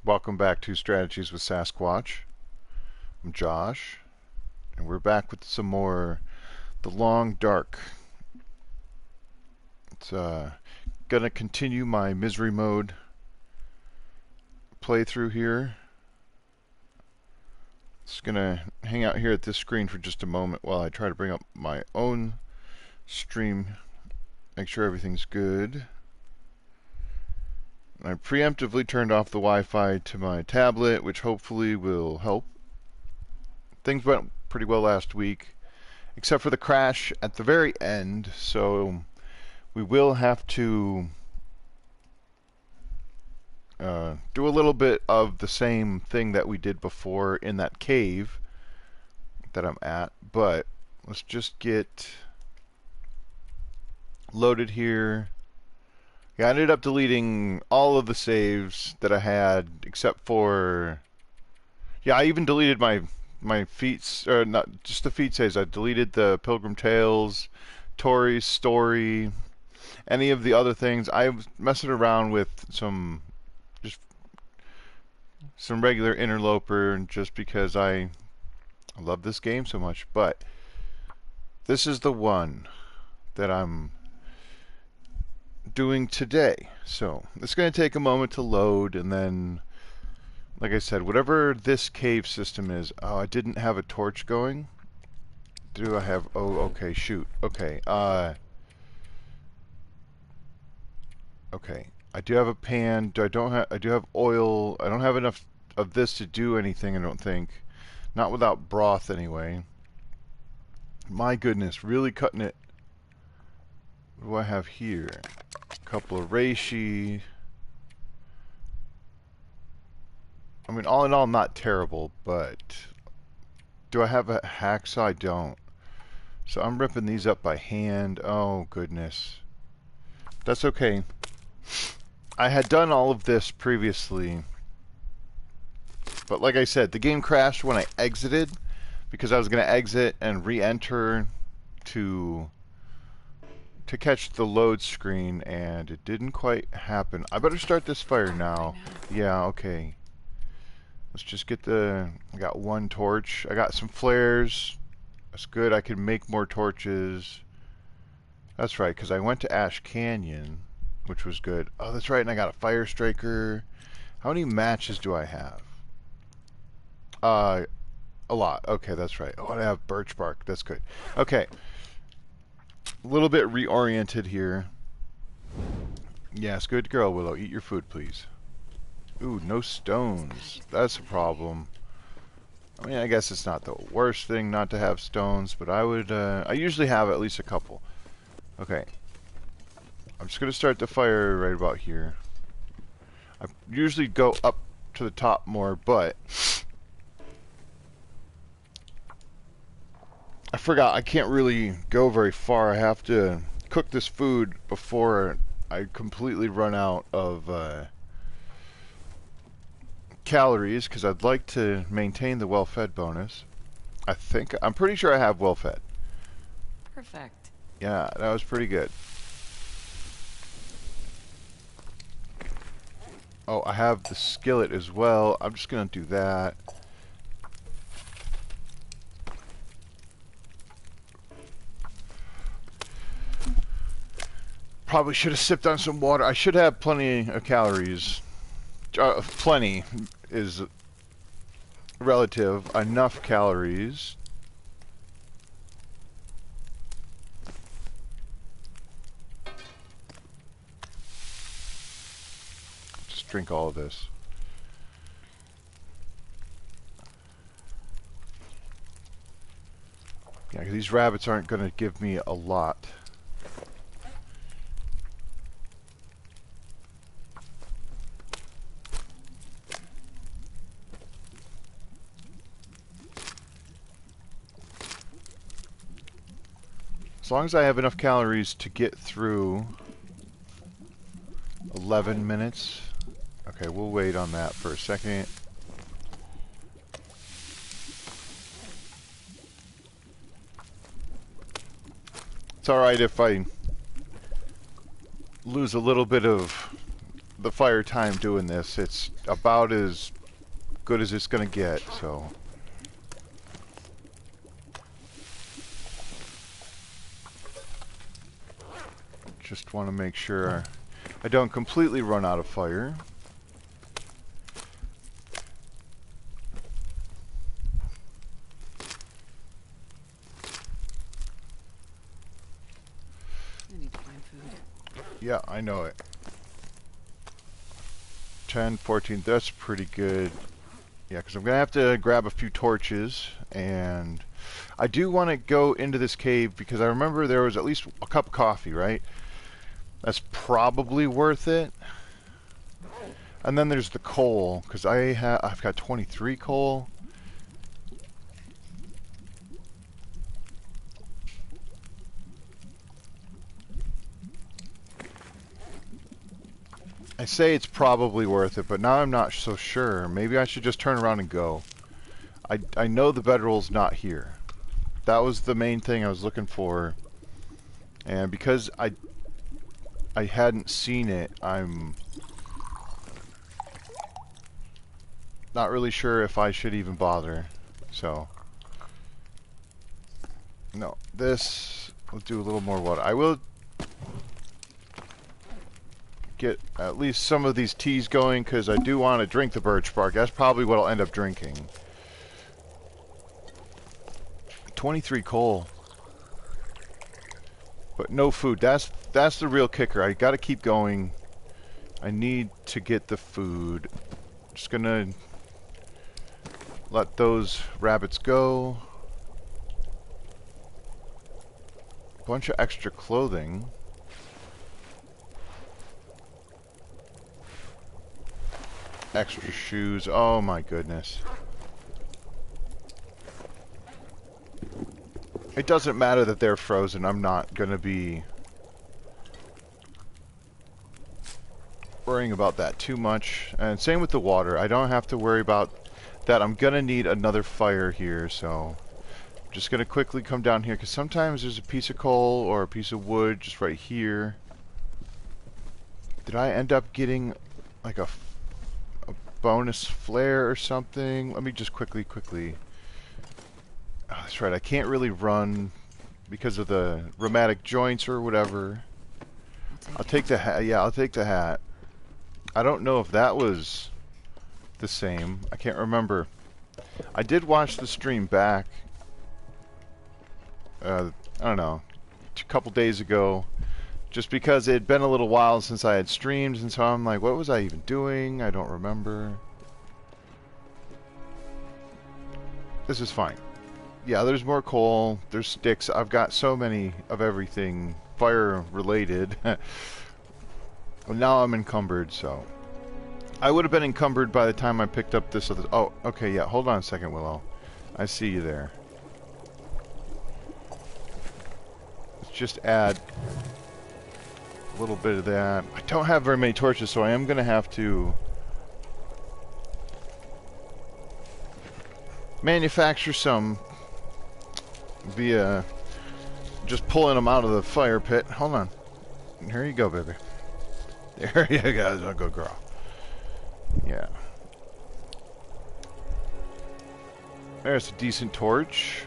Welcome back to Strategies with Sasquatch. I'm Josh, and we're back with some more The Long Dark. It's gonna continue my misery mode playthrough here. Just gonna hang out here at this screen for just a moment while I try to bring up my own stream, make sure everything's good. I preemptively turned off the Wi-Fi to my tablet, which hopefully will help. Things went pretty well last week, except for the crash at the very end, so we will have to do a little bit of the same thing that we did before in that cave that I'm at, but let's just get loaded here. Yeah, I ended up deleting all of the saves that I had, except for... Yeah, I even deleted my feats, or not just the feat saves. I deleted the Pilgrim Tales, Tori's story, any of the other things. I was messing around with some regular interloper, just because I love this game so much. But this is the one that I'm doing today. So it's going to take a moment to load, and then, like I said, whatever this cave system is. Oh, I didn't have a torch going. Do I have... Oh, okay, shoot. Okay, okay. I do have a pan. I do have oil. I don't have enough of this to do anything, I don't think. Not without broth, anyway. My goodness, really cutting it. What do I have here? A couple of reishi. I mean, all in all, not terrible, but do I have a hacksaw? I don't. So I'm ripping these up by hand. Oh, goodness. That's okay. I had done all of this previously, but like I said, the game crashed when I exited, because I was going to exit and re-enter to catch the load screen, and it didn't quite happen. I better start this fire now. Yeah, okay. Let's just get the... I got one torch. I got some flares. That's good. I can make more torches. That's right, because I went to Ash Canyon, which was good. Oh, that's right, and I got a fire striker. How many matches do I have? A lot. Okay, that's right. Oh, I have birch bark. That's good. Okay. A little bit reoriented here. Yes, good girl, Willow. Eat your food, please. Ooh, no stones. That's a problem. I mean, I guess it's not the worst thing not to have stones, but I would, I usually have at least a couple. Okay. I'm just going to start the fire right about here. I usually go up to the top more, but I forgot I can't really go very far. I have to cook this food before I completely run out of calories, because I'd like to maintain the well-fed bonus. I'm pretty sure I have well-fed. Perfect. Yeah, that was pretty good. Oh, I have the skillet as well. I'm just gonna do that. Probably should have sipped on some water. I should have plenty of calories. Plenty is relative. Enough calories. Just drink all of this. Yeah, these rabbits aren't going to give me a lot. As long as I have enough calories to get through 11 minutes. Okay, we'll wait on that for a second. It's alright if I lose a little bit of the fire time doing this. It's about as good as it's gonna get, so. Just want to make sure I don't completely run out of fire. I need to find food. Yeah, I know it. 10, 14, that's pretty good. Yeah, because I'm going to have to grab a few torches, and I do want to go into this cave because I remember there was at least a cup of coffee, right? That's probably worth it. And then there's the coal, because I've got 23 coal. I say it's probably worth it, but now I'm not so sure. Maybe I should just turn around and go. I know the bedroll's not here. That was the main thing I was looking for. And because I hadn't seen it, I'm not really sure if I should even bother. So, no, this, we'll do a little more water. I will get at least some of these teas going because I do want to drink the birch bark. That's probably what I'll end up drinking. 23 coal. But no food. That's the real kicker. I gotta keep going. I need to get the food. Just gonna let those rabbits go. Bunch of extra clothing. Extra shoes. Oh my goodness. It doesn't matter that they're frozen. I'm not gonna be worrying about that too much. And same with the water. I don't have to worry about that. I'm gonna need another fire here, so I'm just gonna quickly come down here because sometimes there's a piece of coal or a piece of wood just right here. Did I end up getting like a bonus flare or something? Let me just quickly. Oh, that's right. I can't really run because of the rheumatic joints or whatever. I'll take the hat. Yeah, I'll take the hat. I don't know if that was the same. I can't remember. I did watch the stream back. I don't know, a couple days ago, just because it had been a little while since I had streamed, and so I'm like, what was I even doing? I don't remember. This is fine. Yeah, there's more coal, there's sticks. I've got so many of everything fire related. Well, now I'm encumbered, so. I would have been encumbered by the time I picked up this other. Oh, okay, yeah, hold on a second, Willow. I see you there. Let's just add a little bit of that. I don't have very many torches, so I am going to have to manufacture some via just pulling them out of the fire pit. Hold on. Here you go, baby. There you go, good girl. Yeah. There's a decent torch.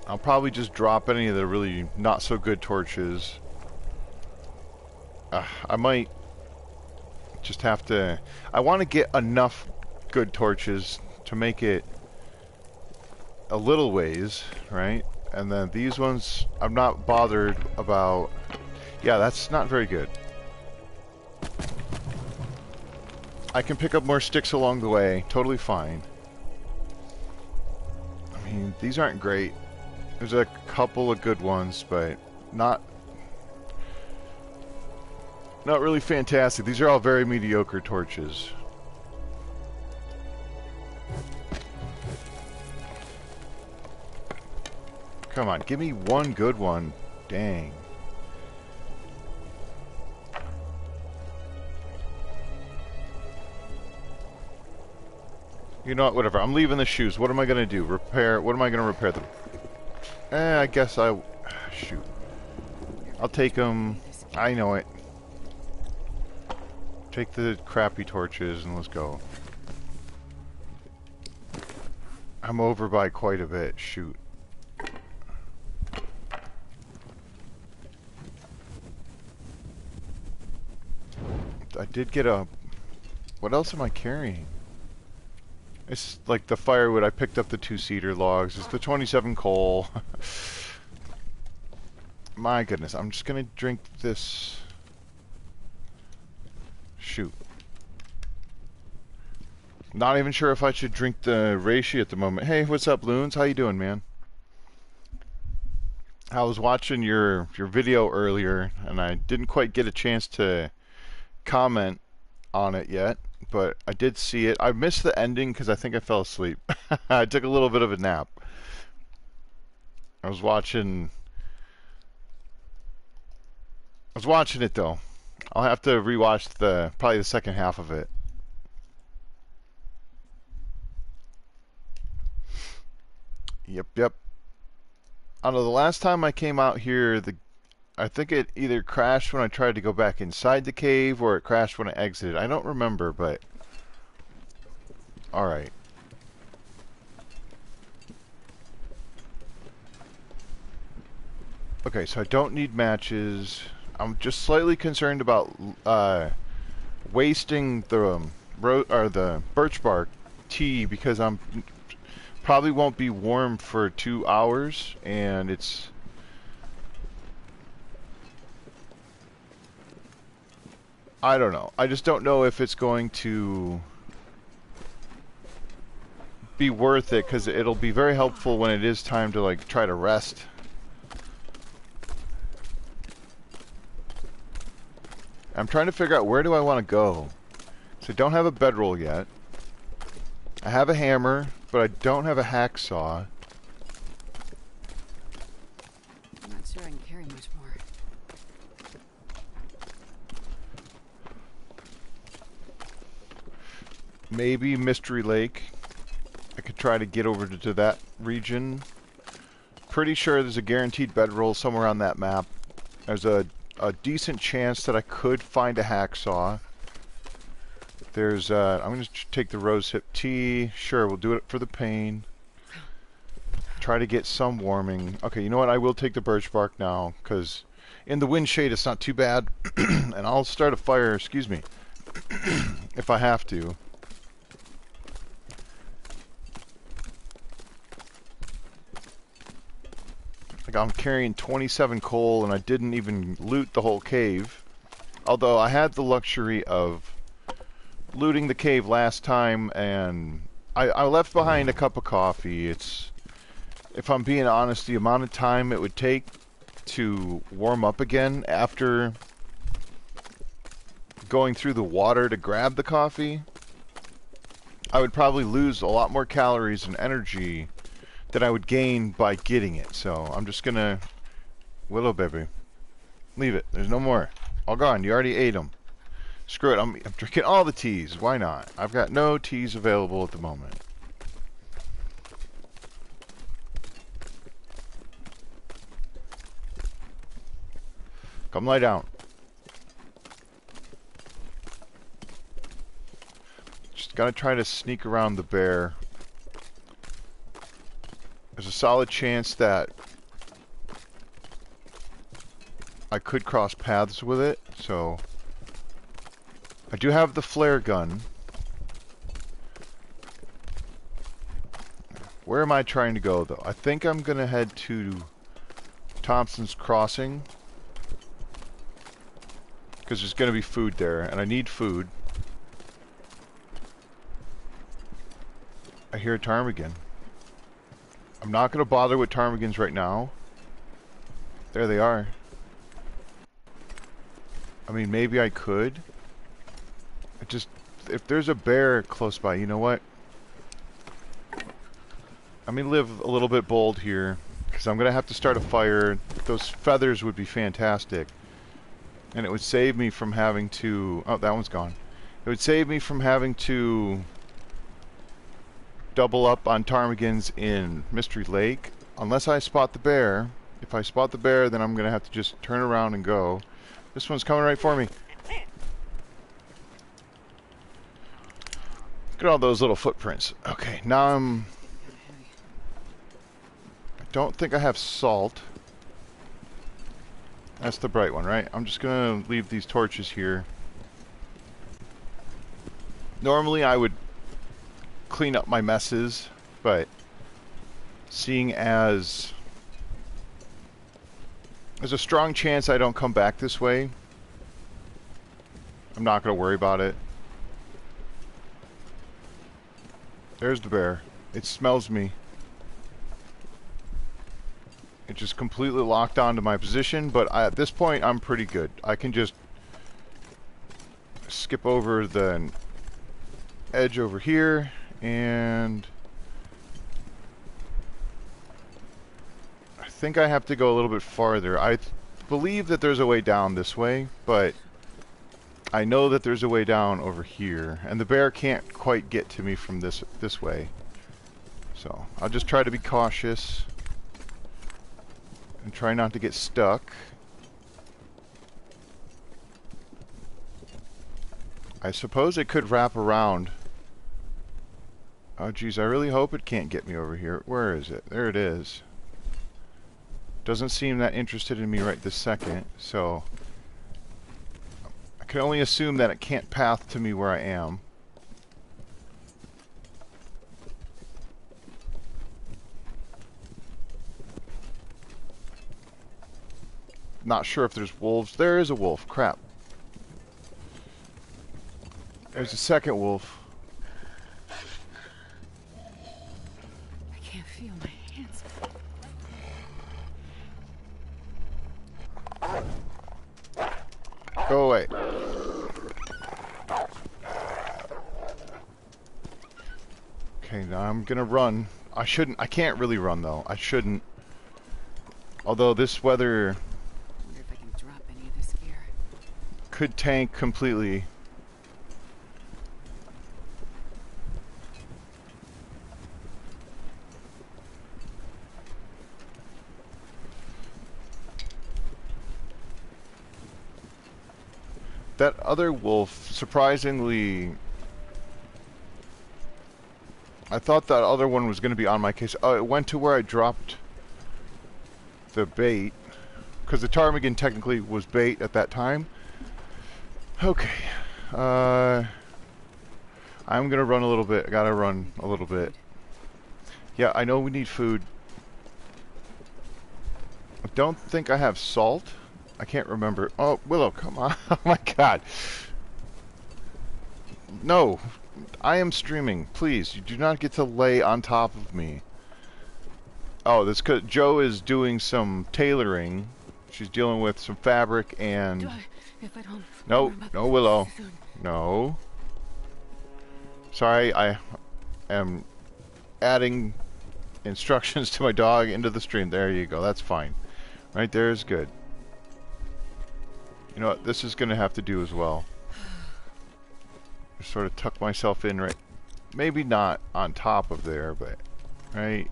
I'll probably just drop any of the really not so good torches. I might just have to. I want to get enough good torches to make it a little ways, right? And then these ones, I'm not bothered about. Yeah, that's not very good. I can pick up more sticks along the way. Totally fine. I mean, these aren't great. There's a couple of good ones, but not really fantastic. These are all very mediocre torches. Come on, give me one good one. Dang. You know what, whatever. I'm leaving the shoes. What am I going to do? Repair? What am I going to repair them? I guess I... Shoot. I'll take them. I know it. Take the crappy torches and let's go. I'm over by quite a bit. Shoot. I did get a... What else am I carrying? It's like the firewood. I picked up the 2-seater logs. It's the 27 coal. My goodness. I'm just gonna drink this... Shoot. Not even sure if I should drink the reishi at the moment. Hey, what's up, Loons? How you doing, man? I was watching your video earlier, and I didn't quite get a chance to comment on it yet, but I did see it. I missed the ending because I think I fell asleep. I took a little bit of a nap. I was watching it though. I'll have to rewatch probably the second half of it. Yep. I don't know, the last time I came out here, I think it either crashed when I tried to go back inside the cave or it crashed when I exited. I don't remember, but... Alright. Okay, so I don't need matches. I'm just slightly concerned about wasting the birch bark tea because I'm probably won't be warm for 2 hours, and it's... I don't know. I just don't know if it's going to be worth it, because it'll be very helpful when it is time to like try to rest. I'm trying to figure out where do I want to go. So I don't have a bedroll yet. I have a hammer, but I don't have a hacksaw. I'm not sure I can carry much more. Maybe Mystery Lake. I could try to get over to that region. Pretty sure there's a guaranteed bedroll somewhere on that map. There's a decent chance that I could find a hacksaw. There's, I'm going to take the rosehip tea. Sure, we'll do it for the pain. Try to get some warming. Okay, you know what? I will take the birch bark now, because in the wind shade it's not too bad. And I'll start a fire, excuse me, if I have to. Like I'm carrying 27 coal and I didn't even loot the whole cave. Although I had the luxury of looting the cave last time, and I left behind a cup of coffee. It's, if I'm being honest, the amount of time it would take to warm up again after going through the water to grab the coffee, I would probably lose a lot more calories and energy that I would gain by getting it. So I'm just gonna... Willow baby. Leave it. There's no more. All gone. You already ate them. Screw it. I'm drinking all the teas. Why not? I've got no teas available at the moment. Come lie down. Just gotta try to sneak around the bear. There's a solid chance that I could cross paths with it, so I do have the flare gun. Where am I trying to go, though? I think I'm gonna head to Thompson's Crossing, because there's gonna be food there, and I need food. I hear a ptarmigan. I'm not gonna bother with ptarmigans right now. There they are. I mean, maybe I could. If there's a bear close by, you know what? I'm gonna live a little bit bold here, because I'm gonna have to start a fire. Those feathers would be fantastic. And it would save me from having to... Oh, that one's gone. It would save me from having to double up on ptarmigans in Mystery Lake. Unless I spot the bear. If I spot the bear, then I'm going to have to just turn around and go. This one's coming right for me. Look at all those little footprints. Okay, now I don't think I have salt. That's the bright one, right? I'm just going to leave these torches here. Normally I would clean up my messes, but seeing as there's a strong chance I don't come back this way, I'm not going to worry about it. There's the bear. It smells me. It just completely locked onto my position, but at this point I'm pretty good. I can just skip over the edge over here, and I think I have to go a little bit farther. I believe that there's a way down this way, but I know that there's a way down over here, and the bear can't quite get to me from this way. So I'll just try to be cautious and try not to get stuck. I suppose it could wrap around. Oh geez, I really hope it can't get me over here. Where is it? There it is. Doesn't seem that interested in me right this second, so I can only assume that it can't path to me where I am. Not sure if there's wolves. There is a wolf. Crap. There's a second wolf. I can't feel my hands. Go away. Okay, now I'm gonna run. I can't really run though. I shouldn't. Although this weather I wonder if I can drop any of this gear. could tank completely. That other wolf, surprisingly, I thought that other one was going to be on my case. Oh, it went to where I dropped the bait, because the ptarmigan technically was bait at that time. Okay, I'm going to run a little bit. I got to run a little bit. Yeah, I know we need food. I don't think I have salt. I can't remember. Oh, Willow, come on. Oh my god. No. I am streaming. Please, you do not get to lay on top of me. Oh, that's because Joe is doing some tailoring. She's dealing with some fabric and... If I don't No, no, Willow. No. Sorry, I am adding instructions to my dog into the stream. There you go. That's fine. Right there is good. You know what? This is going to have to do as well. Just sort of tuck myself in right... Maybe not on top of there, but right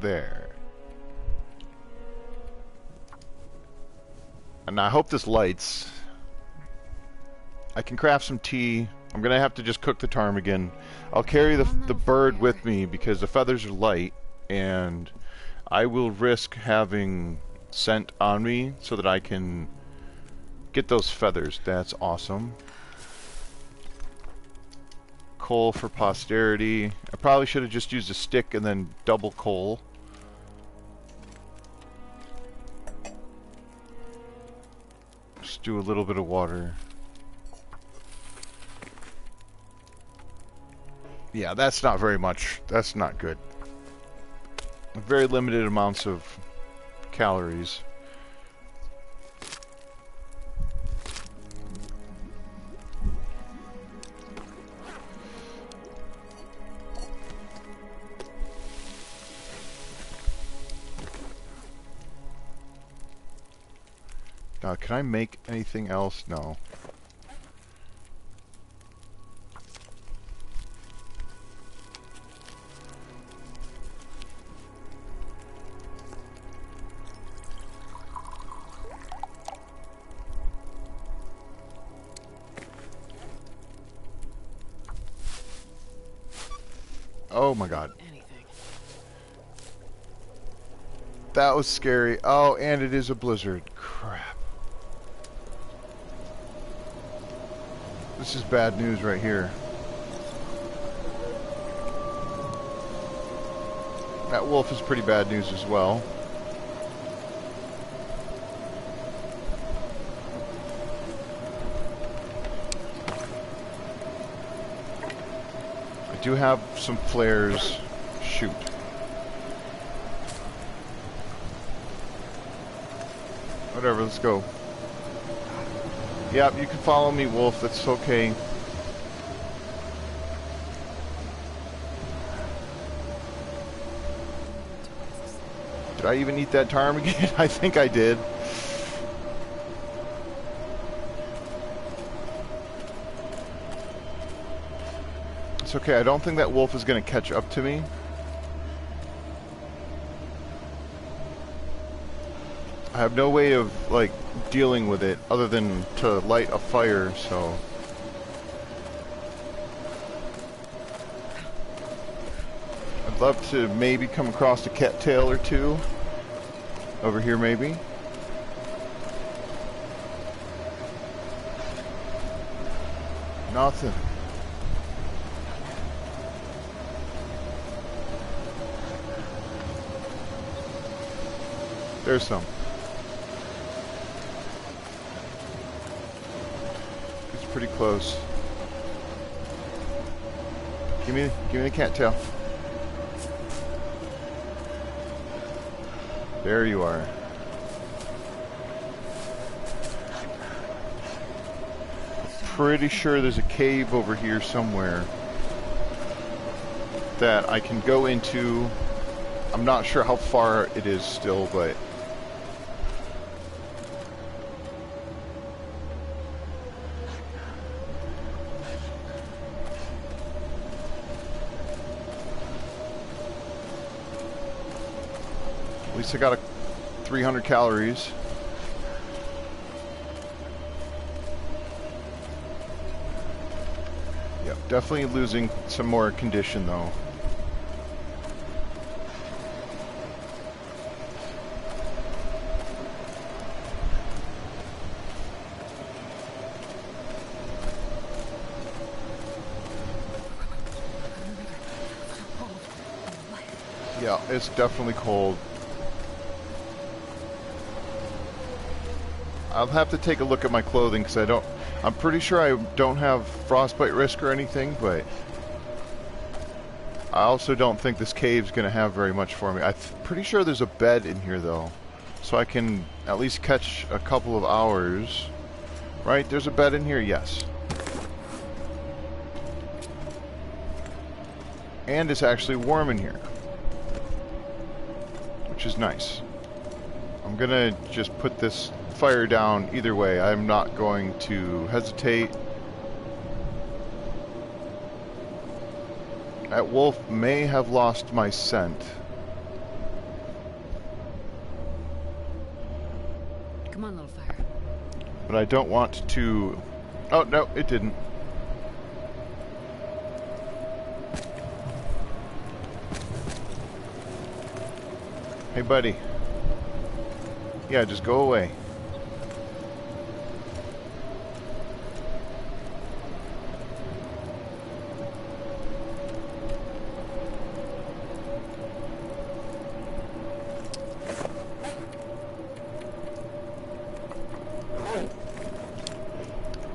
there. And I hope this lights. I can craft some tea. I'm going to have to just cook the ptarmigan. I'll carry the bird with me because the feathers are light, and I will risk having scent on me so that I can get those feathers. That's awesome. Coal for posterity. I probably should have just used a stick and then double coal. Just do a little bit of water. Yeah, that's not very much. That's not good. Very limited amounts of calories. Now, can I make anything else? No. Oh my god. Anything. That was scary. Oh, and it is a blizzard. Crap. This is bad news right here. That wolf is pretty bad news as well. I do have some flares. Shoot. Whatever, let's go. Yep, you can follow me, wolf. That's okay. Did I even eat that ptarmigan? I think I did. It's okay, I don't think that wolf is going to catch up to me. I have no way of, like, dealing with it other than to light a fire, so... I'd love to maybe come across a cattail or two. Over here, maybe. Nothing. There's some. It's pretty close. Give me the cattail. There you are. Pretty sure there's a cave over here somewhere that I can go into. I'm not sure how far it is still, but at least I got a 300 calories. Yep, definitely losing some more condition though. Yeah, it's definitely cold. I'll have to take a look at my clothing because I'm pretty sure I don't have frostbite risk or anything, but I also don't think this cave's going to have very much for me. I'm pretty sure there's a bed in here though, so I can at least catch a couple of hours. Right, there's a bed in here, yes. And it's actually warm in here, which is nice. I'm gonna just put this fire down either way. I'm not going to hesitate. That wolf may have lost my scent. Come on, little fire. But I don't want to... Oh, no, it didn't. Hey, buddy. Yeah, just go away.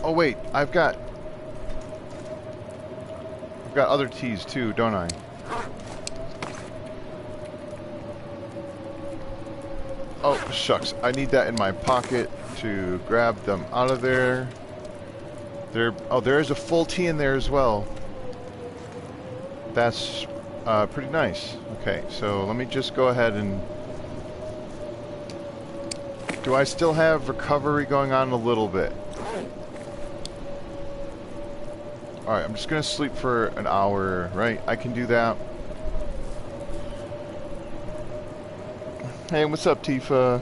Oh wait, I've got other teas too, don't I? Oh, shucks. I need that in my pocket to grab them out of there. Oh, there is a full tea in there as well. That's pretty nice. Okay, so let me just go ahead and... Do I still have recovery going on a little bit? Alright, I'm just going to sleep for an hour, right? I can do that. Hey, what's up, Tifa?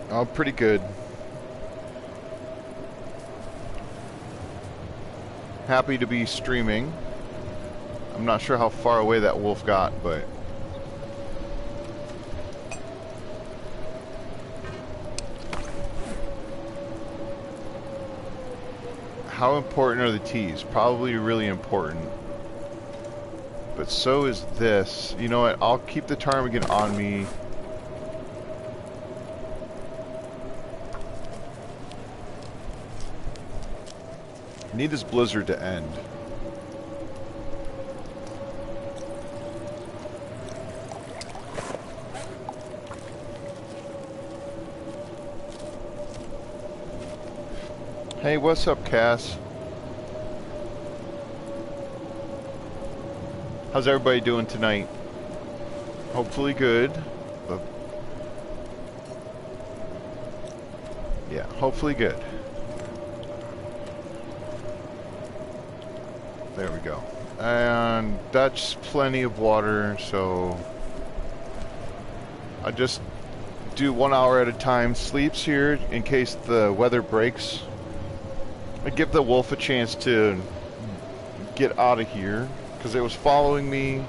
Oh, pretty good. Happy to be streaming. I'm not sure how far away that wolf got, but... How important are the teas? Probably really important. But so is this. You know what? I'll keep the ptarmigan on me. I need this blizzard to end. Hey, what's up, Cass? How's everybody doing tonight? Hopefully good. But yeah, hopefully good. There we go. And that's plenty of water, so I just do 1 hour at a time sleeps here in case the weather breaks. I give the wolf a chance to get out of here because it was following me.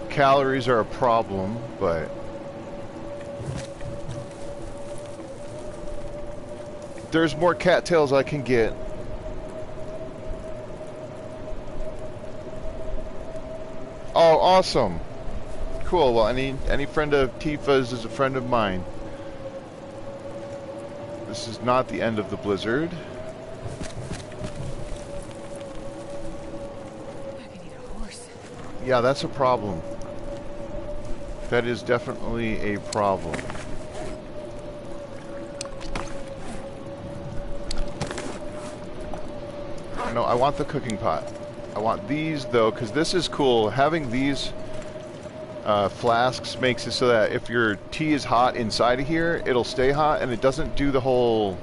Calories are a problem, but there's more cattails I can get. Oh, awesome. Cool. Well, any friend of Tifa's is a friend of mine. This is not the end of the blizzard. I could eat a horse. Yeah, that's a problem. That is definitely a problem. No, I want the cooking pot. I want these though, because this is cool. Having these flasks makes it so that if your tea is hot inside of here, it'll stay hot and it doesn't do the whole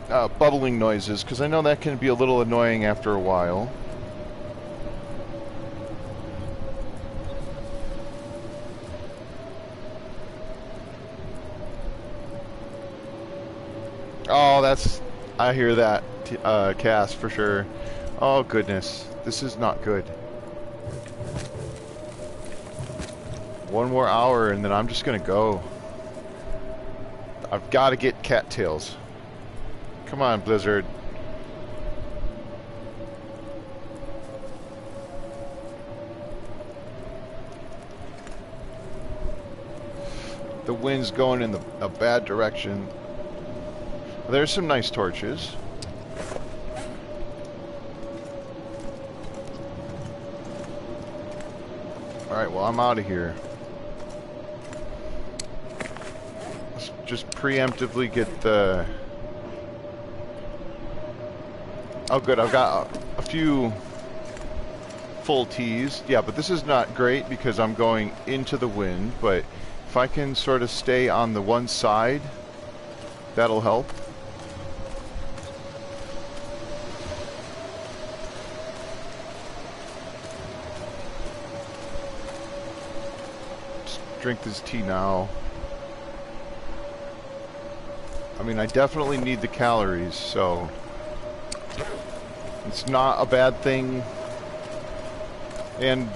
bubbling noises, because I know that can be a little annoying after a while. Oh, that's... I hear that, Cass, for sure. Oh, goodness. This is not good. 1 more hour and then I'm just gonna go. I've got to get cattails. Come on, Blizzard. The wind's going in a bad direction. There's some nice torches. Alright, well, I'm out of here. Let's just preemptively get the... Oh, good, I've got a few full teas. Yeah, but this is not great because I'm going into the wind, but if I can sort of stay on the one side, that'll help. Drink this tea now. I mean, I definitely need the calories, so it's not a bad thing. And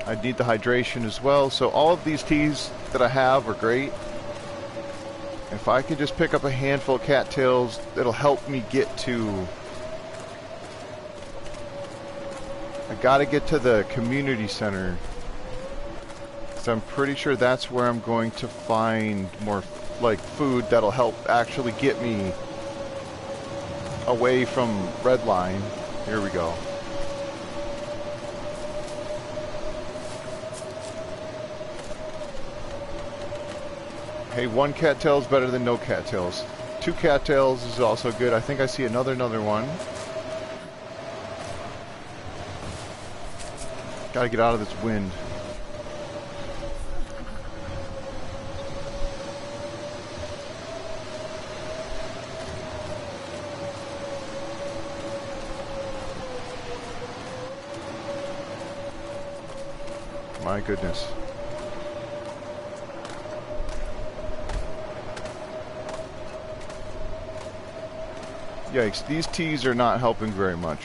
I need the hydration as well, so all of these teas that I have are great. If I can just pick up a handful of cattails, it'll help me get to... I gotta get to the community center. So I'm pretty sure that's where I'm going to find more like food that'll help actually get me away from Redline. Here we go. Hey, 1 cattail is better than no cattails. 2 cattails is also good. I think I see another one. Gotta get out of this wind. My goodness. Yikes, these teas are not helping very much.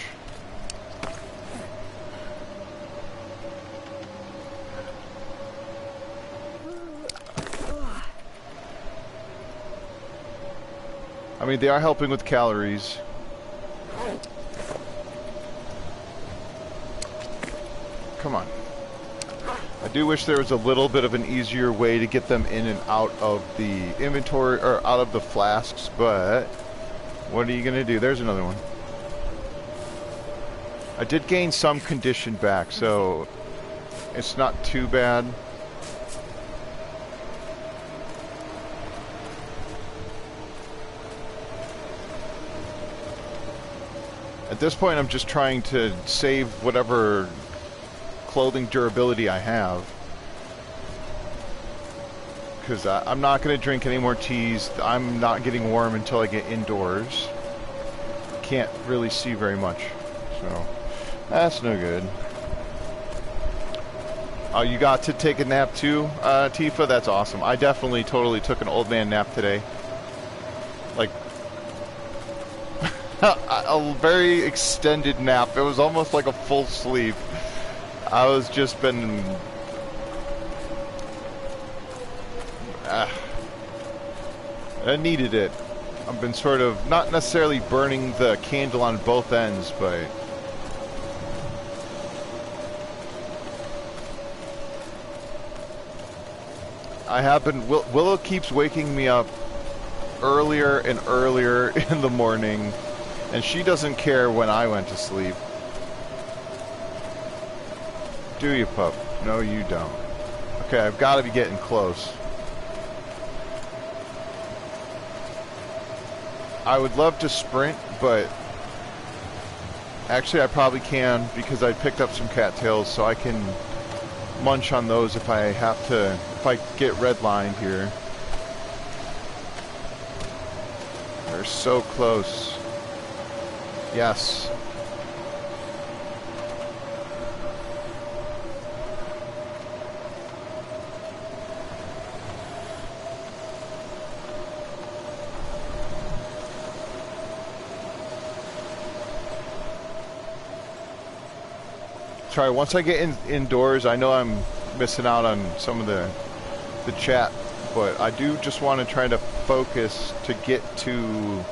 I mean, they are helping with calories. Come on. I do wish there was a little bit of an easier way to get them in and out of the inventory, or out of the flasks, but what are you going to do? There's another one. I did gain some condition back, so it's not too bad. At this point, I'm just trying to save whatever clothing durability I have. Because I'm not going to drink any more teas. I'm not getting warm until I get indoors. Can't really see very much. So, that's no good. Oh, you got to take a nap too, Tifa? That's awesome. I definitely totally took an old man nap today. Like, a very extended nap. It was almost like a full sleep. I was just been... I needed it. I've been sort of, not necessarily burning the candle on both ends, but... I have been... Willow keeps waking me up earlier and earlier in the morning, and she doesn't care when I went to sleep. Do you, pup? No, you don't. Okay, I've got to be getting close. I would love to sprint, but actually I probably can because I picked up some cattails, so I can munch on those if I have to, if I get redlined here. They're so close. Yes. Sorry, once I get indoors, I know I'm missing out on some of the chat, but I do just want to try to focus to get to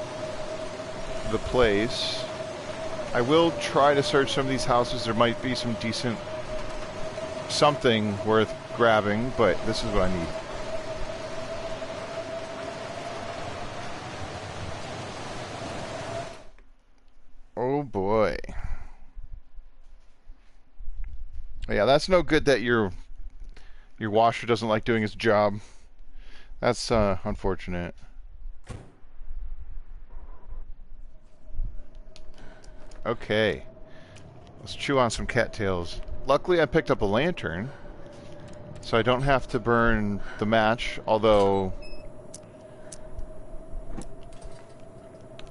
the place. I will try to search some of these houses. There might be some decent something worth grabbing, but this is what I need. Oh boy. Yeah, that's no good that your washer doesn't like doing its job. That's unfortunate. Okay. Let's chew on some cattails. Luckily I picked up a lantern, so I don't have to burn the match, although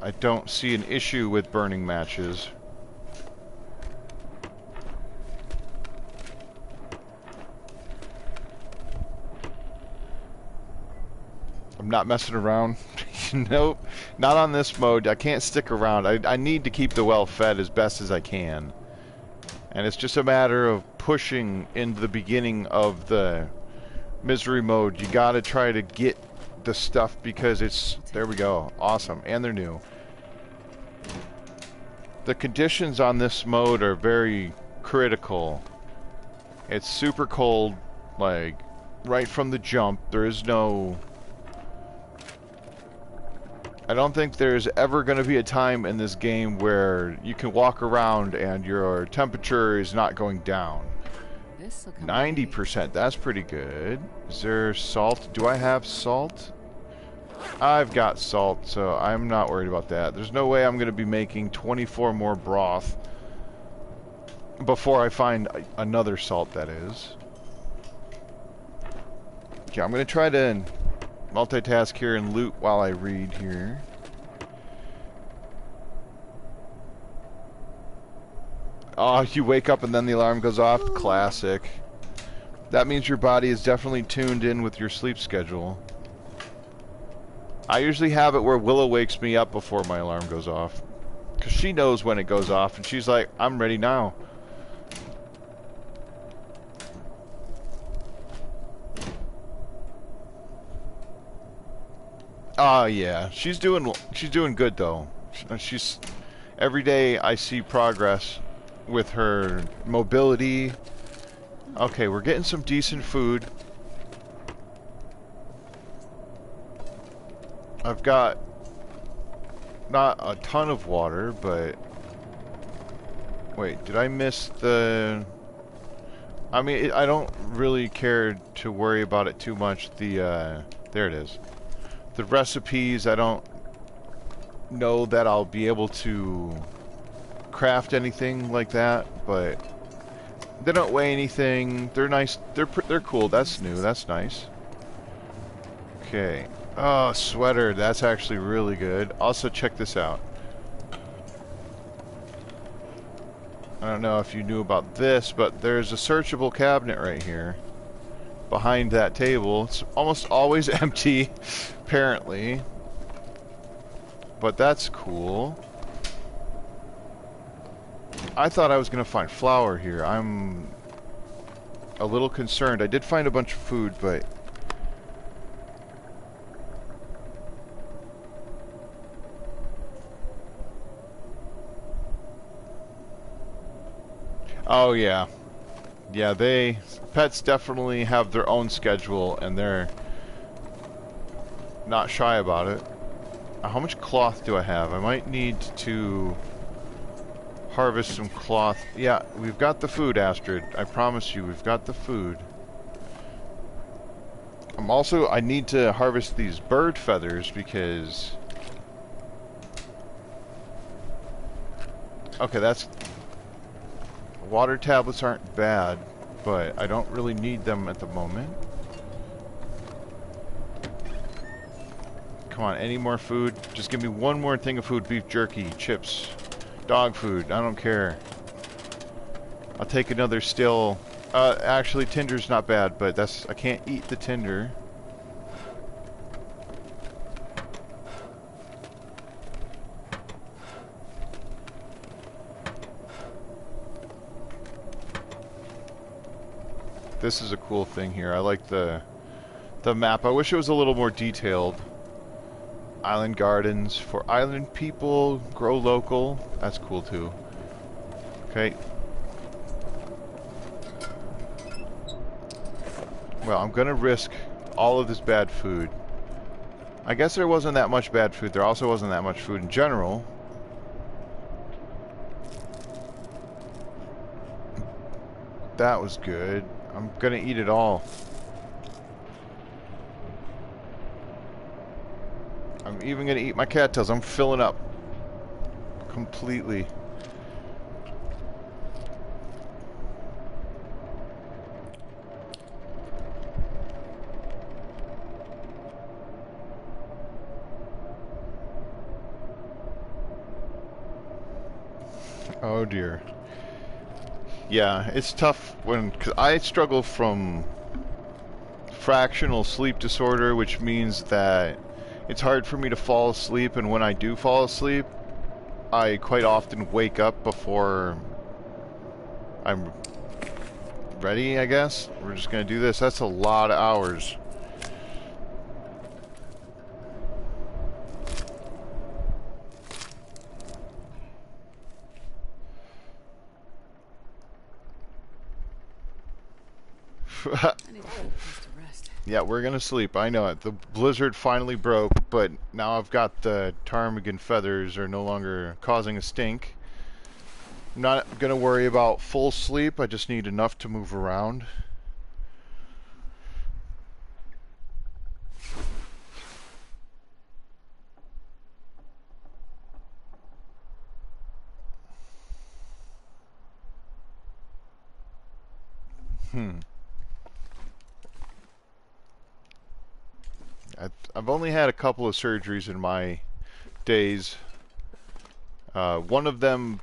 I don't see an issue with burning matches. I'm not messing around. Nope, not on this mode. I can't stick around. I need to keep the well fed as best as I can. And it's just a matter of pushing into the beginning of the misery mode. You gotta try to get the stuff because it's... There we go. Awesome. And they're new. The conditions on this mode are very critical. It's super cold, like, right from the jump. There is no... I don't think there's ever going to be a time in this game where you can walk around and your temperature is not going down. 90%, that's pretty good. Is there salt? Do I have salt? I've got salt, so I'm not worried about that. There's no way I'm going to be making 24 more broth before I find another salt, that is. Okay, I'm going to try to multitask here and loot while I read here. Oh, you wake up and then the alarm goes off? Classic. That means your body is definitely tuned in with your sleep schedule. I usually have it where Willow wakes me up before my alarm goes off. Because she knows when it goes off, and she's like, I'm ready now. Oh, yeah. She's doing good, though. She's... Every day I see progress with her mobility. Okay, we're getting some decent food. I've got not a ton of water, but... Wait, did I miss the... I mean, I don't really care to worry about it too much. The, there it is. The recipes, I don't know that I'll be able to craft anything like that, but they don't weigh anything. They're nice. They're cool. That's new. That's nice. Okay. Oh, sweater. That's actually really good. Also, check this out. I don't know if you knew about this, but there's a searchable cabinet right here behind that table. It's almost always empty, apparently. But that's cool. I thought I was going to find flour here. I'm a little concerned. I did find a bunch of food, but... Oh, yeah. Yeah, pets definitely have their own schedule, and they're not shy about it. How much cloth do I have? I might need to harvest some cloth. Yeah, we've got the food, Astrid. I promise you, we've got the food. I need to harvest these bird feathers because... Okay, that's... Water tablets aren't bad, but I don't really need them at the moment. Come on, any more food? Just give me one more thing of food. Beef jerky, chips, dog food. I don't care. I'll take another still. Actually, tinder's not bad, but I can't eat the tinder. This is a cool thing here. I like the map. I wish it was a little more detailed. Island gardens for island people. Grow local. That's cool too. Okay. Well, I'm gonna risk all of this bad food. I guess there wasn't that much bad food. There also wasn't that much food in general. That was good. I'm gonna eat it all. I'm even gonna eat my cattails. I'm filling up completely. Oh dear. Yeah, it's tough cause I struggle from fractional sleep disorder, which means that it's hard for me to fall asleep, and when I do fall asleep, I quite often wake up before I'm ready, I guess. We're just gonna do this. That's a lot of hours. Yeah, we're gonna sleep. I know it. The blizzard finally broke, but now I've got the ptarmigan feathers are no longer causing a stink. I'm not gonna worry about full sleep. I just need enough to move around. I've only had a couple of surgeries in my days. One of them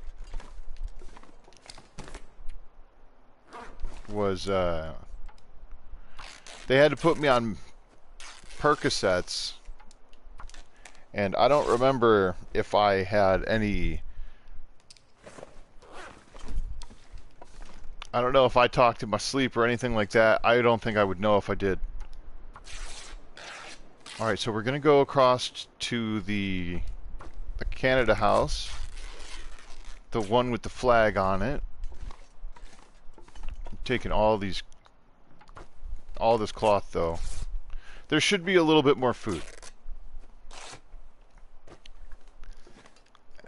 was they had to put me on Percocets And I don't remember if I had any... I don't know if I talked in my sleep or anything like that. I don't think I would know if I did. Alright, so we're going to go across to the Canada house. The one with the flag on it. I'm taking all this cloth though. There should be a little bit more food.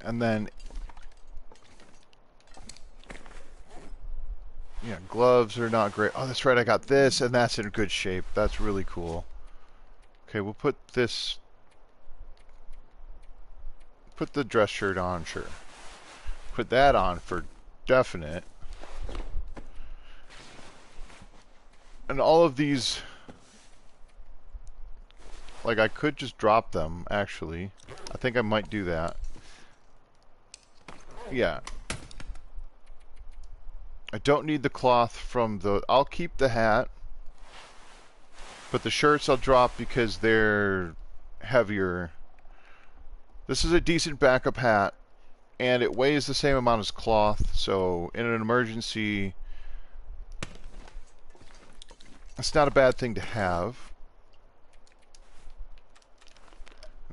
And then, yeah, gloves are not great. Oh, that's right, I got this, and that's in good shape. That's really cool. Okay, we'll put this, put the dress shirt on, sure. Put that on for definite. And all of these, like, I could just drop them, actually. I think I might do that. Yeah. I don't need the cloth from the... I'll keep the hat. But the shirts I'll drop because they're heavier. This is a decent backup hat. And it weighs the same amount as cloth. So in an emergency, it's not a bad thing to have.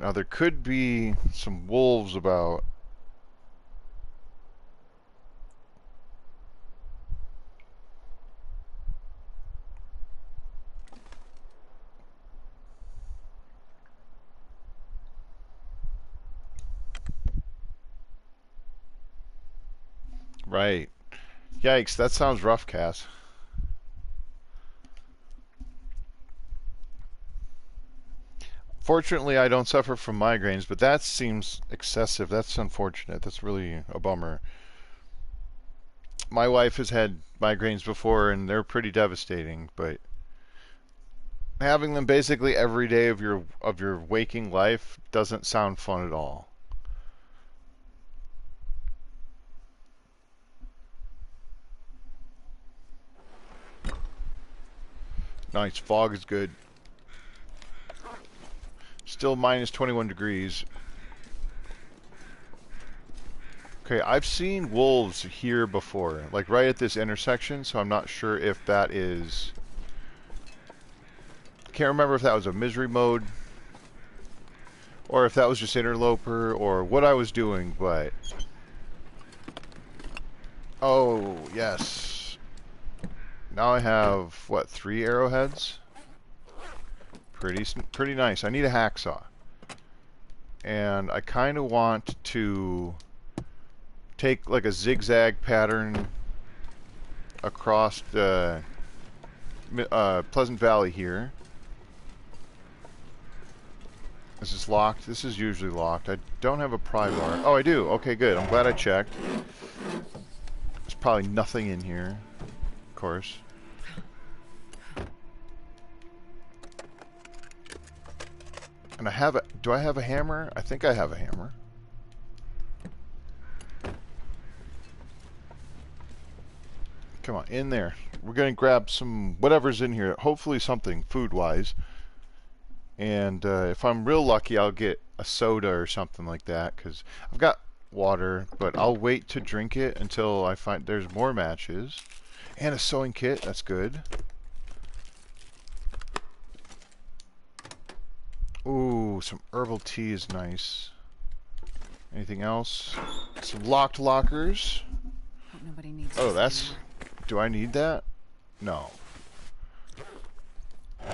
Now there could be some wolves about. Right. Yikes, that sounds rough, Cass. Fortunately, I don't suffer from migraines, but that seems excessive. That's unfortunate. That's really a bummer. My wife has had migraines before, and they're pretty devastating, but having them basically every day of your waking life doesn't sound fun at all. Nice, fog is good. Still minus 21 degrees. Okay, I've seen wolves here before, like right at this intersection, so I'm not sure if that is... Can't remember if that was a misery mode, or if that was just interloper, or what I was doing, but... Oh, yes. Now I have, what, 3 arrowheads? Pretty nice. I need a hacksaw. And I kind of want to take like a zigzag pattern across the Pleasant Valley here. Is this locked? This is usually locked. I don't have a pry bar. Oh, I do. Okay, good. I'm glad I checked. There's probably nothing in here, of course. And I have a... Do I have a hammer? I think I have a hammer. Come on, in there. We're going to grab some... whatever's in here. Hopefully something food-wise. And if I'm real lucky, I'll get a soda or something like that. Because I've got water, but I'll wait to drink it until I find there's more matches. And a sewing kit. That's good. Ooh, some herbal tea is nice. Anything else? Some locked lockers. Hope nobody needs Oh, this that's... anymore. Do I need that? No.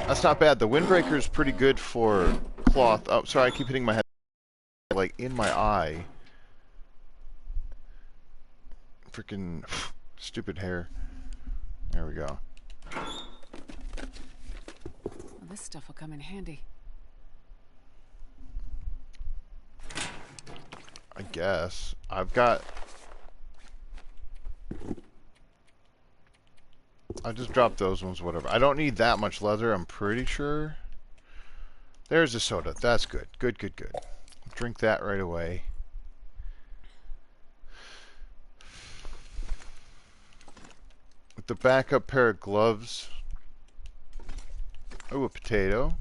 That's not bad. The windbreaker is pretty good for cloth. Oh, sorry, I keep hitting my head like in my eye. Freaking stupid hair. There we go. Well, this stuff will come in handy. I guess. I've got... I just dropped those ones, whatever. I don't need that much leather, I'm pretty sure. There's a soda. That's good. Good, good, good. Drink that right away. With the backup pair of gloves. Oh, a potato.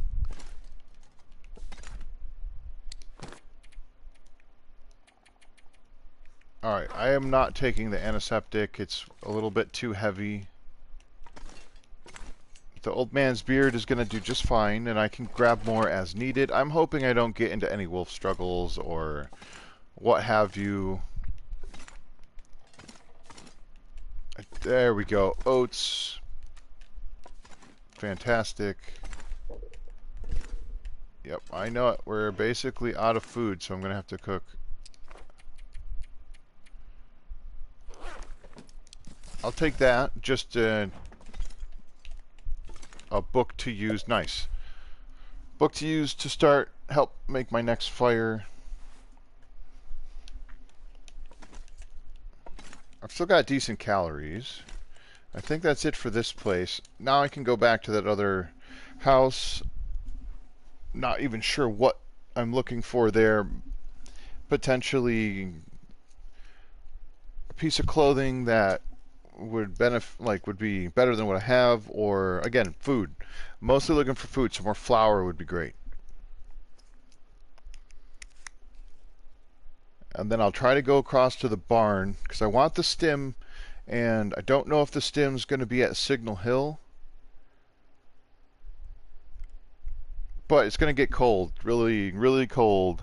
Alright, I am not taking the antiseptic. It's a little bit too heavy. The old man's beard is going to do just fine, and I can grab more as needed. I'm hoping I don't get into any wolf struggles or what have you. There we go. Oats. Fantastic. Yep, I know it. We're basically out of food, so I'm going to have to cook. I'll take that. Just a book to use. Nice. Book to use to start. Help make my next fire. I've still got decent calories. I think that's it for this place. Now I can go back to that other house. Not even sure what I'm looking for there. Potentially a piece of clothing that would would be better than what I have, or again, food. Mostly looking for food. Some more flour would be great. And then I'll try to go across to the barn because I want the stim, and I don't know if the stim's going to be at Signal Hill. But it's going to get cold. Really, really cold.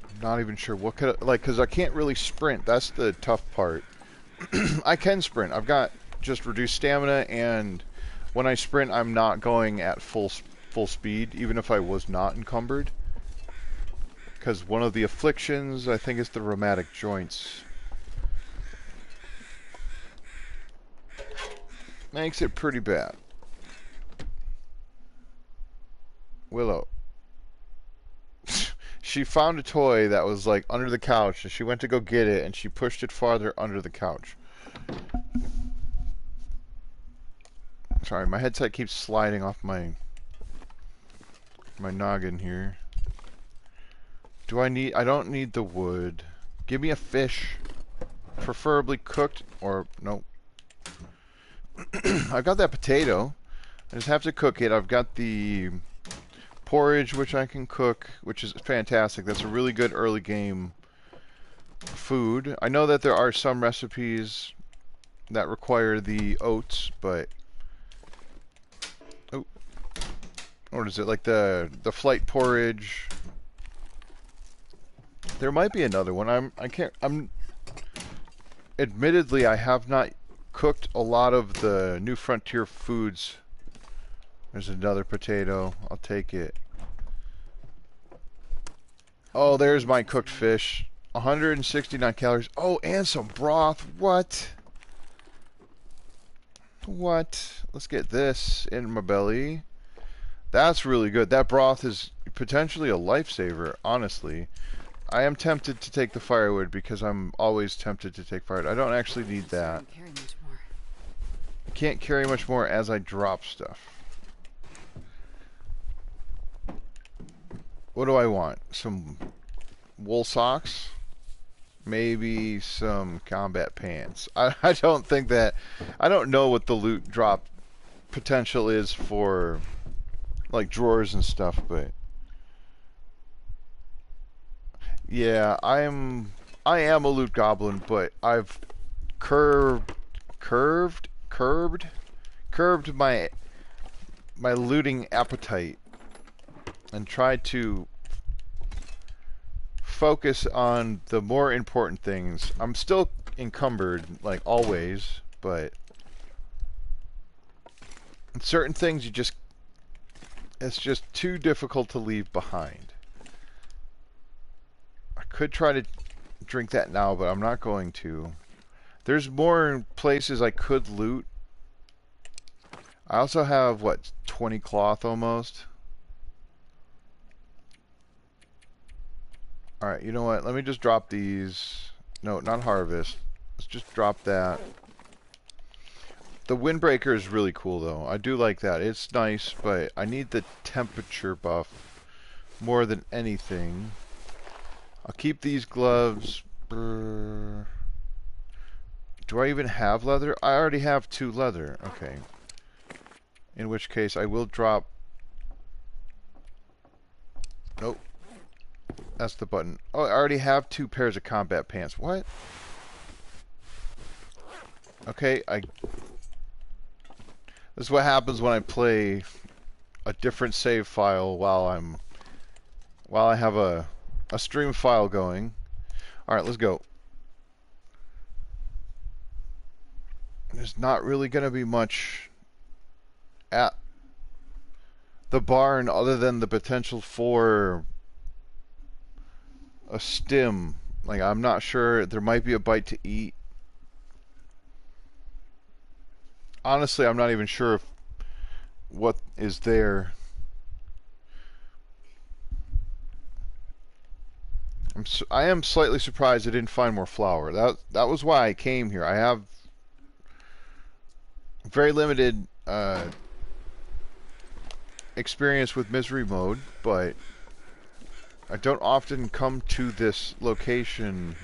I'm not even sure what could like, because I can't really sprint. That's the tough part. I can sprint. I've got just reduced stamina, and when I sprint, I'm not going at full speed, even if I was not encumbered. Because one of the afflictions, I think, is the rheumatic joints. Makes it pretty bad. Willow. She found a toy that was like under the couch, and she went to go get it, and she pushed it farther under the couch. Sorry, my headset keeps sliding off my noggin here. I don't need the wood. Give me a fish. Preferably cooked, or no. I've got that potato. I just have to cook it. I've got the porridge, which I can cook, which is fantastic. That's a really good early game food. I know that there are some recipes that require the oats, but oh, what is it, like the flight porridge? There might be another one. I'm admittedly, I have not cooked a lot of the New Frontier foods. There's another potato. I'll take it. Oh, there's my cooked fish. 169 calories. Oh, and some broth. What? What? Let's get this in my belly. That's really good. That broth is potentially a lifesaver, honestly. I am tempted to take the firewood because I'm always tempted to take firewood. I don't actually need that. I can't carry much more as I drop stuff. What do I want? Some wool socks? Maybe some combat pants. I don't think that... I don't know what the loot drop potential is for like drawers and stuff, but... Yeah, I am a loot goblin, but I've curbed my looting appetite and tried to focus on the more important things. I'm still encumbered, like always, but certain things it's just too difficult to leave behind. I could try to drink that now, but I'm not going to. There's more places I could loot. I also have, what, 20 cloth almost? Alright, you know what? Let me just drop these. No, not harvest. Let's just drop that. The windbreaker is really cool, though. I do like that. It's nice, but I need the temperature buff more than anything. I'll keep these gloves. Do I even have leather? I already have 2 leather. Okay. In which case I will drop... Nope. That's the button. Oh, I already have 2 pairs of combat pants. What? Okay, this is what happens when I play a different save file while I have a stream file going. All right, let's go. There's not really going to be much at the barn other than the potential for a stim. Like, I'm not sure. There might be a bite to eat. Honestly, I'm not even sure if what is there. I am slightly surprised I didn't find more flour. That was why I came here. I have very limited experience with misery mode, but I don't often come to this location.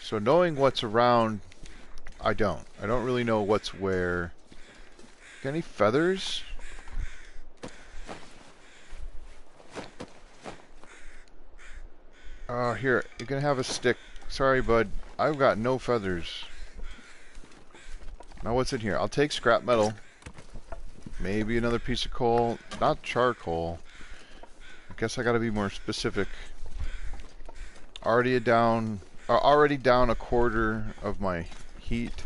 So knowing what's around, I don't really know what's where. Got any feathers? Oh, here, you can have a stick. Sorry, bud. I've got no feathers. Now what's in here? I'll take scrap metal. Maybe another piece of coal. Not charcoal. I guess I gotta be more specific. Already down a quarter of my heat.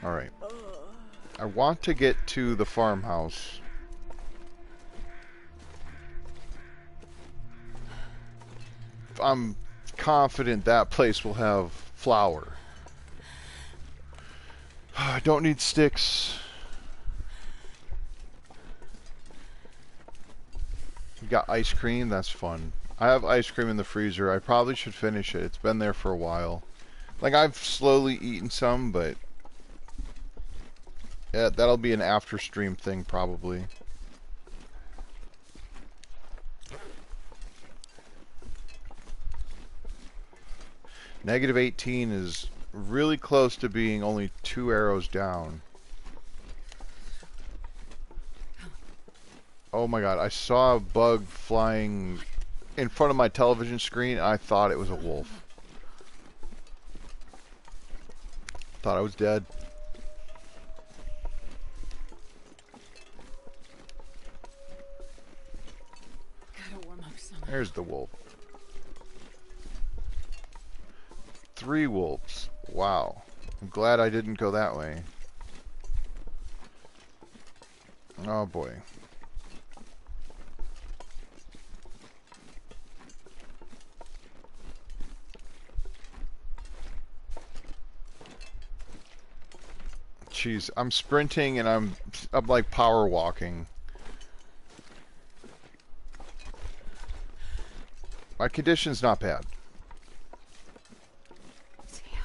Alright. I want to get to the farmhouse. I'm confident that place will have flour. I don't need sticks. We got ice cream, that's fun. I have ice cream in the freezer. I probably should finish it. It's been there for a while. Like, I've slowly eaten some, but yeah, that'll be an after stream thing probably. Negative 18 is really close to being only 2 arrows down. Oh my god, I saw a bug flying in front of my television screen. I thought it was a wolf. Thought I was dead. Gotta warm up some. There's the wolf. 3 wolves. Wow. I'm glad I didn't go that way. Oh boy. Jeez, I'm sprinting and I'm like power walking. My condition's not bad. Damn,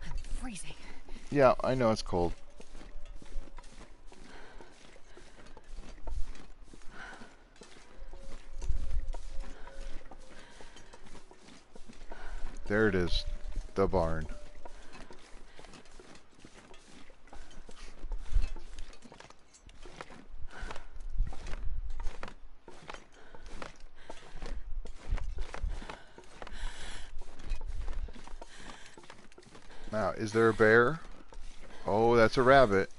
I'm freezing. Yeah, I know it's cold. There it is. The barn. Now, is there a bear? Oh, that's a rabbit.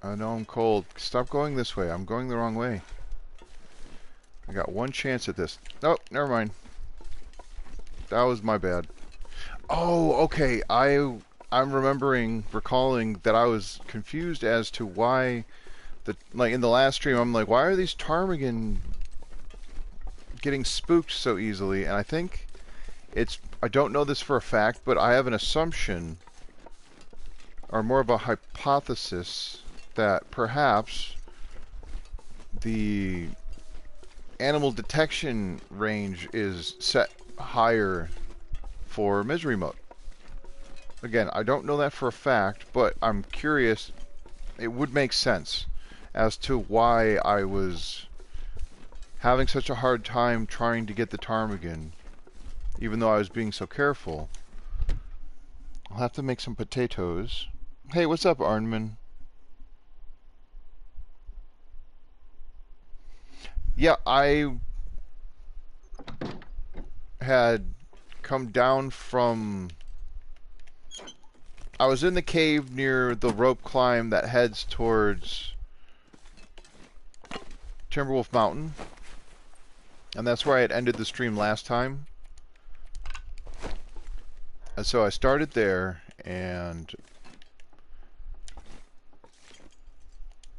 I know I'm cold. Stop going this way. I'm going the wrong way. I got one chance at this. Nope, never mind. That was my bad. Oh, okay. I'm recalling that I was confused as to why like in the last stream, I'm like, why are these ptarmigan getting spooked so easily? And I think I don't know this for a fact, but I have an assumption, or more of a hypothesis, that perhaps the animal detection range is set higher for misery mode. Again, I don't know that for a fact, but I'm curious. It would make sense as to why I was having such a hard time trying to get the ptarmigan, even though I was being so careful. I'll have to make some potatoes. Hey, what's up, Arnman? Yeah, I had come down from... I was in the cave near the rope climb that heads towards Timberwolf Mountain. And that's where I had ended the stream last time. And so I started there and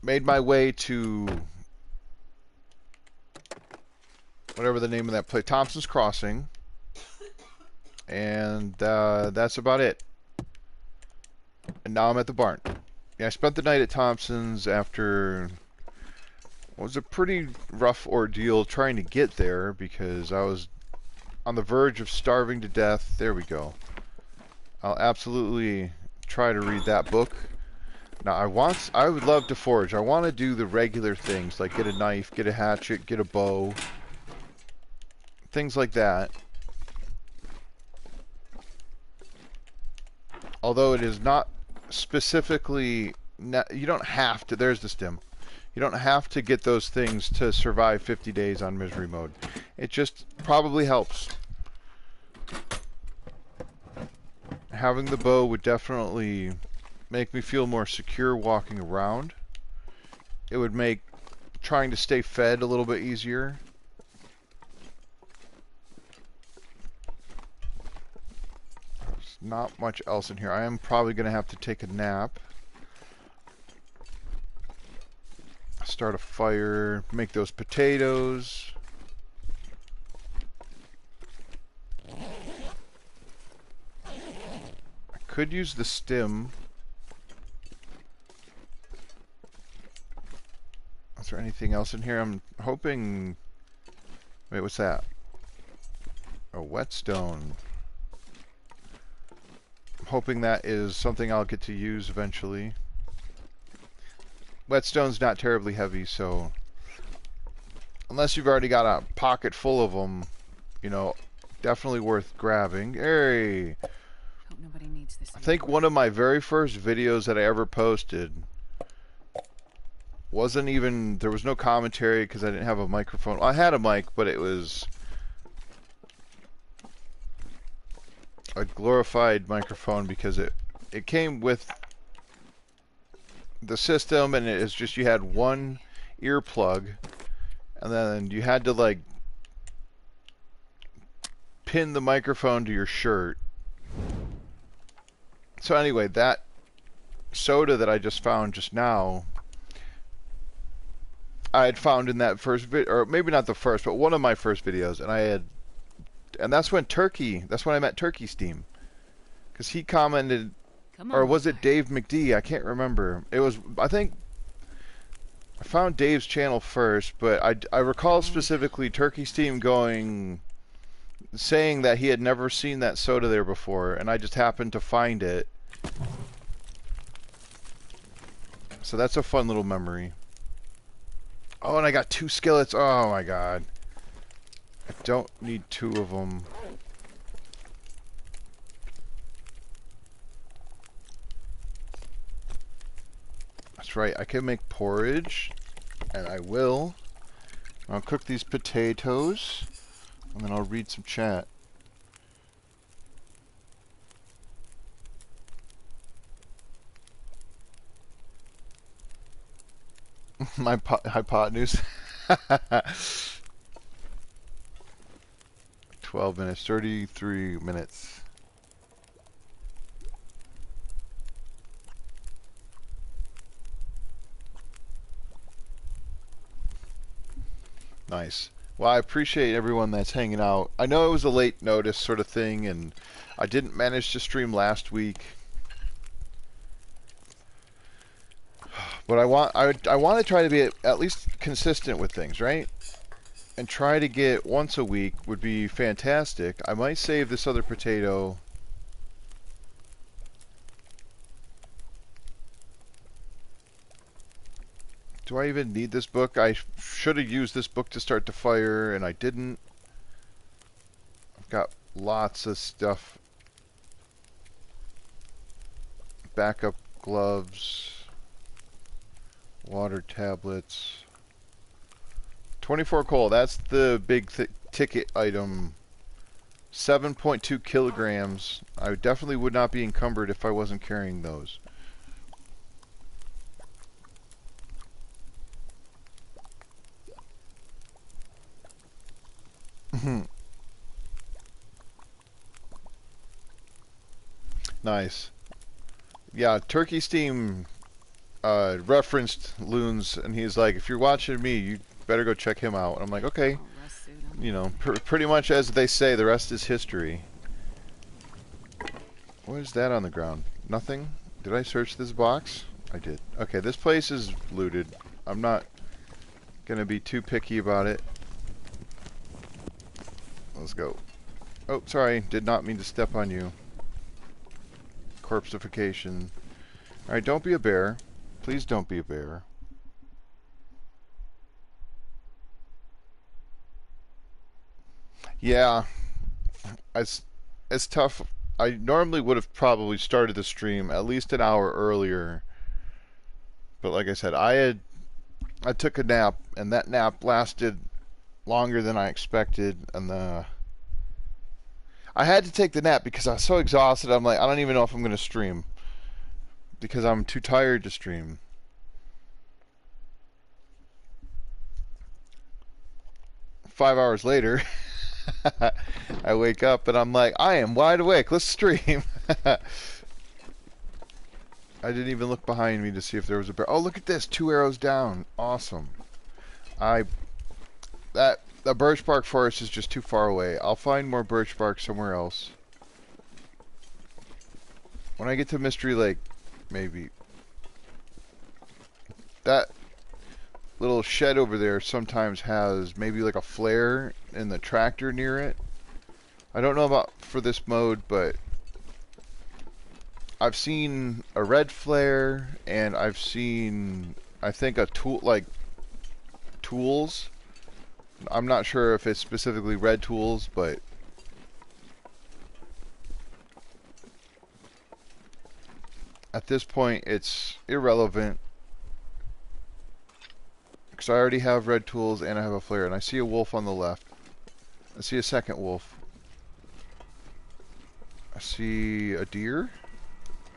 made my way to whatever the name of that place, Thompson's Crossing. And that's about it. And now I'm at the barn. Yeah, I spent the night at Thompson's after what was a pretty rough ordeal trying to get there because I was on the verge of starving to death. There we go. I'll absolutely try to read that book. Now I would love to forage. I want to do the regular things like get a knife, get a hatchet, get a bow. Things like that. Although it is not specifically, you don't have to, there's the stem. You don't have to get those things to survive 50 days on misery mode. It just probably helps. Having the bow would definitely make me feel more secure walking around. It would make trying to stay fed a little bit easier. There's not much else in here. I am probably going to have to take a nap. Start a fire, make those potatoes. I could use the stem. Is there anything else in here? I'm hoping... Wait, what's that? A whetstone. I'm hoping that is something I'll get to use eventually. Whetstone's not terribly heavy, so unless you've already got a pocket full of them, you know, definitely worth grabbing. Hey! Hope nobody needs this I think one of my very first videos that I ever posted wasn't even, there was no commentary because I didn't have a microphone. I had a mic, but it was a glorified microphone because it came with the system, and it is just you had one earplug, and then you had to like pin the microphone to your shirt. So anyway, that soda that I just found just now, I had found in that first video, or maybe not the first, but one of my first videos, and that's when I met Turkey Steam, because he commented. Or was it Dave McD? I can't remember. It was, I think, I found Dave's channel first, but I recall specifically Turkey Steam saying that he had never seen that soda there before, and I just happened to find it. So that's a fun little memory. Oh, and I got 2 skillets. Oh my god. I don't need 2 of them. That's right, I can make porridge, and I will. I'll cook these potatoes, and then I'll read some chat. My hypotenuse. 12 minutes, 33 minutes. Nice. Well, I appreciate everyone that's hanging out. I know it was a late notice sort of thing, and I didn't manage to stream last week. But I want to try to be at least consistent with things, right? and try to get once a week would be fantastic. I might save this other potato. Do I even need this book? I should have used this book to start the fire, and I didn't. I've got lots of stuff. Backup gloves. Water tablets. 24 coal. That's the big ticket item. 7.2 kilograms. I definitely would not be encumbered if I wasn't carrying those. Nice. Yeah, Turkey Steam referenced Loons, and he's like, if you're watching me, you better go check him out. And I'm like, okay. You know, pretty much as they say, the rest is history. What is that on the ground? Nothing? Did I search this box? I did. Okay, this place is looted. I'm not going to be too picky about it. Let's go. Oh, sorry. Did not mean to step on you. Corpseification. Alright, don't be a bear. Please don't be a bear. Yeah. It's tough. I normally would have probably started the stream at least an hour earlier. But like I said, I took a nap, and that nap lasted longer than I expected, and I had to take the nap because I was so exhausted. I'm like, I don't even know if I'm going to stream because I'm too tired to stream. Five hours later, I wake up and I'm like, I am wide awake. Let's stream. I didn't even look behind me to see if there was a bear. Oh, look at this. 2 arrows down. Awesome. The birch bark forest is just too far away. I'll find more birch bark somewhere else. When I get to Mystery Lake, maybe. That little shed over there sometimes has maybe like a flare in the tractor near it. I don't know about for this mode, but I've seen a red flare, and I've seen, I think, a tool, like tools. I'm not sure if it's specifically red tools, but at this point it's irrelevant because I already have red tools and I have a flare, and I see a wolf on the left. I see a second wolf. I see a deer.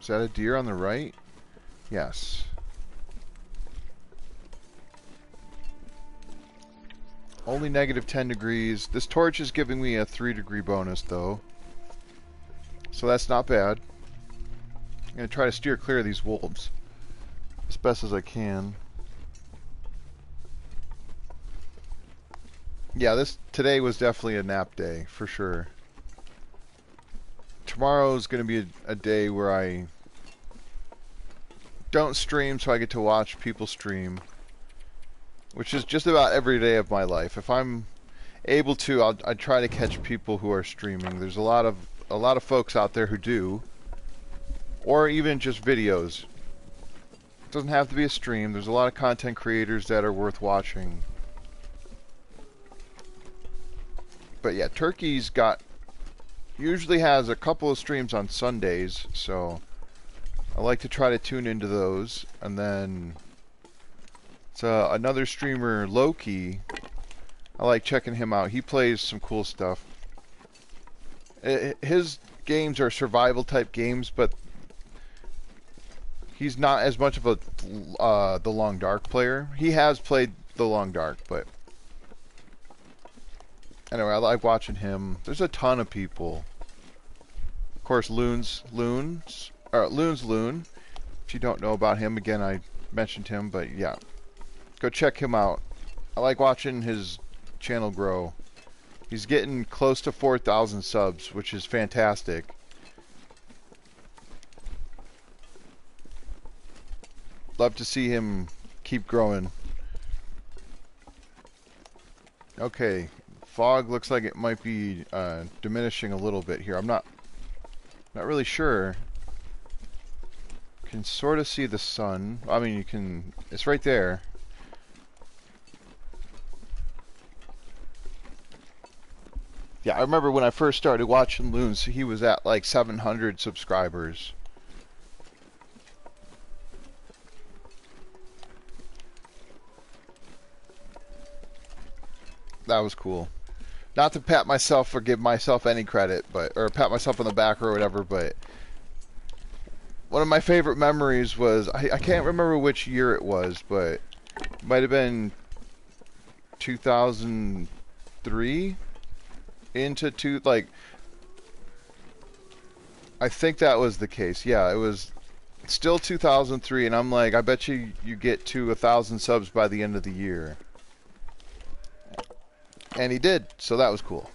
Is that a deer on the right? Yes. Only negative 10 degrees. This torch is giving me a 3-degree bonus, though. So that's not bad. I'm going to try to steer clear of these wolves as best as I can. Yeah, today was definitely a nap day, for sure. Tomorrow's going to be a day where I don't stream, so I get to watch people stream. Which is just about every day of my life. If I'm able to, I try to catch people who are streaming. There's a lot of folks out there who do, or even just videos. It doesn't have to be a stream. There's a lot of content creators that are worth watching. But yeah, Turkey's usually has a couple of streams on Sundays, so I like to try to tune into those, and then. Another streamer, Loki. I like checking him out. He plays some cool stuff. His games are survival type games, but he's not as much of a The Long Dark player. He has played The Long Dark, but anyway, I like watching him. There's a ton of people. Of course, Loon's Loon. If you don't know about him, again, I mentioned him, but yeah. Go check him out. I like watching his channel grow. He's getting close to 4,000 subs, which is fantastic. Love to see him keep growing. Okay, fog looks like it might be diminishing a little bit here. I'm not really sure. Can sort of see the sun. I mean, you can. It's right there. Yeah, I remember when I first started watching Loons, he was at like 700 subscribers. That was cool. Not to pat myself or give myself any credit, but or pat myself on the back or whatever, but one of my favorite memories was I can't remember which year it was, but it might have been 2003 into I think that was the case. Yeah, it was still 2003, and I'm like, I bet you get to 1,000 subs by the end of the year. And he did, so that was cool.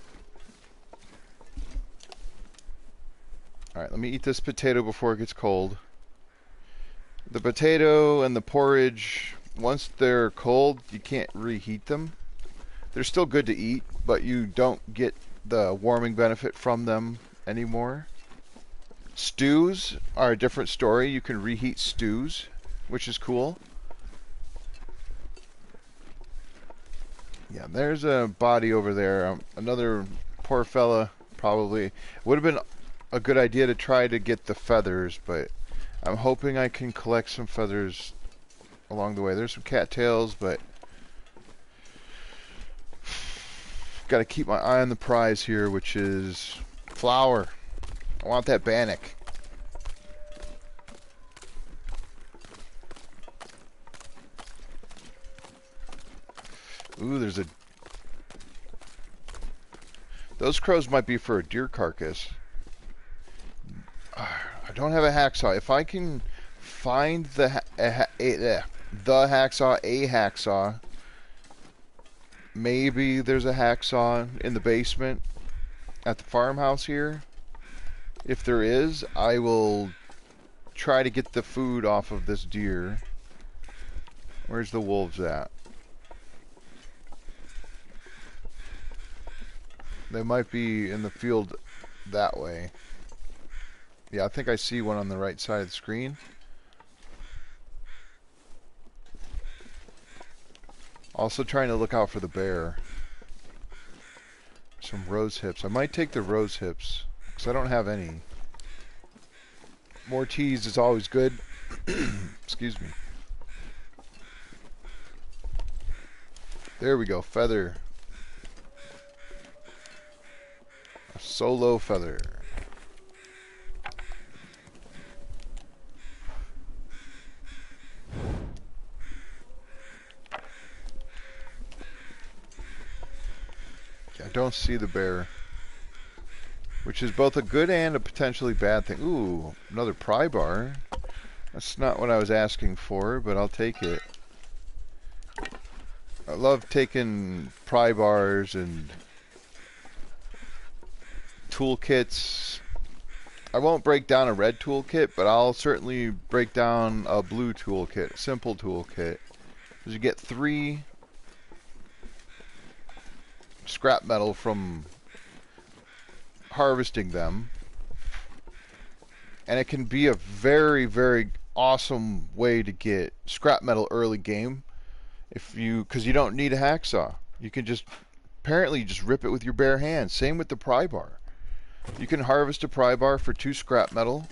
Alright, let me eat this potato before it gets cold. The potato and the porridge, once they're cold, you can't reheat them. They're still good to eat, but you don't get the warming benefit from them anymore. Stews are a different story. You can reheat stews, which is cool. Yeah, there's a body over there. Another poor fella, probably. Would have been a good idea to try to get the feathers, but I'm hoping I can collect some feathers along the way. There's some cattails, but got to keep my eye on the prize here, which is flour. I want that bannock. Ooh, there's a... Those crows might be for a deer carcass. I don't have a hacksaw. If I can find the hacksaw, maybe there's a hacksaw in the basement at the farmhouse here. If there is, I will try to get the food off of this deer. Where's the wolves at? They might be in the field that way. Yeah, I think I see one on the right side of the screen. Also trying to look out for the bear. Some rose hips. I might take the rose hips, because I don't have any. More teas is always good. Excuse me. There we go, feather. A solo feather. I don't see the bear, which is both a good and a potentially bad thing. Ooh, another pry bar. That's not what I was asking for, but I'll take it. I love taking pry bars and toolkits. I won't break down a red toolkit, but I'll certainly break down a blue toolkit, simple toolkit. Because you get 3 scrap metal from harvesting them, and it can be a very, very awesome way to get scrap metal early game. Because you don't need a hacksaw. You can apparently just rip it with your bare hands. Same with the pry bar. You can harvest a pry bar for 2 scrap metal,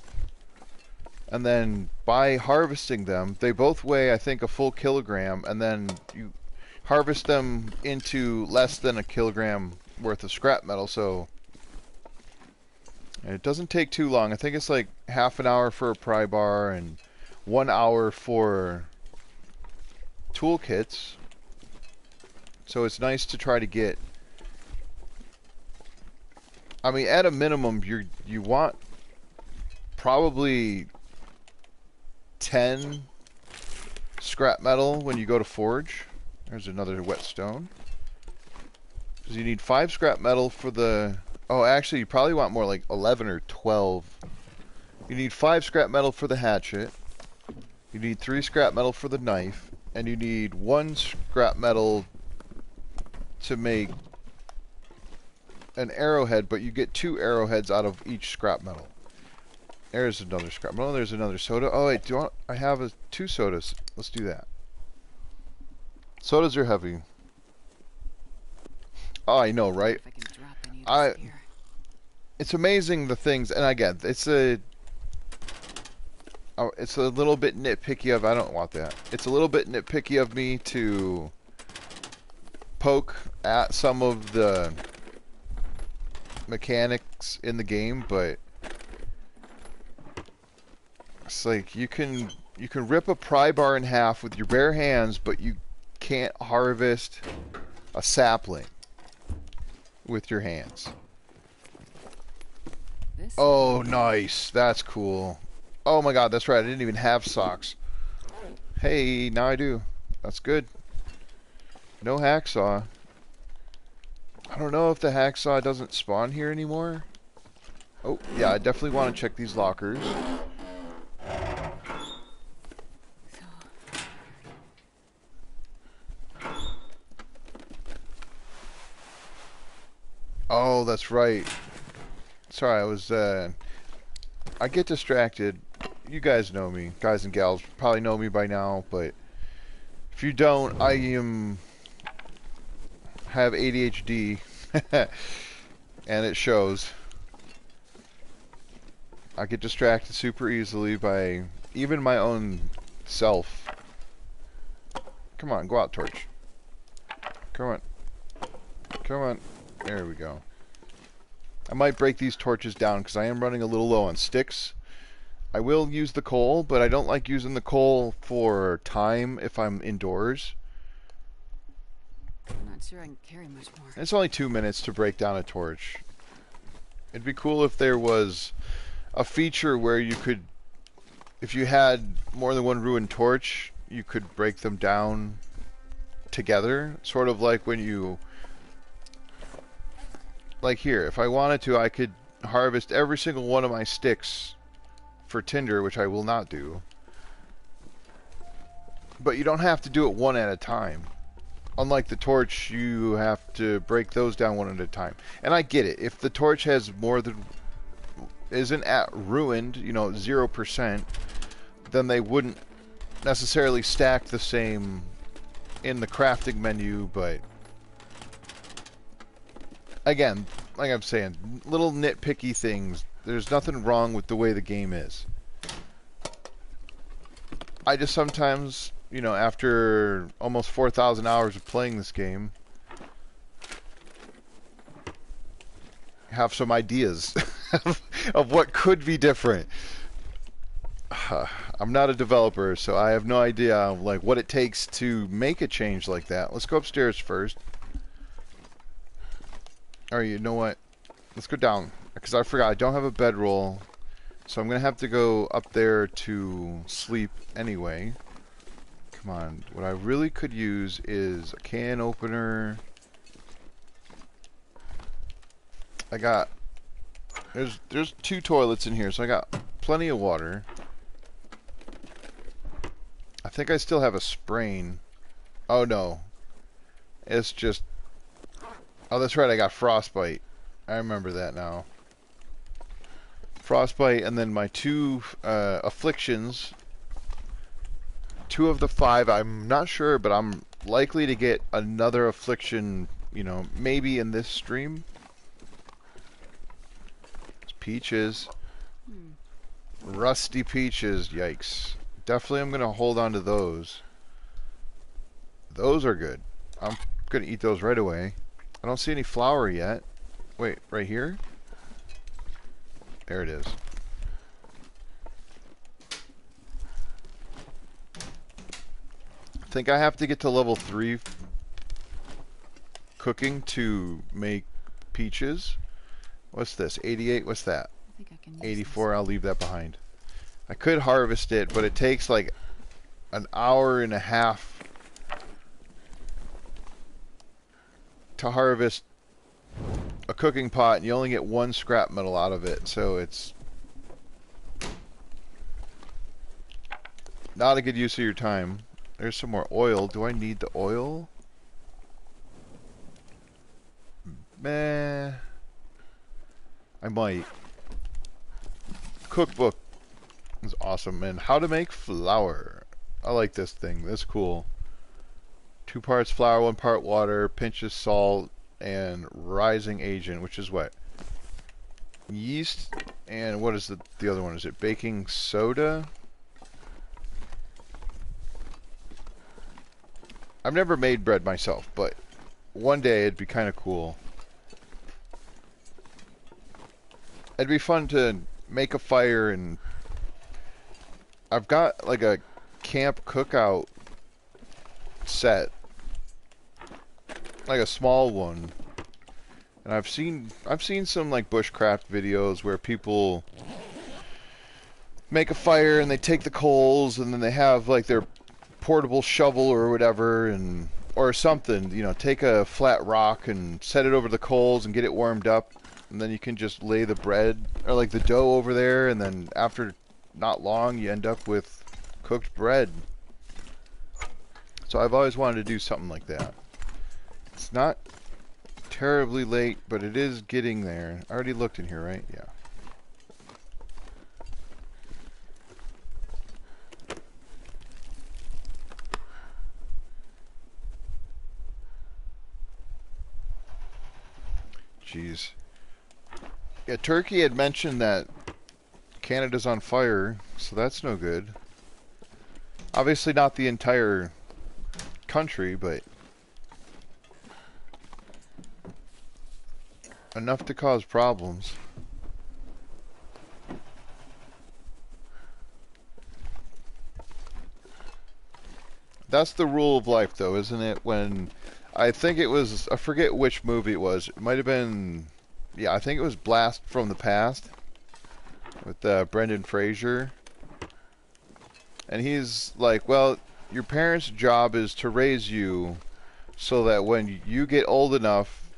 and then by harvesting them, they both weigh, I think, a full kilogram, and then you harvest them into less than a kilogram worth of scrap metal, so it doesn't take too long. I think it's like half an hour for a pry bar and 1 hour for toolkits. So it's nice to try to get, I mean, at a minimum, you want probably 10 scrap metal when you go to forge. There's another whetstone. Because you need 5 scrap metal for the... Oh, actually, you probably want more like 11 or 12. You need 5 scrap metal for the hatchet. You need 3 scrap metal for the knife. And you need 1 scrap metal to make an arrowhead, but you get 2 arrowheads out of each scrap metal. There's another scrap metal. There's another soda. Oh wait, I have 2 sodas? Let's do that. Sodas are heavy. Oh, I know, right? If I can drop any of this beer. It's amazing the things, and again, it's a little bit nitpicky of, I don't want that. It's a little bit nitpicky of me to poke at some of the mechanics in the game, but it's like you can rip a pry bar in half with your bare hands, but you can't harvest a sapling with your hands. Oh, nice. That's cool. Oh my god, that's right. I didn't even have socks. Hey, now I do. That's good. No hacksaw. I don't know if the hacksaw doesn't spawn here anymore. Oh, yeah, I definitely want to check these lockers. Oh, that's right. Sorry, I get distracted. You guys know me. Guys and gals probably know me by now, but if you don't, I have ADHD, and it shows. I get distracted super easily by even my own self. Come on, go out, torch. Come on. Come on. There we go. I might break these torches down because I am running a little low on sticks. I will use the coal, but I don't like using the coal for time if I'm indoors. I'm not sure I can carry much more. It's only 2 minutes to break down a torch. It'd be cool if there was a feature where you could, if you had more than one ruined torch, you could break them down together. Sort of like when you, like here, if I wanted to, I could harvest every single one of my sticks for tinder, which I will not do. But you don't have to do it one at a time. Unlike the torch, you have to break those down one at a time. And I get it. If the torch has more than, isn't at ruined, you know, 0%, then they wouldn't necessarily stack the same in the crafting menu, but again, like I'm saying, little nitpicky things. There's nothing wrong with the way the game is. I just sometimes, you know, after almost 4,000 hours of playing this game, have some ideas of what could be different. I'm not a developer, so I have no idea like what it takes to make a change like that. Let's go upstairs first. Or you know what? Let's go down, because I forgot I don't have a bedroll, so I'm gonna have to go up there to sleep anyway. Come on, what I really could use is a can opener. I got, there's 2 toilets in here, so I got plenty of water. I think I still have a sprain. Oh no, it's just, oh that's right, I got frostbite. I remember that now. Frostbite, and then my 2 afflictions. 2 of the 5, I'm not sure, but I'm likely to get another affliction, you know, maybe in this stream. It's peaches. Rusty peaches, yikes. Definitely I'm going to hold on to those. Those are good. I'm going to eat those right away. I don't see any flour yet. Wait, right here? There it is. I think I have to get to level 3 cooking to make peaches. What's this? 88? What's that? I think I can use 84. I'll leave that behind. I could harvest it, but it takes like an hour and a half to harvest a cooking pot, and you only get 1 scrap metal out of it, so it's not a good use of your time. There's some more oil. Do I need the oil? Meh. I might. Cookbook is awesome. And how to make flour. I like this thing. That's cool. 2 parts flour, 1 part water, pinch of salt, and rising agent, which is what? Yeast, and what is the other one? Is it baking soda? I've never made bread myself, but one day it'd be kind of cool. It'd be fun to make a fire, and I've got like a camp cookout set, like a small one. And I've seen some like bushcraft videos where people make a fire and they take the coals and then they have like their portable shovel or whatever, and or something, you know, take a flat rock and set it over the coals and get it warmed up, and then you can just lay the bread or like the dough over there, and then after not long you end up with cooked bread. So I've always wanted to do something like that. It's not terribly late, but it is getting there. I already looked in here, right? Yeah. Jeez. Yeah, Turkey had mentioned that Canada's on fire, so that's no good. Obviously not the entire country, but enough to cause problems. That's the rule of life, though, isn't it? When I think it was, I forget which movie it was. It might have been, yeah, I think it was Blast from the Past with Brendan Fraser. And he's like, well, your parents' job is to raise you so that when you get old enough,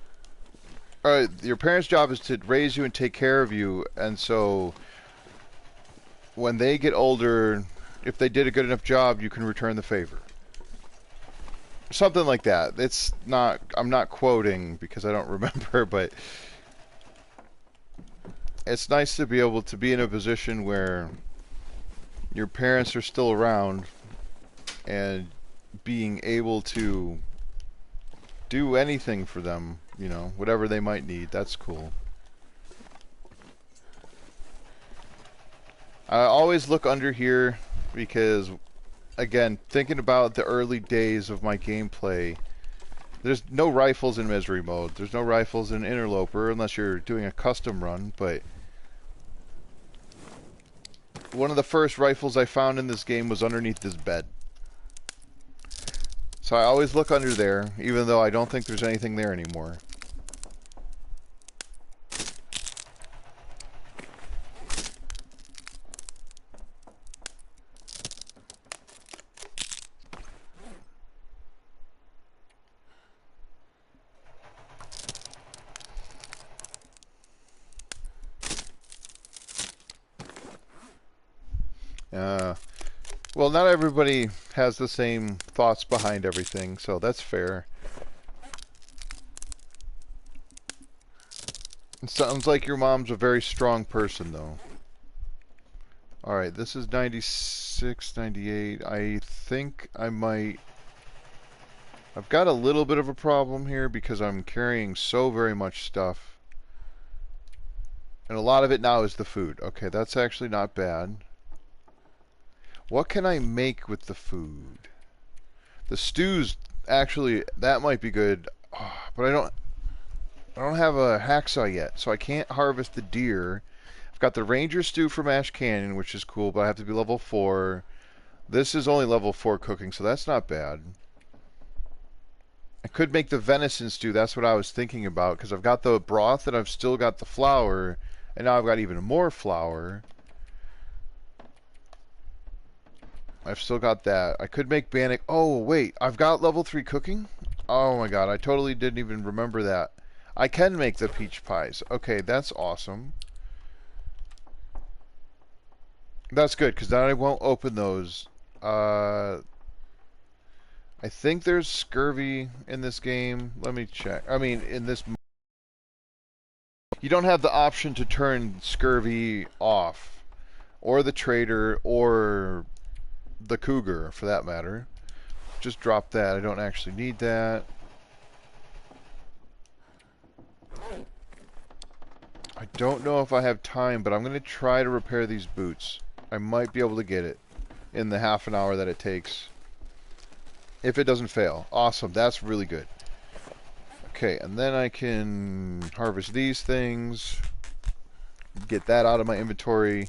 your parents' job is to raise you and take care of you, and so when they get older, if they did a good enough job, you can return the favor. Something like that. It's not, I'm not quoting because I don't remember, but it's nice to be able to be in a position where your parents are still around and being able to do anything for them, you know, whatever they might need. That's cool. I always look under here because, again, thinking about the early days of my gameplay, there's no rifles in Misery mode. There's no rifles in Interloper unless you're doing a custom run, but one of the first rifles I found in this game was underneath this bed. So I always look under there, even though I don't think there's anything there anymore. Well, not everybody has the same thoughts behind everything, so that's fair. It sounds like your mom's a very strong person, though. Alright, this is 96, 98. I think I might... I've got a little bit of a problem here because I'm carrying so very much stuff. And a lot of it now is the food. Okay, that's actually not bad. What can I make with the food? The stews, actually, that might be good. Oh, but I don't have a hacksaw yet, so I can't harvest the deer. I've got the ranger stew from Ash Canyon, which is cool, but I have to be level 4. This is only level 4 cooking, so that's not bad. I could make the venison stew. That's what I was thinking about, because I've got the broth and I've still got the flour, and now I've got even more flour. I've still got that. I could make bannock. Oh, wait. I've got level 3 cooking? Oh my god. I totally didn't even remember that. I can make the peach pies. Okay, that's awesome. That's good, because then I won't open those. I think there's scurvy in this game. Let me check. I mean, in this you don't have the option to turn scurvy off, or the trader, or the cougar, for that matter. Just drop that. I don't actually need that. I don't know if I have time, but I'm going to try to repair these boots. I might be able to get it in the half an hour that it takes. If it doesn't fail. Awesome. That's really good. Okay, and then I can harvest these things. Get that out of my inventory.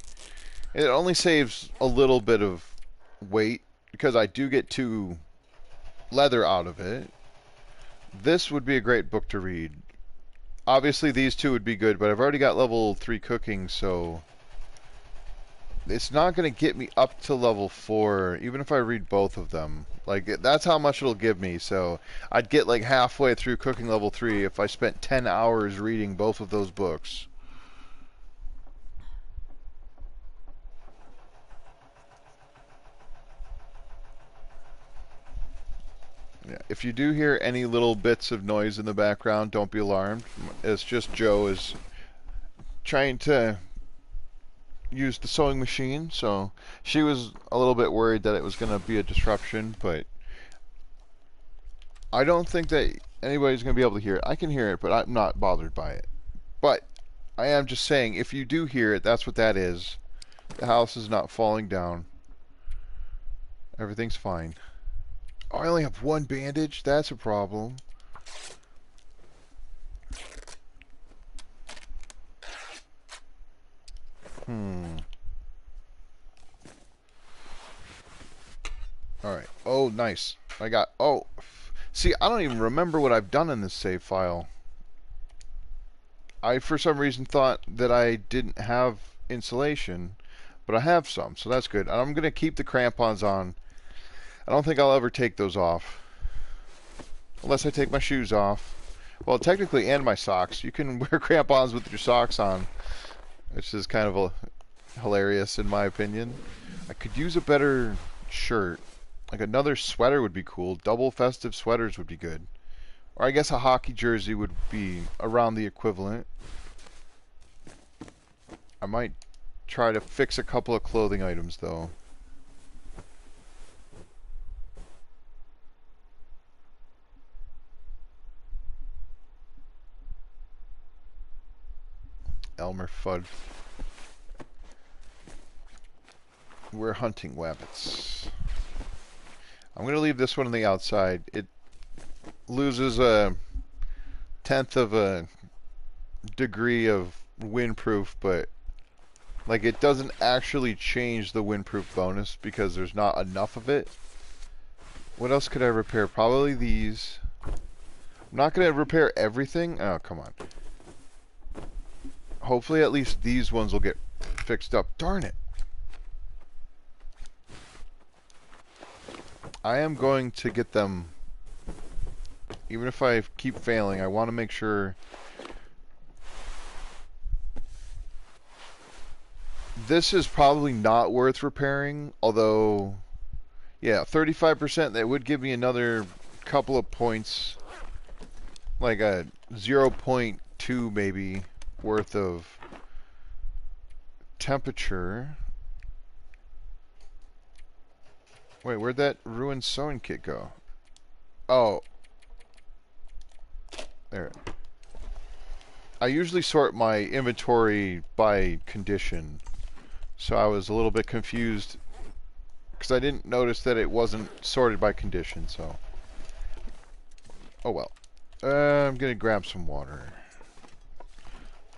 It only saves a little bit of weight because I do get 2 leather out of it. This would be a great book to read. Obviously these 2 would be good, but I've already got level 3 cooking, so it's not going to get me up to level 4, even if I read both of them. Like, that's how much it'll give me, so I'd get like halfway through cooking level 3 if I spent 10 hours reading both of those books. Yeah. If you do hear any little bits of noise in the background, don't be alarmed. It's just Joe is trying to use the sewing machine, so she was a little bit worried that it was going to be a disruption, but I don't think that anybody's going to be able to hear it. I can hear it, but I'm not bothered by it. But I am just saying, if you do hear it, that's what that is. The house is not falling down. Everything's fine. Oh, I only have 1 bandage? That's a problem. Alright. Oh, nice. I got... Oh. See, I don't even remember what I've done in this save file. I, for some reason, thought that I didn't have insulation, but I have some, so that's good. And I'm going to keep the crampons on. I don't think I'll ever take those off. Unless I take my shoes off. Well, technically, and my socks. You can wear crampons with your socks on. Which is kind of hilarious, in my opinion. I could use a better shirt. Like another sweater would be cool. Double festive sweaters would be good. Or I guess a hockey jersey would be around the equivalent. I might try to fix a couple of clothing items, though. Elmer Fudd. We're hunting wabbits. I'm going to leave this one on the outside. It loses a 1/10 of a degree of windproof, but like it doesn't actually change the windproof bonus because there's not enough of it. What else could I repair? Probably these. I'm not going to repair everything. Oh, come on. Hopefully at least these ones will get fixed up. Darn it. I am going to get them. Even if I keep failing, I want to make sure. This is probably not worth repairing, although, yeah, 35%, that would give me another couple of points, like a 0.2 maybe worth of temperature. Wait, where'd that ruined sewing kit go? Oh. There. I usually sort my inventory by condition, so I was a little bit confused because I didn't notice that it wasn't sorted by condition, so. Oh well. I'm gonna grab some water.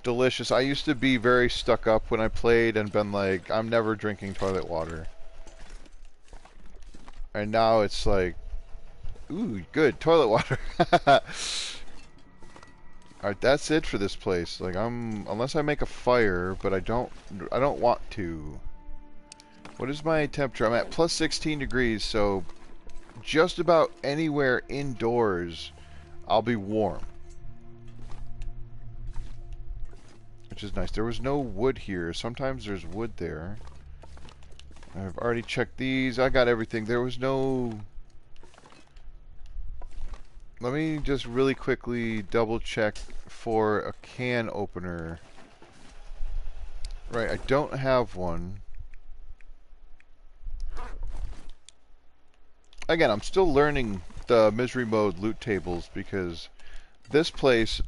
Delicious. I used to be very stuck up when I played and been like, I'm never drinking toilet water. And now it's like, ooh, good, toilet water. Alright, that's it for this place. Like, unless I make a fire, but I don't want to. What is my temperature? I'm at plus 16 degrees, so just about anywhere indoors, I'll be warm. Which is nice. There was no wood here. Sometimes there's wood there. I've already checked these. I got everything. There was no... Let me just really quickly double check for a can opener. Right, I don't have one. Again, I'm still learning the misery mode loot tables because this place,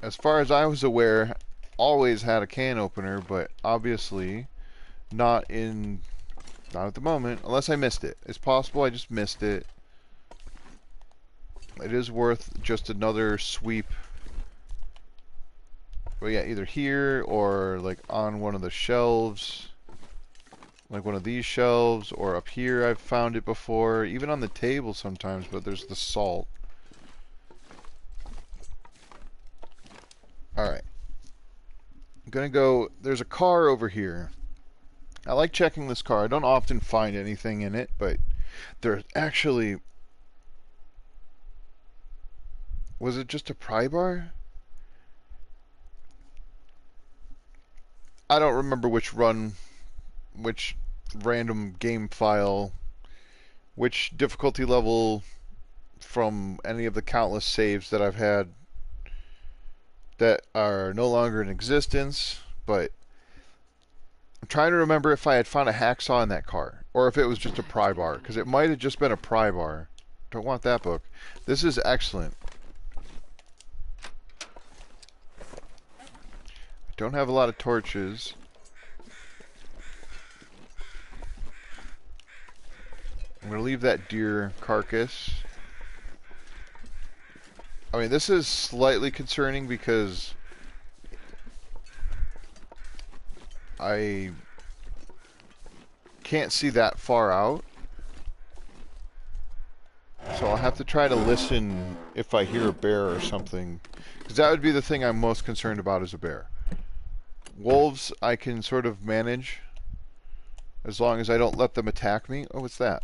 as far as I was aware, always had a can opener, but obviously not at the moment, unless I missed it. It's possible I just missed it. It is worth just another sweep. Well, yeah, either here or like on one of the shelves. Like one of these shelves, or up here I've found it before. Even on the table sometimes, but there's the salt. Alright. I'm gonna go... There's a car over here. I like checking this car. I don't often find anything in it, but there's actually... Was it just a pry bar? I don't remember which random game file, which difficulty level from any of the countless saves that I've had that are no longer in existence, but I'm trying to remember if I had found a hacksaw in that car, or if it was just a pry bar, because it might have just been a pry bar. Don't want that book. This is excellent. I don't have a lot of torches. I'm going to leave that deer carcass. I mean, this is slightly concerning because I can't see that far out. So I'll have to try to listen if I hear a bear or something. Because that would be the thing I'm most concerned about, is a bear. Wolves, I can sort of manage as long as I don't let them attack me. Oh, what's that?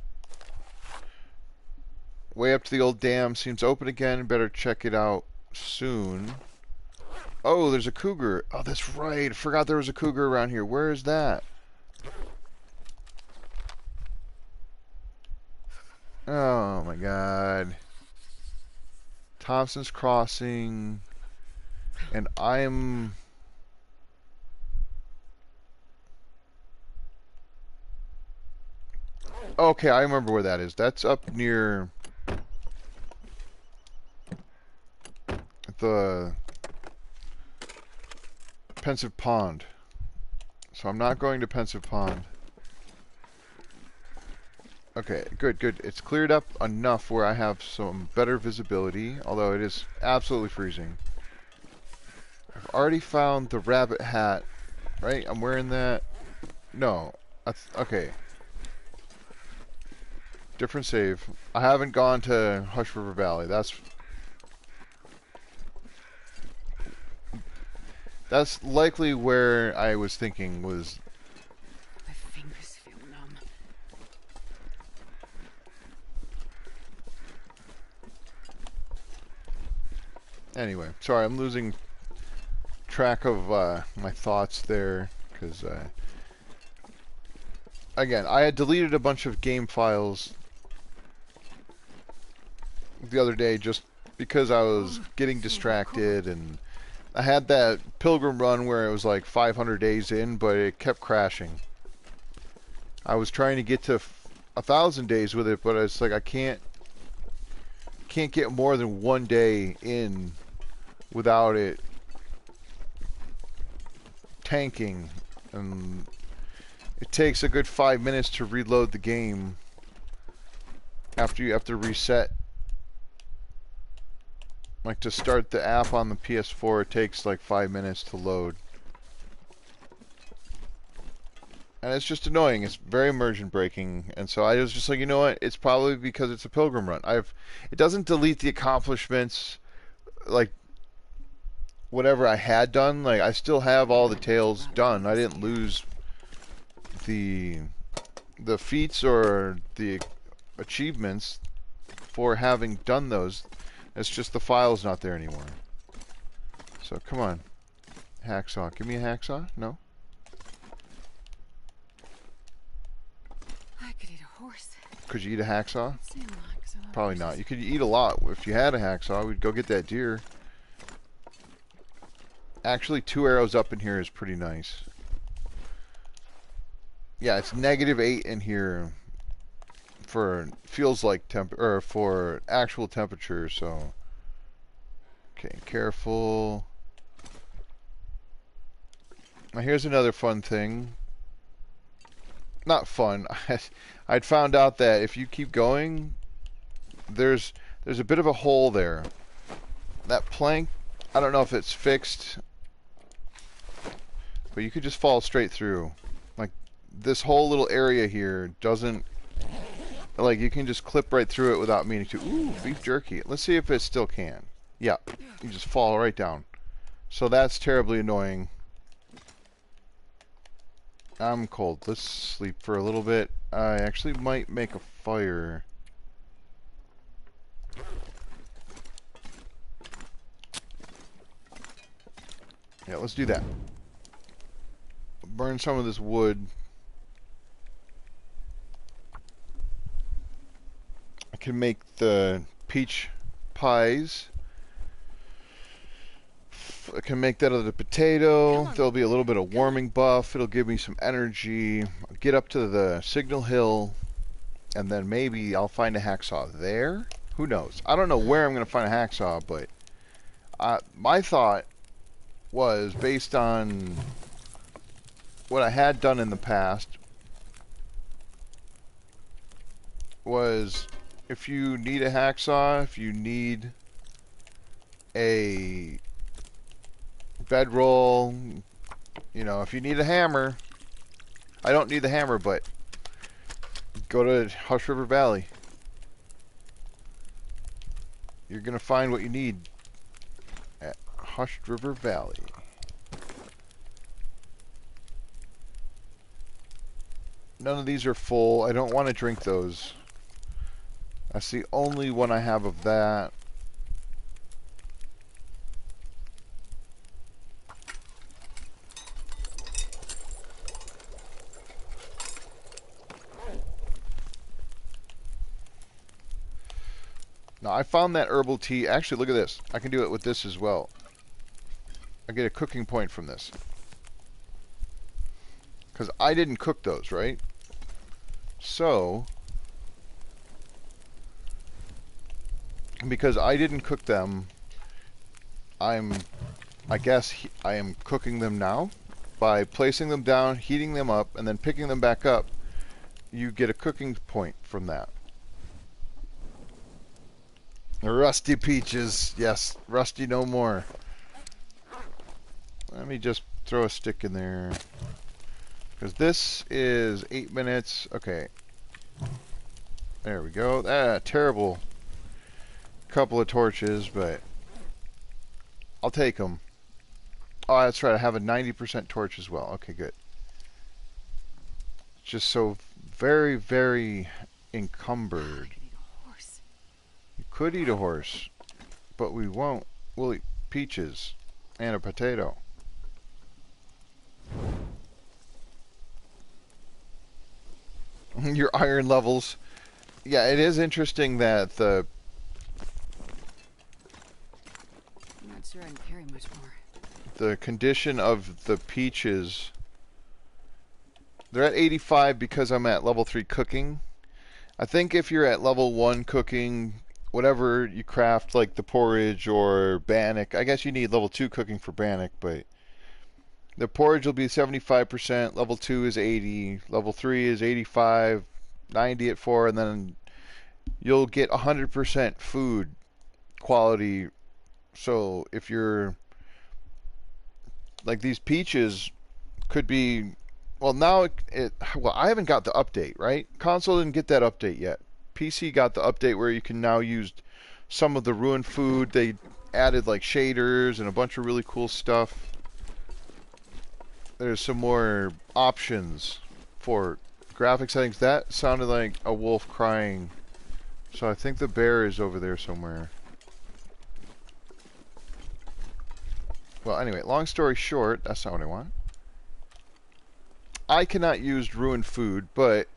Way up to the old dam seems open again. Better check it out soon. Oh, there's a cougar. Oh, that's right. I forgot there was a cougar around here. Where is that? Oh my god. Thompson's Crossing. And I'm... Okay, I remember where that is. That's up near the Pensive Pond. So I'm not going to Pensive Pond. Okay, good, good. It's cleared up enough where I have some better visibility, although it is absolutely freezing. I've already found the rabbit hat, right? I'm wearing that. No, that's okay. Different save. I haven't gone to Hush River Valley. That's likely where I was thinking was. My fingers feel numb. Anyway, sorry, I'm losing track of my thoughts there, because again, I had deleted a bunch of game files the other day just because I was getting distracted, and I had that Pilgrim run where it was like 500 days in, but it kept crashing. I was trying to get to 1,000 days with it, but it's like I can't get more than one day in without it tanking, and it takes a good 5 minutes to reload the game after you have to reset. Like, to start the app on the PS4, it takes like 5 minutes to load. And it's just annoying. It's very immersion breaking. And so I was just like, you know what? It's probably because it's a Pilgrim run. It doesn't delete the accomplishments, like whatever I had done. Like, I still have all the tales done. I didn't lose the feats or the achievements for having done those. It's just the file's not there anymore. So come on, hacksaw. Give me a hacksaw. No. I could eat a horse. Could you eat a hacksaw? Seemed like so. Probably not. You could eat a lot. If you had a hacksaw, we'd go get that deer. Actually, 2 arrows up in here is pretty nice. Yeah, it's -8 in here for feels like or for actual temperature. So, okay, careful. Now here's another fun thing. Not fun. I'd found out that if you keep going, there's a bit of a hole there. That plank, I don't know if it's fixed, but you could just fall straight through. Like this whole little area here doesn't, like you can just clip right through it without meaning to. Ooh, beef jerky. Let's see if it still can. Yeah, you just fall right down. So that's terribly annoying. I'm cold. Let's sleep for a little bit. I actually might make a fire. Yeah, let's do that. Burn some of this wood. I can make the peach pies. I can make that out of the potato. There'll be a little bit of warming buff. It'll give me some energy. I'll get up to the signal hill, and then maybe I'll find a hacksaw there. Who knows? I don't know where I'm going to find a hacksaw, but my thought was based on what I had done in the past was if you need a hacksaw, if you need a bedroll, you know, if you need a hammer, I don't need the hammer, but go to Hush River Valley. You're going to find what you need at Hush River Valley. None of these are full. I don't want to drink those. That's the only one I have of that. Now, I found that herbal tea. Actually, look at this. I can do it with this as well. I get a cooking point from this. Because I didn't cook those, right? So, because I didn't cook them, I guess I am cooking them now. By placing them down, heating them up, and then picking them back up, you get a cooking point from that. Rusty peaches. Yes, rusty no more. Let me just throw a stick in there. Because this is 8 minutes. Okay. There we go. Terrible couple of torches, but I'll take them. Oh, that's right. I have a 90% torch as well. Okay, good. It's just so very, very encumbered. You could eat a horse, but we won't. We'll eat peaches and a potato. Your iron levels. Yeah, it is interesting that I'm not sure I can carry much more. The condition of the peaches, they're at 85 because I'm at level 3 cooking. I think if you're at level 1 cooking, whatever you craft, like the porridge or bannock, I guess you need level 2 cooking for bannock, but the porridge will be 75%, level 2 is 80, level 3 is 85, 90 at 4, and then you'll get 100% food quality. So if you're, like these peaches could be, well now well I haven't got the update, right? Console didn't get that update yet. PC got the update where you can now use some of the ruined food. They added like shaders and a bunch of really cool stuff. There's some more options for graphic settings. That sounded like a wolf crying. So I think the bear is over there somewhere. Well, anyway, long story short, that's not what I want. I cannot use ruined food, but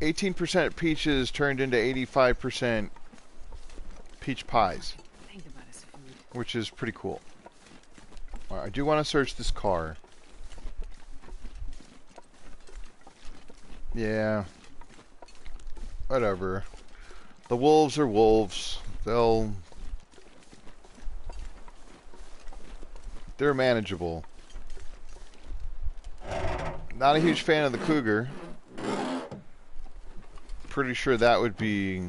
18% peaches turned into 85% peach pies, Think about his food. which is pretty cool. Alright, I do want to search this car. Yeah. Whatever. The wolves are wolves. They're manageable. Not a huge fan of the cougar. Pretty sure that would be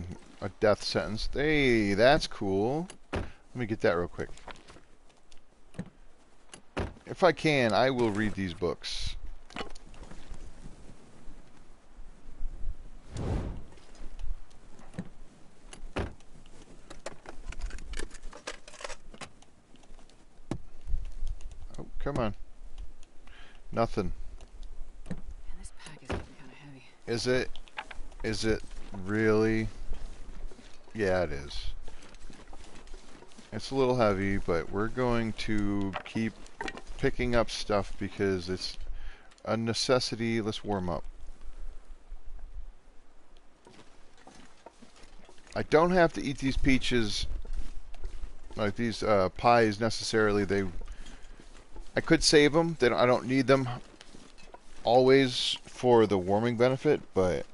a death sentence. Hey, that's cool. Let me get that real quick. If I can, I will read these books. Oh, come on. Nothing. And this pack is getting kind of heavy. Is it? Is it really? Yeah, it is. It's a little heavy, but we're going to keep picking up stuff because it's a necessity. Let's warm up. I don't have to eat these peaches, like these pies necessarily. I could save them. I don't need them always for the warming benefit, but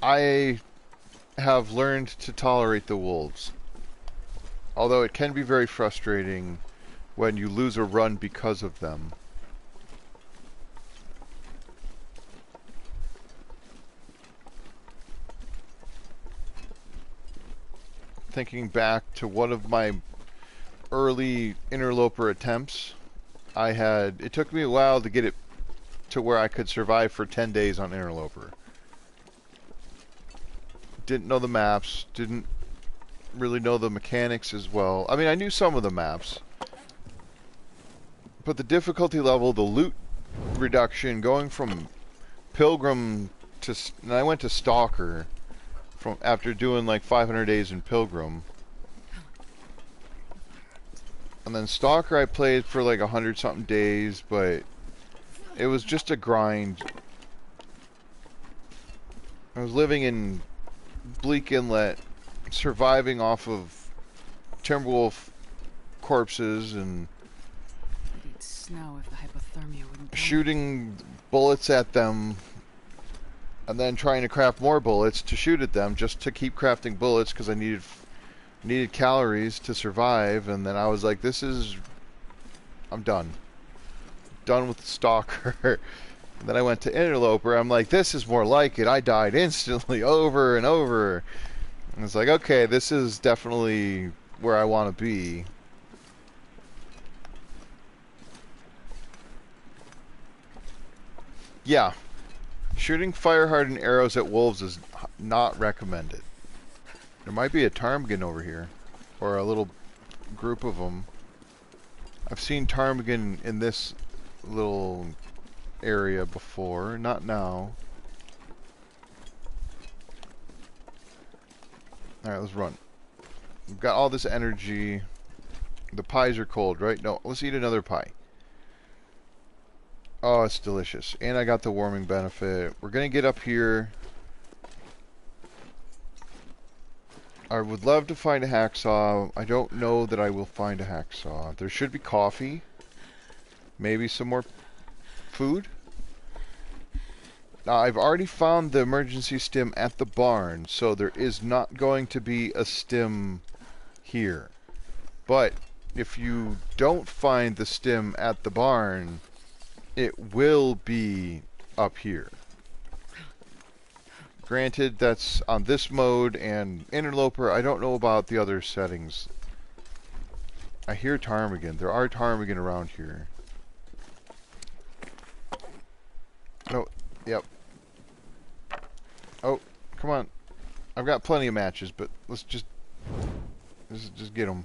I have learned to tolerate the wolves. Although it can be very frustrating when you lose a run because of them. Thinking back to one of my early interloper attempts, it took me a while to get it to where I could survive for 10 days on interloper. Didn't know the maps, didn't really know the mechanics as well. I mean, I knew some of the maps, but the difficulty level, the loot reduction, going from Pilgrim to, and I went to Stalker from after doing like 500 days in Pilgrim, and then Stalker I played for like 100 something days, but it was just a grind. I was living in Bleak Inlet, surviving off of Timberwolf corpses and I'd eat snow if the hypothermia wouldn't kill me. shooting bullets at them, and then trying to craft more bullets to shoot at them just to keep crafting bullets because I needed calories to survive. And then I was like, I'm done with the Stalker. And then I went to Interloper. I'm like, this is more like it. I died instantly over and over. And it's like, okay, this is definitely where I want to be. Yeah. Shooting fire-hardened arrows at wolves is not recommended. There might be a ptarmigan over here. Or a little group of them. I've seen ptarmigan in this little area before. Not now. Alright, let's run. We've got all this energy. The pies are cold, right? No, let's eat another pie. Oh, it's delicious. And I got the warming benefit. We're going to get up here. I would love to find a hacksaw. I don't know that I will find a hacksaw. There should be coffee. Maybe some more food. Now, I've already found the emergency stim at the barn, so there is not going to be a stim here. But if you don't find the stim at the barn, it will be up here. Granted, that's on this mode and Interloper. I don't know about the other settings. I hear ptarmigan. There are ptarmigan around here. No, yep. Oh, come on. I've got plenty of matches, but let's just get them.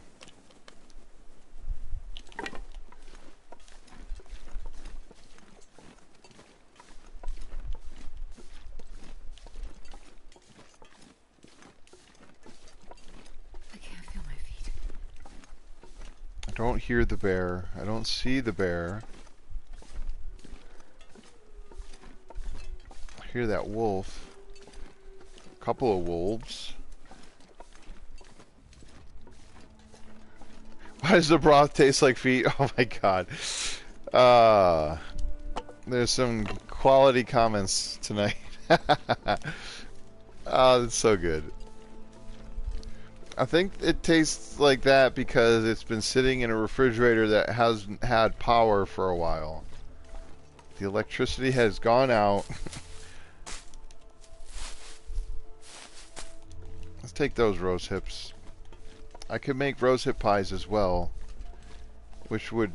I can't feel my feet. I don't hear the bear. I don't see the bear. hear that wolf. A couple of wolves. Why does the broth taste like feet? Oh my god. There's some quality comments tonight. Oh, that's so good. I think it tastes like that because it's been sitting in a refrigerator that hasn't had power for a while. The electricity has gone out. Let's take those rose hips. I could make rose hip pies as well, which would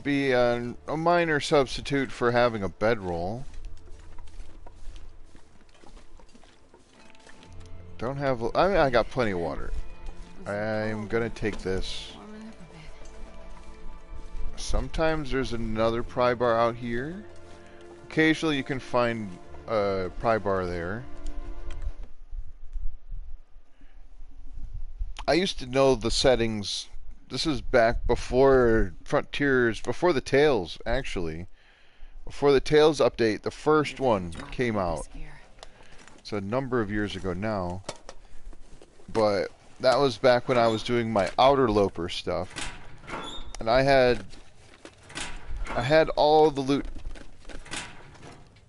be a minor substitute for having a bedroll. Don't have... I mean, I got plenty of water. I'm gonna take this. Sometimes there's another pry bar out here. Occasionally you can find a pry bar there. I used to know the settings. This is back before Frontiers, before the Tales, actually. Before the Tales update, the first one came out. It's a number of years ago now. But that was back when I was doing my outer loper stuff. And I had all the loot.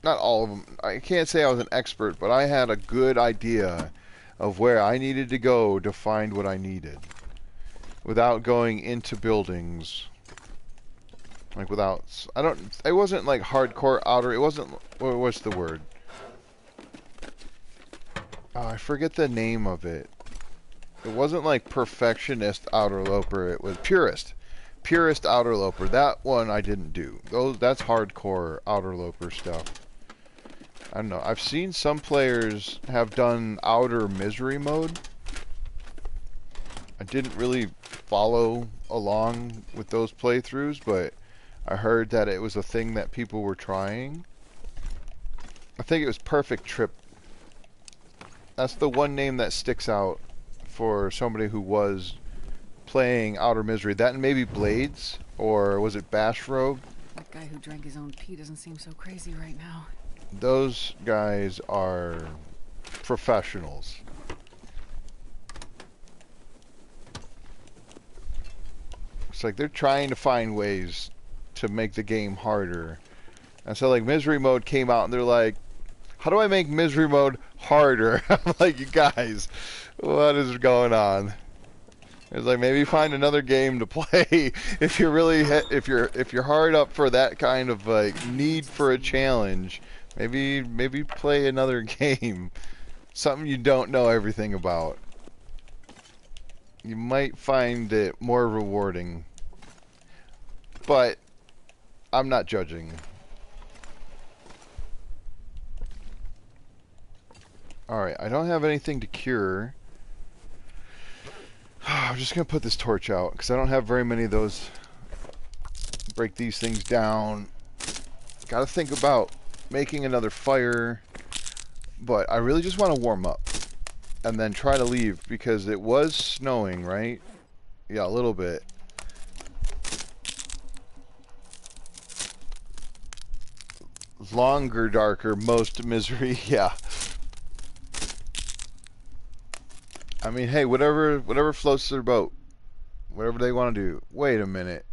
Not all of them. I can't say I was an expert, but I had a good idea of where I needed to go to find what I needed. Without going into buildings. Like without... it wasn't like hardcore outer... It wasn't... What's the word? Oh, I forget the name of it. It wasn't like perfectionist outer loper. It was purist. Purist outer loper. That one I didn't do. That's hardcore outer loper stuff. I don't know. I've seen some players have done outer misery mode. I didn't really follow along with those playthroughs, but I heard that it was a thing that people were trying. I think it was Perfect Trip. That's the one name that sticks out for somebody who was playing Outer Misery. That and maybe Blades, or was it Bash Rogue? That guy who drank his own pee doesn't seem so crazy right now. Those guys are professionals. It's like they're trying to find ways to make the game harder. And so like Misery Mode came out and they're like, how do I make Misery Mode harder? I'm like, you guys, what is going on? It's like, maybe find another game to play if you're really if you're hard up for that kind of like need for a challenge. Maybe play another game, something you don't know everything about. You might find it more rewarding, but I'm not judging. Alright, I don't have anything to cure. I'm just going to put this torch out, because I don't have very many of those. Break these things down. Got to think about making another fire. But I really just want to warm up. And then try to leave, because it was snowing, right? Yeah, a little bit. Longer, darker, most misery, yeah. I mean, hey, whatever floats their boat. Whatever they want to do. Wait a minute.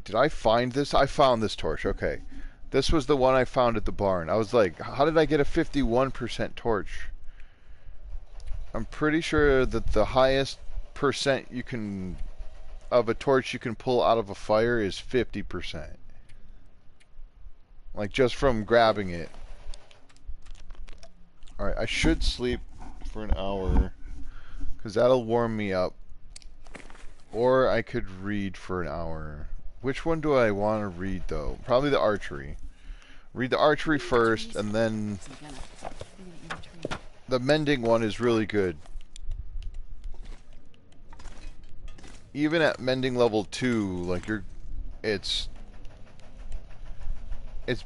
Did I find this? I found this torch, okay. This was the one I found at the barn. I was like, how did I get a 51% torch? I'm pretty sure that the highest percent you can... of a torch you can pull out of a fire is 50%. Like, just from grabbing it. Alright, I should sleep for an hour, because that'll warm me up. Or I could read for an hour. Which one do I want to read, though? Probably the archery. Read the archery first, and then... the mending one is really good. Even at mending level 2, like, it's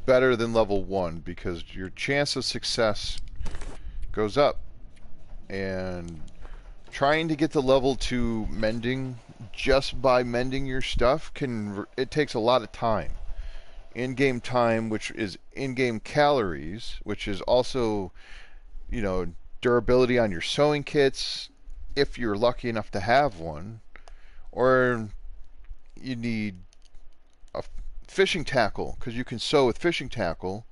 better than level 1, because your chance of success goes up. And trying to get to level 2 mending just by mending your stuff it takes a lot of time. in-game time, which is in-game calories, which is also, you know, durability on your sewing kits, if you're lucky enough to have one, or you need a fishing tackle because you can sew with fishing tackle,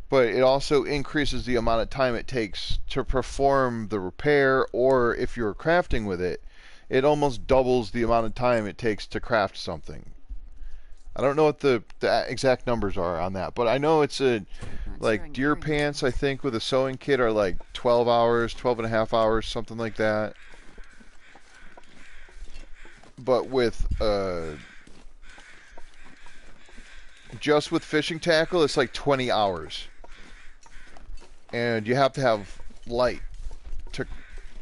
but it also increases the amount of time it takes to perform the repair, or if you're crafting with it, it almost doubles the amount of time it takes to craft something. I don't know what the exact numbers are on that, but I know it's Not sure I like can deer carry much pants, I more. think, with a sewing kit are like 12 hours, 12 and a half hours, something like that. But with just with fishing tackle, it's like 20 hours. And you have to have light to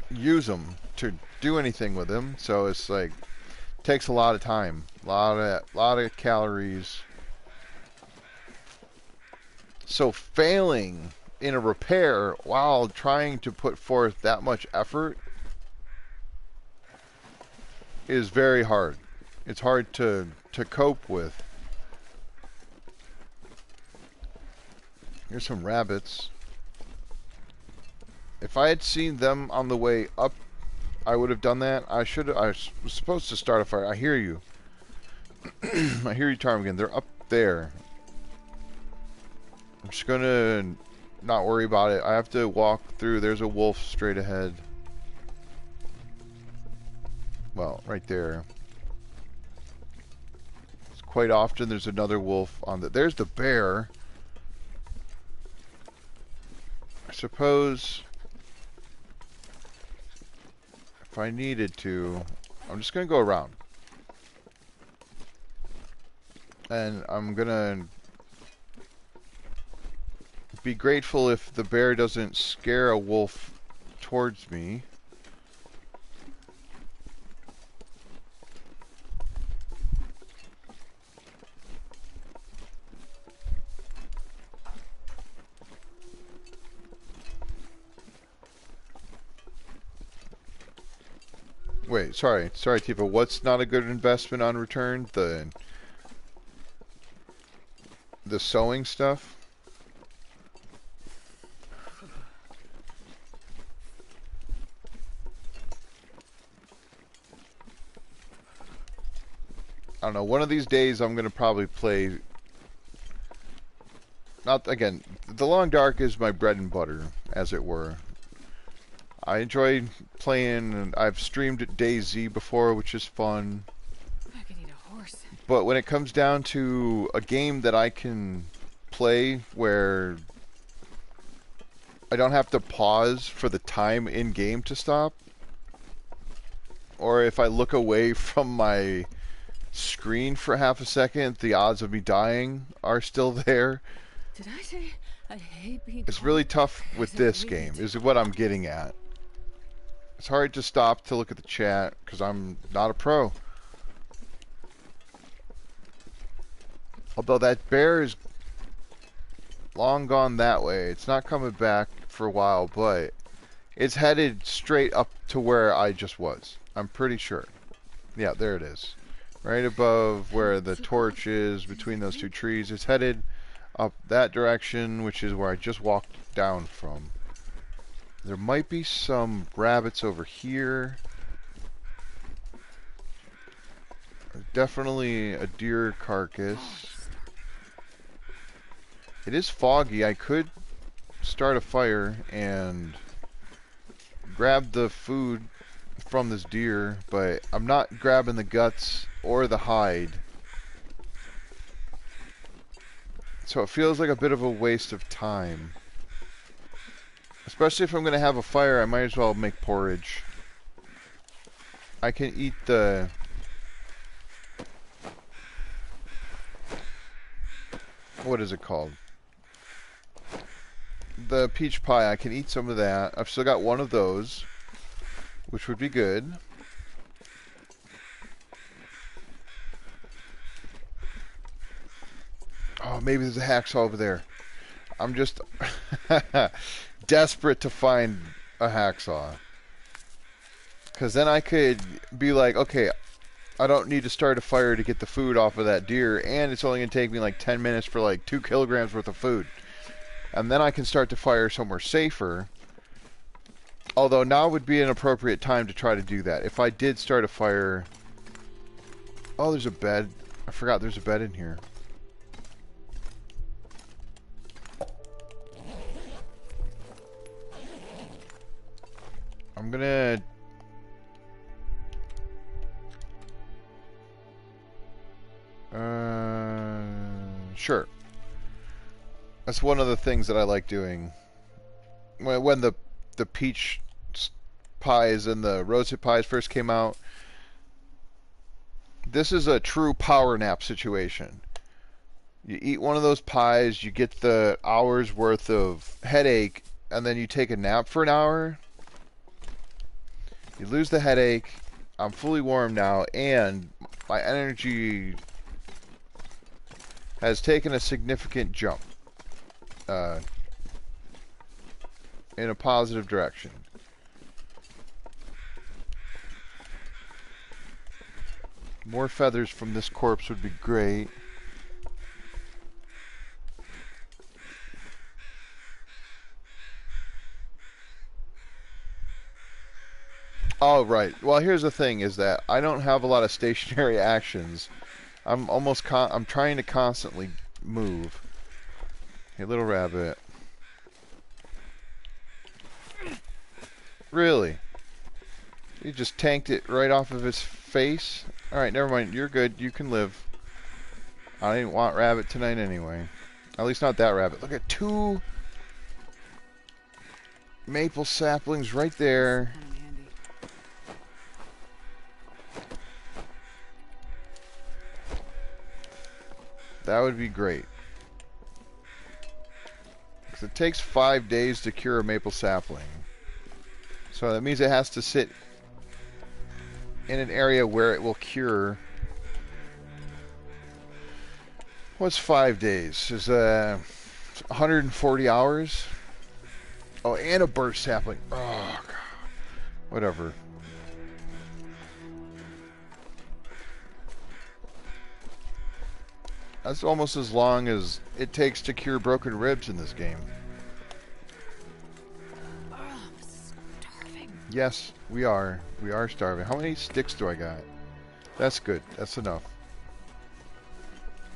use them, to do anything with them. So it's like, takes a lot of time, a lot of calories. So failing in a repair while trying to put forth that much effort is very hard. It's hard to cope with. Here's some rabbits. If I had seen them on the way up, I would have done that. I was supposed to start a fire. I hear you. I hear you, Ptarmigan. They're up there. I'm just gonna not worry about it. I have to walk through. There's a wolf straight ahead. Well, right there. It's quite often there's another wolf on the... There's the bear. I suppose if I needed to, I'm just gonna go around. And I'm gonna be grateful if the bear doesn't scare a wolf towards me. Wait, sorry, Tifa. What's not a good investment on return? The sewing stuff? I don't know. One of these days, I'm gonna probably play. Not again. The Long Dark is my bread and butter, as it were. I enjoy playing, and I've streamed DayZ before, which is fun. I could eat a horse. But when it comes down to a game that I can play where I don't have to pause for the time in game to stop, or if I look away from my screen for half a second, the odds of me dying are still there. Did I say I hate being It's cold? really tough with 'Cause I this really game, do. is what I'm getting at. It's hard to stop to look at the chat, because I'm not a pro. Although that bear is long gone that way. It's not coming back for a while, but it's headed straight up to where I just was. I'm pretty sure. Yeah, there it is. Right above where the torch is, between those two trees. It's headed up that direction, which is where I just walked down from. There might be some rabbits over here. Definitely a deer carcass. It is foggy. I could start a fire and grab the food from this deer, but I'm not grabbing the guts or the hide. So it feels like a bit of a waste of time. Especially if I'm going to have a fire, I might as well make porridge. I can eat the... What is it called? The peach pie. I can eat some of that. I've still got one of those, which would be good. Oh, maybe there's a hacksaw over there. I'm just desperate to find a hacksaw. Because then I could be like, okay, I don't need to start a fire to get the food off of that deer, and it's only going to take me like 10 minutes for like 2 kilograms worth of food. And then I can start to fire somewhere safer. Although now would be an appropriate time to try to do that. If I did start a fire... Oh, there's a bed. I forgot there's a bed in here. I'm gonna... Sure. That's one of the things that I like doing. When the peach pies and the rosehip pies first came out, this is a true power nap situation. You eat one of those pies, you get the hour's worth of headache, and then you take a nap for an hour. You lose the headache. I'm fully warm now, and my energy has taken a significant jump in a positive direction. More feathers from this corpse would be great. Oh, right. Well, here's the thing, is that I don't have a lot of stationary actions. I'm trying to constantly move. Hey, little rabbit. Really? You just tanked it right off of his face? Alright, never mind. You're good. You can live. I didn't want rabbit tonight anyway. At least not that rabbit. Look at 2 maple saplings right there. That would be great. Because it takes 5 days to cure a maple sapling. So that means it has to sit in an area where it will cure. What's 5 days? Is 140 hours? Oh, and a burst sapling. Oh, God. Whatever. That's almost as long as it takes to cure broken ribs in this game. Oh, I'm starving. Yes, we are. We are starving. How many sticks do I got? That's good. That's enough.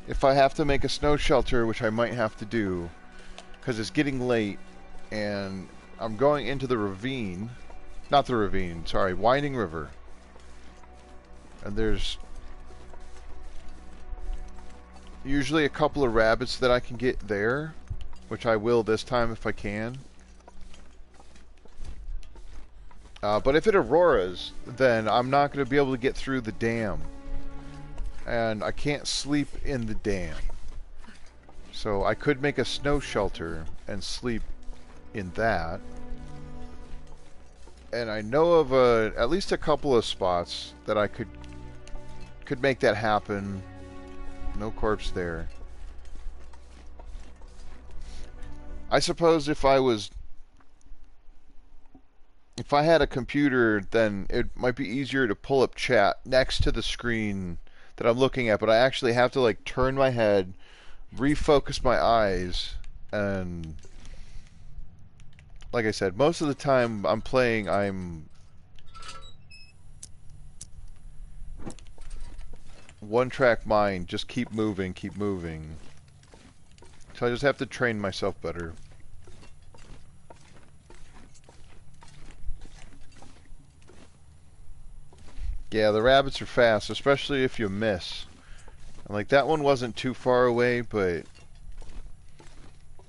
If I have to make a snow shelter, which I might have to do, because it's getting late, and I'm going into the ravine. Not the ravine, sorry, Winding River. And there's usually a couple of rabbits that I can get there, which I will this time if I can. But if it auroras, then I'm not going to be able to get through the dam. And I can't sleep in the dam. So I could make a snow shelter and sleep in that. And I know of at least a couple of spots that I could make that happen. No corpse there. I suppose if I had a computer, then it might be easier to pull up chat next to the screen that I'm looking at, but I actually have to like turn my head, refocus my eyes, and like I said, most of the time I'm playing, I'm one-track mind, just keep moving, keep moving. So I just have to train myself better. Yeah, the rabbits are fast, especially if you miss. And like that one wasn't too far away, but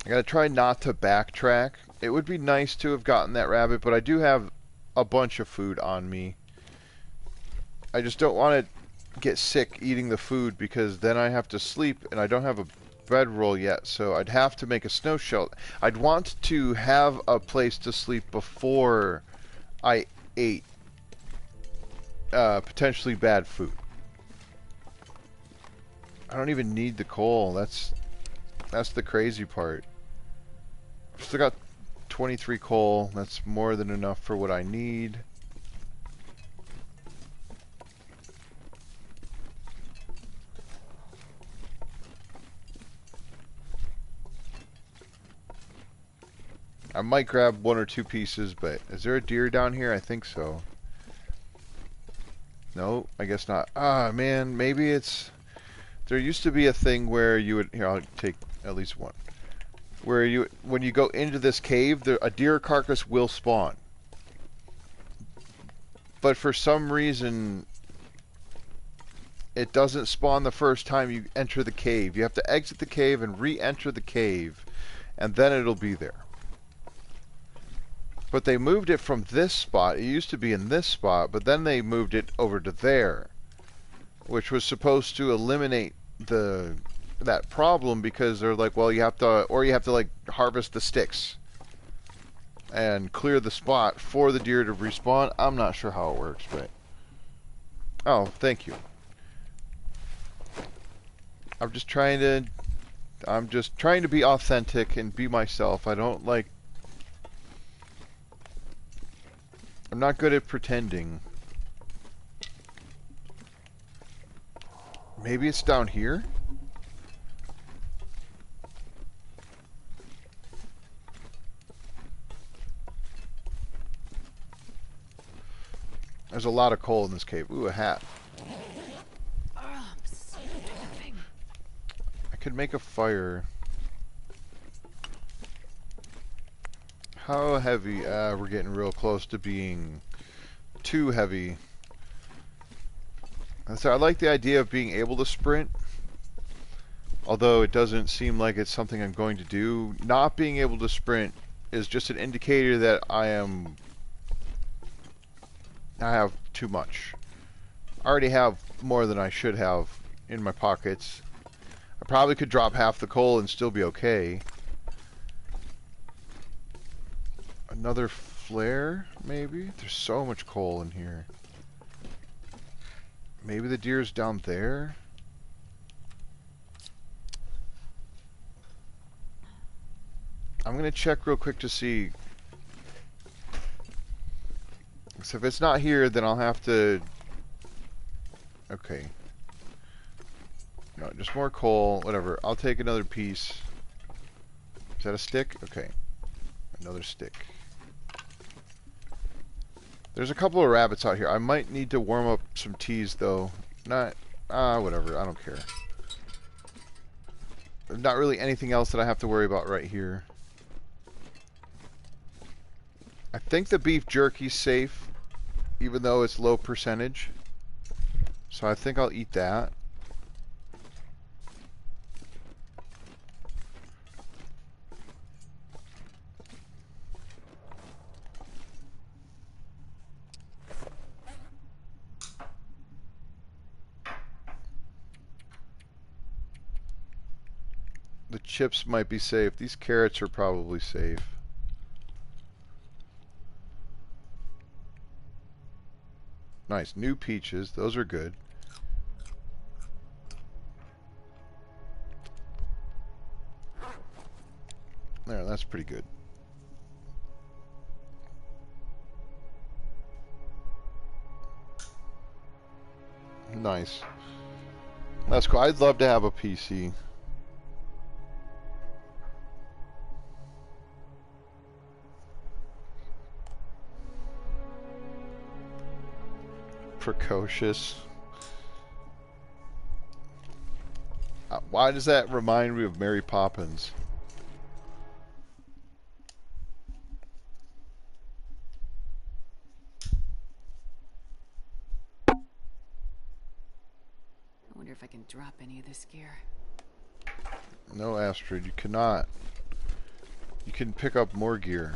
I gotta try not to backtrack. It would be nice to have gotten that rabbit, but I do have a bunch of food on me. I just don't want to get sick eating the food because then I have to sleep and I don't have a bedroll yet, so I'd have to make a snow shelter. I'd want to have a place to sleep before I ate potentially bad food. I don't even need the coal. That's the crazy part. I've still got 23 coal. That's more than enough for what I need. I might grab 1 or 2 pieces, but is there a deer down here? I think so. No, I guess not. Ah, man, maybe it's... There used to be a thing where you would... Here, I'll take at least one. Where you, when you go into this cave, a deer carcass will spawn. But for some reason, it doesn't spawn the first time you enter the cave. You have to exit the cave and re-enter the cave, and then it'll be there. But they moved it from this spot. It used to be in this spot, but then they moved it over to there, which was supposed to eliminate that problem, because they're like, well, you have to like harvest the sticks and clear the spot for the deer to respawn. I'm not sure how it works, but oh, thank you. I'm just trying to be authentic and be myself. I'm not good at pretending. Maybe it's down here? There's a lot of coal in this cave. Ooh, a hat. Oh, I'm starving. I could make a fire. How heavy? We're getting real close to being too heavy. So I like the idea of being able to sprint, although it doesn't seem like it's something I'm going to do. Not being able to sprint is just an indicator that I have too much. I already have more than I should have in my pockets. I probably could drop half the coal and still be okay. Another flare, maybe? There's so much coal in here. Maybe the deer's down there? I'm gonna check real quick to see. So if it's not here, then I'll have to... Okay. No, just more coal, whatever. I'll take another piece. Is that a stick? Okay. Another stick. There's a couple of rabbits out here. I might need to warm up some teas, though. Whatever. I don't care. There's not really anything else that I have to worry about right here. I think the beef jerky's safe, even though it's low percentage. So I think I'll eat that. The chips might be safe. These carrots are probably safe. Nice. New peaches. Those are good. There, that's pretty good. Nice. That's cool. I'd love to have a PC. Precocious. Why does that remind me of Mary Poppins? I wonder if I can drop any of this gear. No, Astrid, you cannot. You can pick up more gear.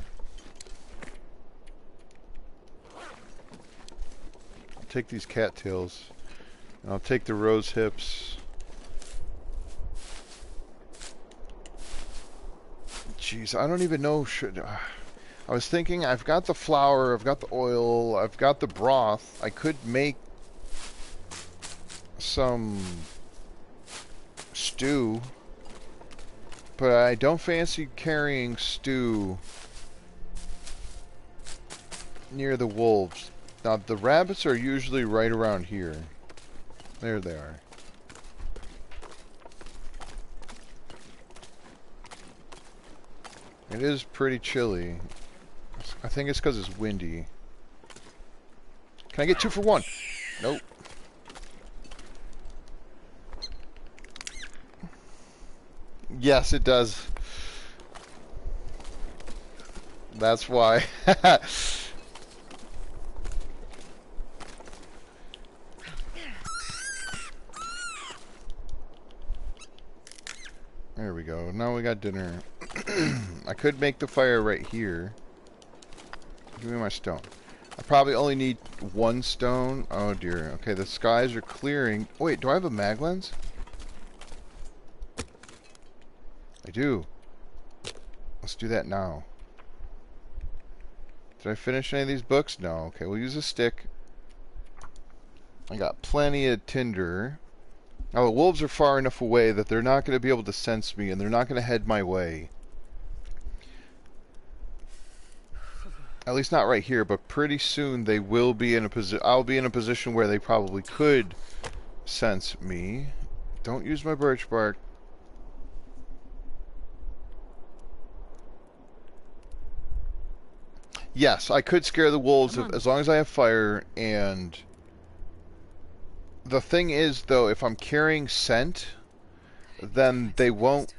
I'll take these cattails. And I'll take the rose hips. Jeez, I don't even know. I was thinking, I've got the flour, I've got the oil, I've got the broth. I could make some stew, but I don't fancy carrying stew near the wolves. Now, the rabbits are usually right around here. There they are. It is pretty chilly. I think it's because it's windy. Can I get 2 for 1? Nope. Yes, it does. That's why. There we go. Now we got dinner. I could make the fire right here. Give me my stone. I probably only need 1 stone. Oh dear. Okay, the skies are clearing. Wait, do I have a mag lens? I do. Let's do that now. Did I finish any of these books? No. Okay, we'll use a stick. I got plenty of tinder. Now the wolves are far enough away that they're not going to be able to sense me, and they're not going to head my way. At least not right here, but pretty soon they will be in a position. I'll be in a position where they probably could sense me. Don't use my birch bark. Yes, I could scare the wolves as long as I have fire. And the thing is, though, if I'm carrying scent, then they won't.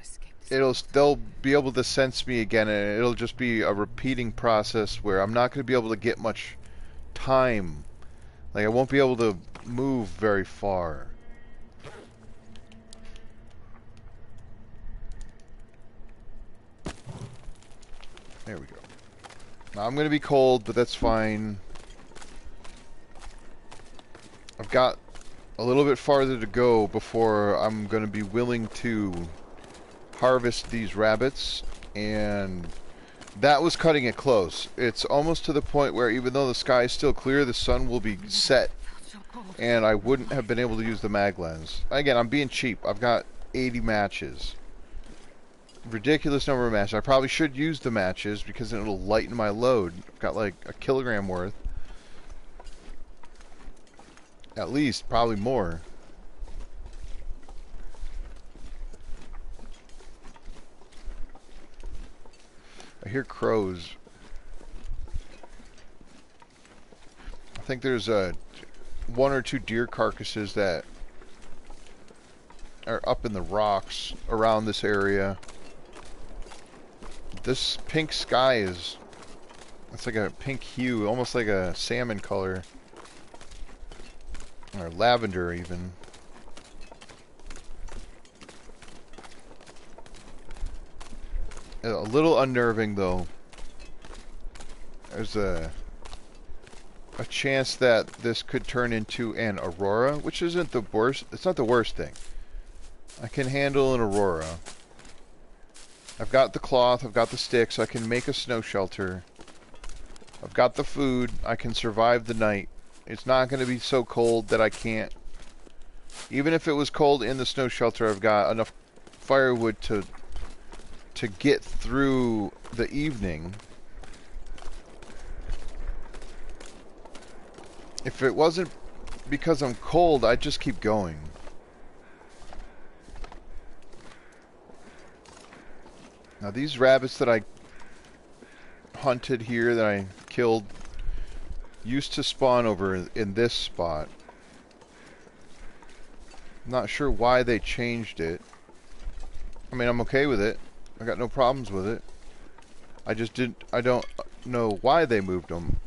They'll be able to sense me again, and it'll just be a repeating process where I'm not going to be able to get much time. Like, I won't be able to move very far. There we go. Now, I'm going to be cold, but that's fine. I've got a little bit farther to go before I'm going to be willing to harvest these rabbits, and that was cutting it close. It's almost to the point where even though the sky is still clear, the sun will be set, and I wouldn't have been able to use the mag lens. Again, I'm being cheap. I've got 80 matches. Ridiculous number of matches. I probably should use the matches because it'll lighten my load. I've got like a kilogram worth. At least, probably more. I hear crows. I think there's 1 or 2 deer carcasses that are up in the rocks around this area. This pink sky is, it's like a pink hue, almost like a salmon color. Or lavender even. A little unnerving though. There's a chance that this could turn into an aurora, which isn't the worst. It's not the worst thing. I can handle an aurora. I've got the cloth, I've got the sticks, I can make a snow shelter. I've got the food, I can survive the night. It's not going to be so cold that I can't. Even if it was cold in the snow shelter, I've got enough firewood to get through the evening. If it wasn't because I'm cold, I'd just keep going. Now these rabbits that I hunted here, that I killed, used to spawn over in this spot. I'm not sure why they changed it. I mean, I'm okay with it. I got no problems with it. I don't know why they moved them.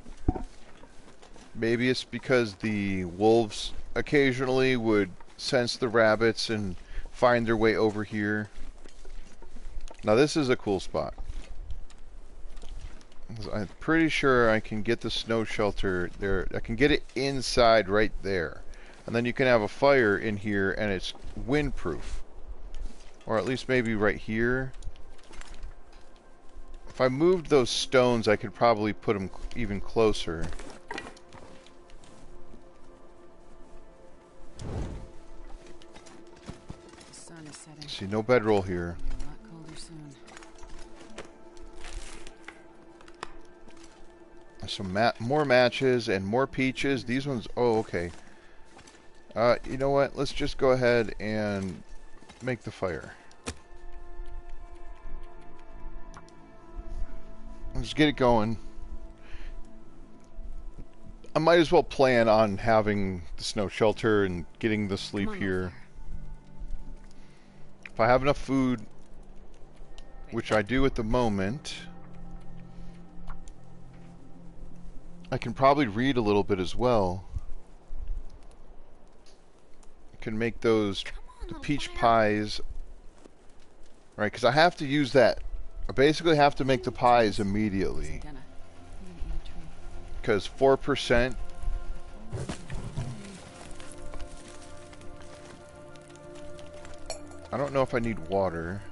Maybe it's because the wolves occasionally would sense the rabbits and find their way over here. Now this is a cool spot. I'm pretty sure I can get the snow shelter there. I can get it inside right there. And then you can have a fire in here and it's windproof. Or at least maybe right here. If I moved those stones, I could probably put them even closer. The sun is setting. See, no bedroll here. It'll be a lot colder soon. Some more matches and more peaches. These ones, oh, okay. You know what? Let's just go ahead and make the fire. Let's get it going. I might as well plan on having the snow shelter and getting the sleep here. If I have enough food, which I do at the moment, I can probably read a little bit as well. I can make those the peach pies, right? Because I have to use that. I basically have to make the pies immediately. Because 4%. I don't know if I need water.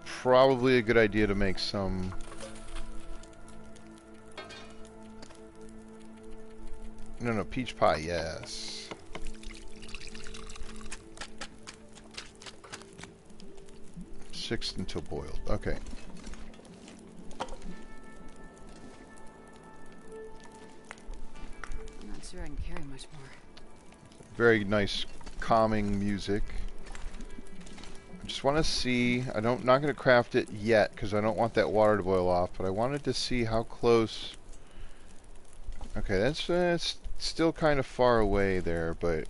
Probably a good idea to make some. No, peach pie, yes. Six until boiled. Okay. I'm not sure I can carry much more. Very nice, calming music. I just want to see. Not going to craft it yet because I don't want that water to boil off. But I wanted to see how close. Okay, that's still kind of far away there, but.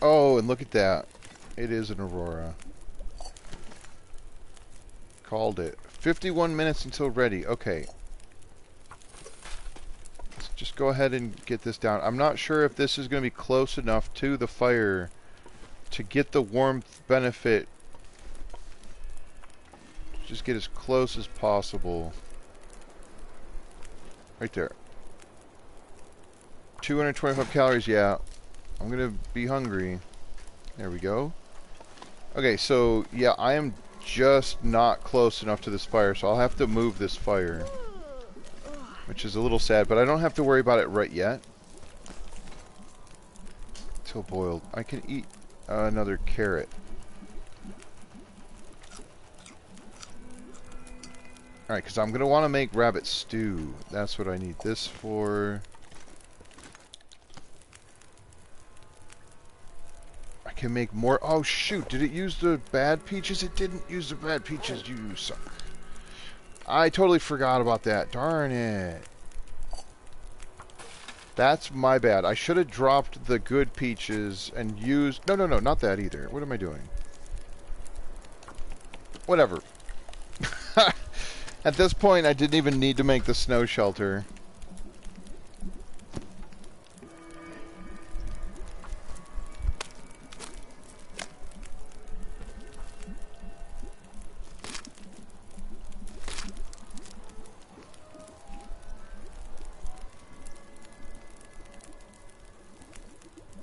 Oh, and look at that. It is an aurora. Called it. 51 minutes until ready. Okay. Let's just go ahead and get this down. I'm not sure if this is going to be close enough to the fire to get the warmth benefit. Just get as close as possible. Right there. 225 calories, yeah. I'm going to be hungry. There we go. Okay, so, yeah, I am just not close enough to this fire, so I'll have to move this fire. Which is a little sad, but I don't have to worry about it right yet. Till boiled. I can eat another carrot. Alright, because I'm going to want to make rabbit stew. That's what I need this for. I can make more. Oh, shoot. Did it use the bad peaches? It didn't use the bad peaches. You suck. I totally forgot about that. Darn it. That's my bad. I should have dropped the good peaches and used... No, not that either. What am I doing? Whatever. At this point, I didn't even need to make the snow shelter.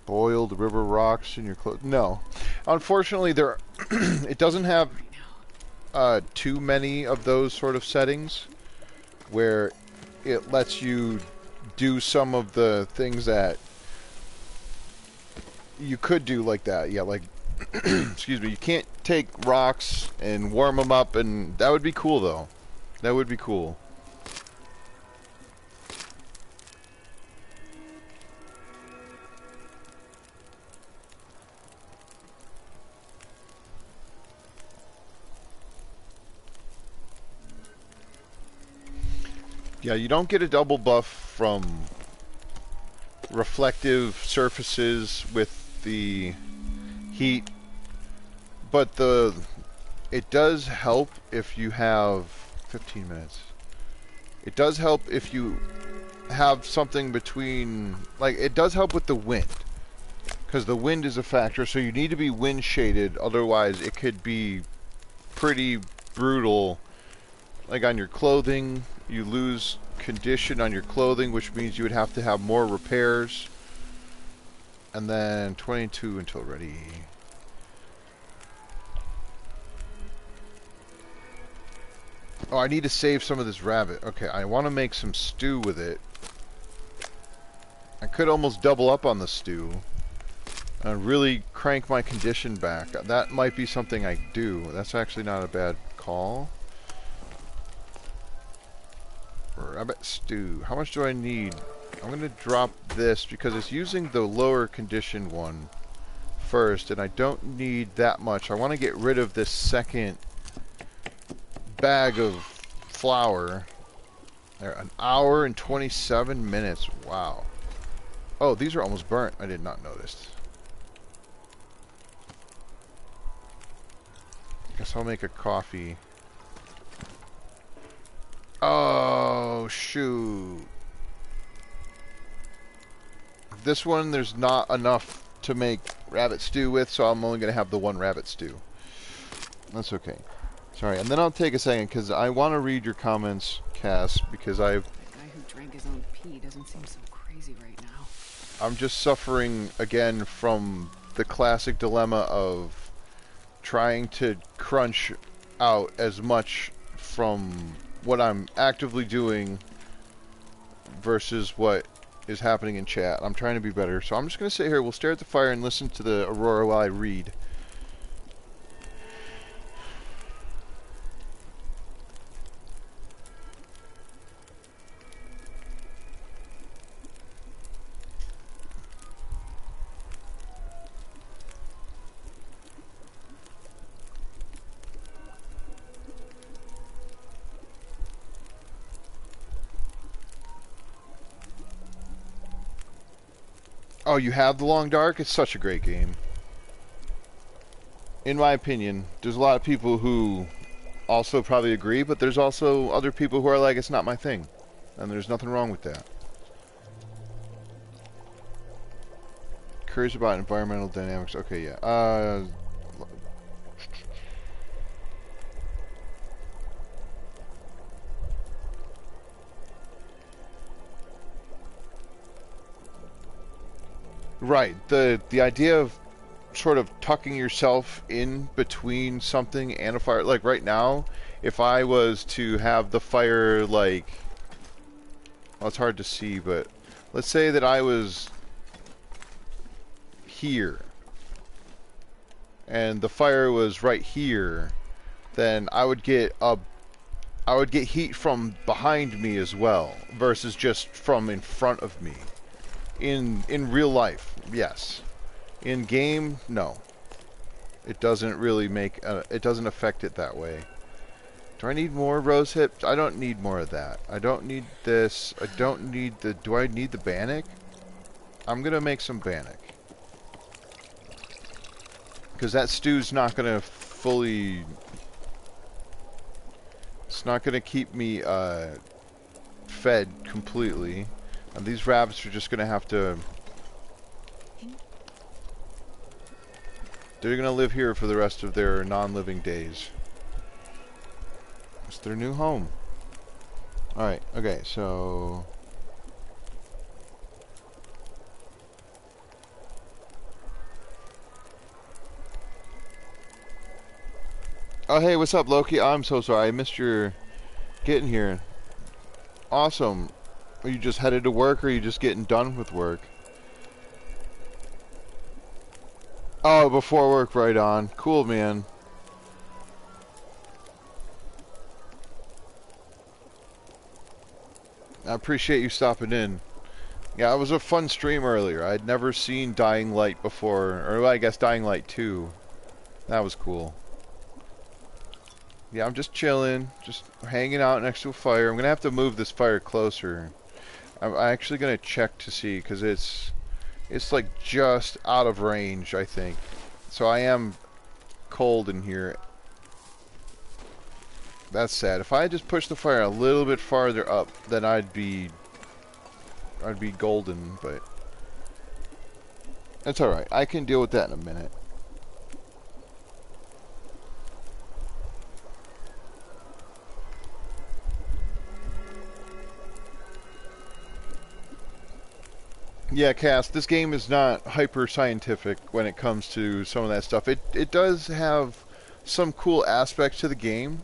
Boiled river rocks in your clothes. No. Unfortunately, there it doesn't have too many of those sort of settings where it lets you do some of the things that you could do like that. Yeah, like, excuse me, you can't take rocks and warm them up, and that would be cool, though. That would be cool. Yeah, you don't get a double buff from reflective surfaces with the heat, but it does help if you have 15 minutes. It does help if you have something between, like, it does help with the wind, because the wind is a factor, so you need to be wind shaded, otherwise it could be pretty brutal. Like on your clothing, you lose condition on your clothing, which means you would have to have more repairs. And then 22 until ready. Oh, I need to save some of this rabbit. Okay, I want to make some stew with it. I could almost double up on the stew and really crank my condition back. That might be something I do. That's actually not a bad call. Rabbit stew. How much do I need? I'm going to drop this because it's using the lower condition one first, and I don't need that much. I want to get rid of this second bag of flour. There, an hour and 27 minutes. Wow. Oh, these are almost burnt. I did not notice. Guess I'll make a coffee. Oh, shoot. This one, there's not enough to make rabbit stew with, so I'm only going to have the one rabbit stew. That's okay. Sorry, and then I'll take a second, because I want to read your comments, Cass, because The guy who drank his own pee doesn't seem so crazy right now. I'm just suffering, again, from the classic dilemma of trying to crunch out as much from what I'm actively doing versus what is happening in chat. I'm trying to be better, so I'm just going to sit here. We'll stare at the fire and listen to the aurora while I read. Oh, you have The Long Dark? It's such a great game. In my opinion, there's a lot of people who also probably agree, but there's also other people who are like, it's not my thing. And there's nothing wrong with that. Curious about environmental dynamics. Okay, yeah. Right. The idea of sort of tucking yourself in between something and a fire, like right now, if I was to have the fire, like, well, it's hard to see, but let's say that I was here and the fire was right here, then I would get heat from behind me as well versus just from in front of me. In real life, yes. In game, no. It doesn't really make it doesn't affect it that way. Do I need more rose hips? I don't need more of that. I don't need this. I don't need the... Do I need the bannock? I'm gonna make some bannock. Because that stew's not gonna fully... It's not gonna keep me fed completely. And these rabbits are just gonna have to... They're gonna live here for the rest of their non-living days. It's their new home. Alright, okay, so... Oh, hey, what's up, Loki? I'm so sorry. I missed your getting here. Awesome. Are you just headed to work, or are you just getting done with work? Oh, before work, right on. Cool, man. I appreciate you stopping in. Yeah, it was a fun stream earlier. I'd never seen Dying Light before, or well, I guess Dying Light 2. That was cool. Yeah, I'm just chilling, just hanging out next to a fire. I'm gonna have to move this fire closer. I'm actually gonna check to see, because it's like just out of range, I think. So I am cold in here. That's sad. If I just push the fire a little bit farther up, then I'd be golden, but that's alright. I can deal with that in a minute. Yeah, Cass, this game is not hyper scientific when it comes to some of that stuff. It does have some cool aspects to the game.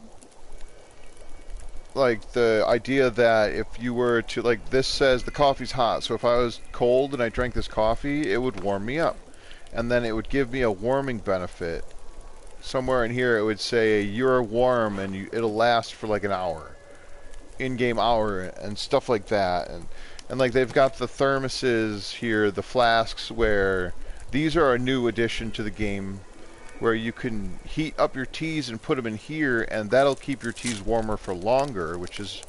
Like the idea that if you were to, like, this says the coffee's hot, so if I was cold and I drank this coffee, it would warm me up. And then it would give me a warming benefit. Somewhere in here it would say you're warm and it'll last for like an hour. In-game hour and stuff like that. And like they've got the thermoses here, the flasks, where These are a new addition to the game where you can heat up your teas and put them in here, and that'll keep your teas warmer for longer, which is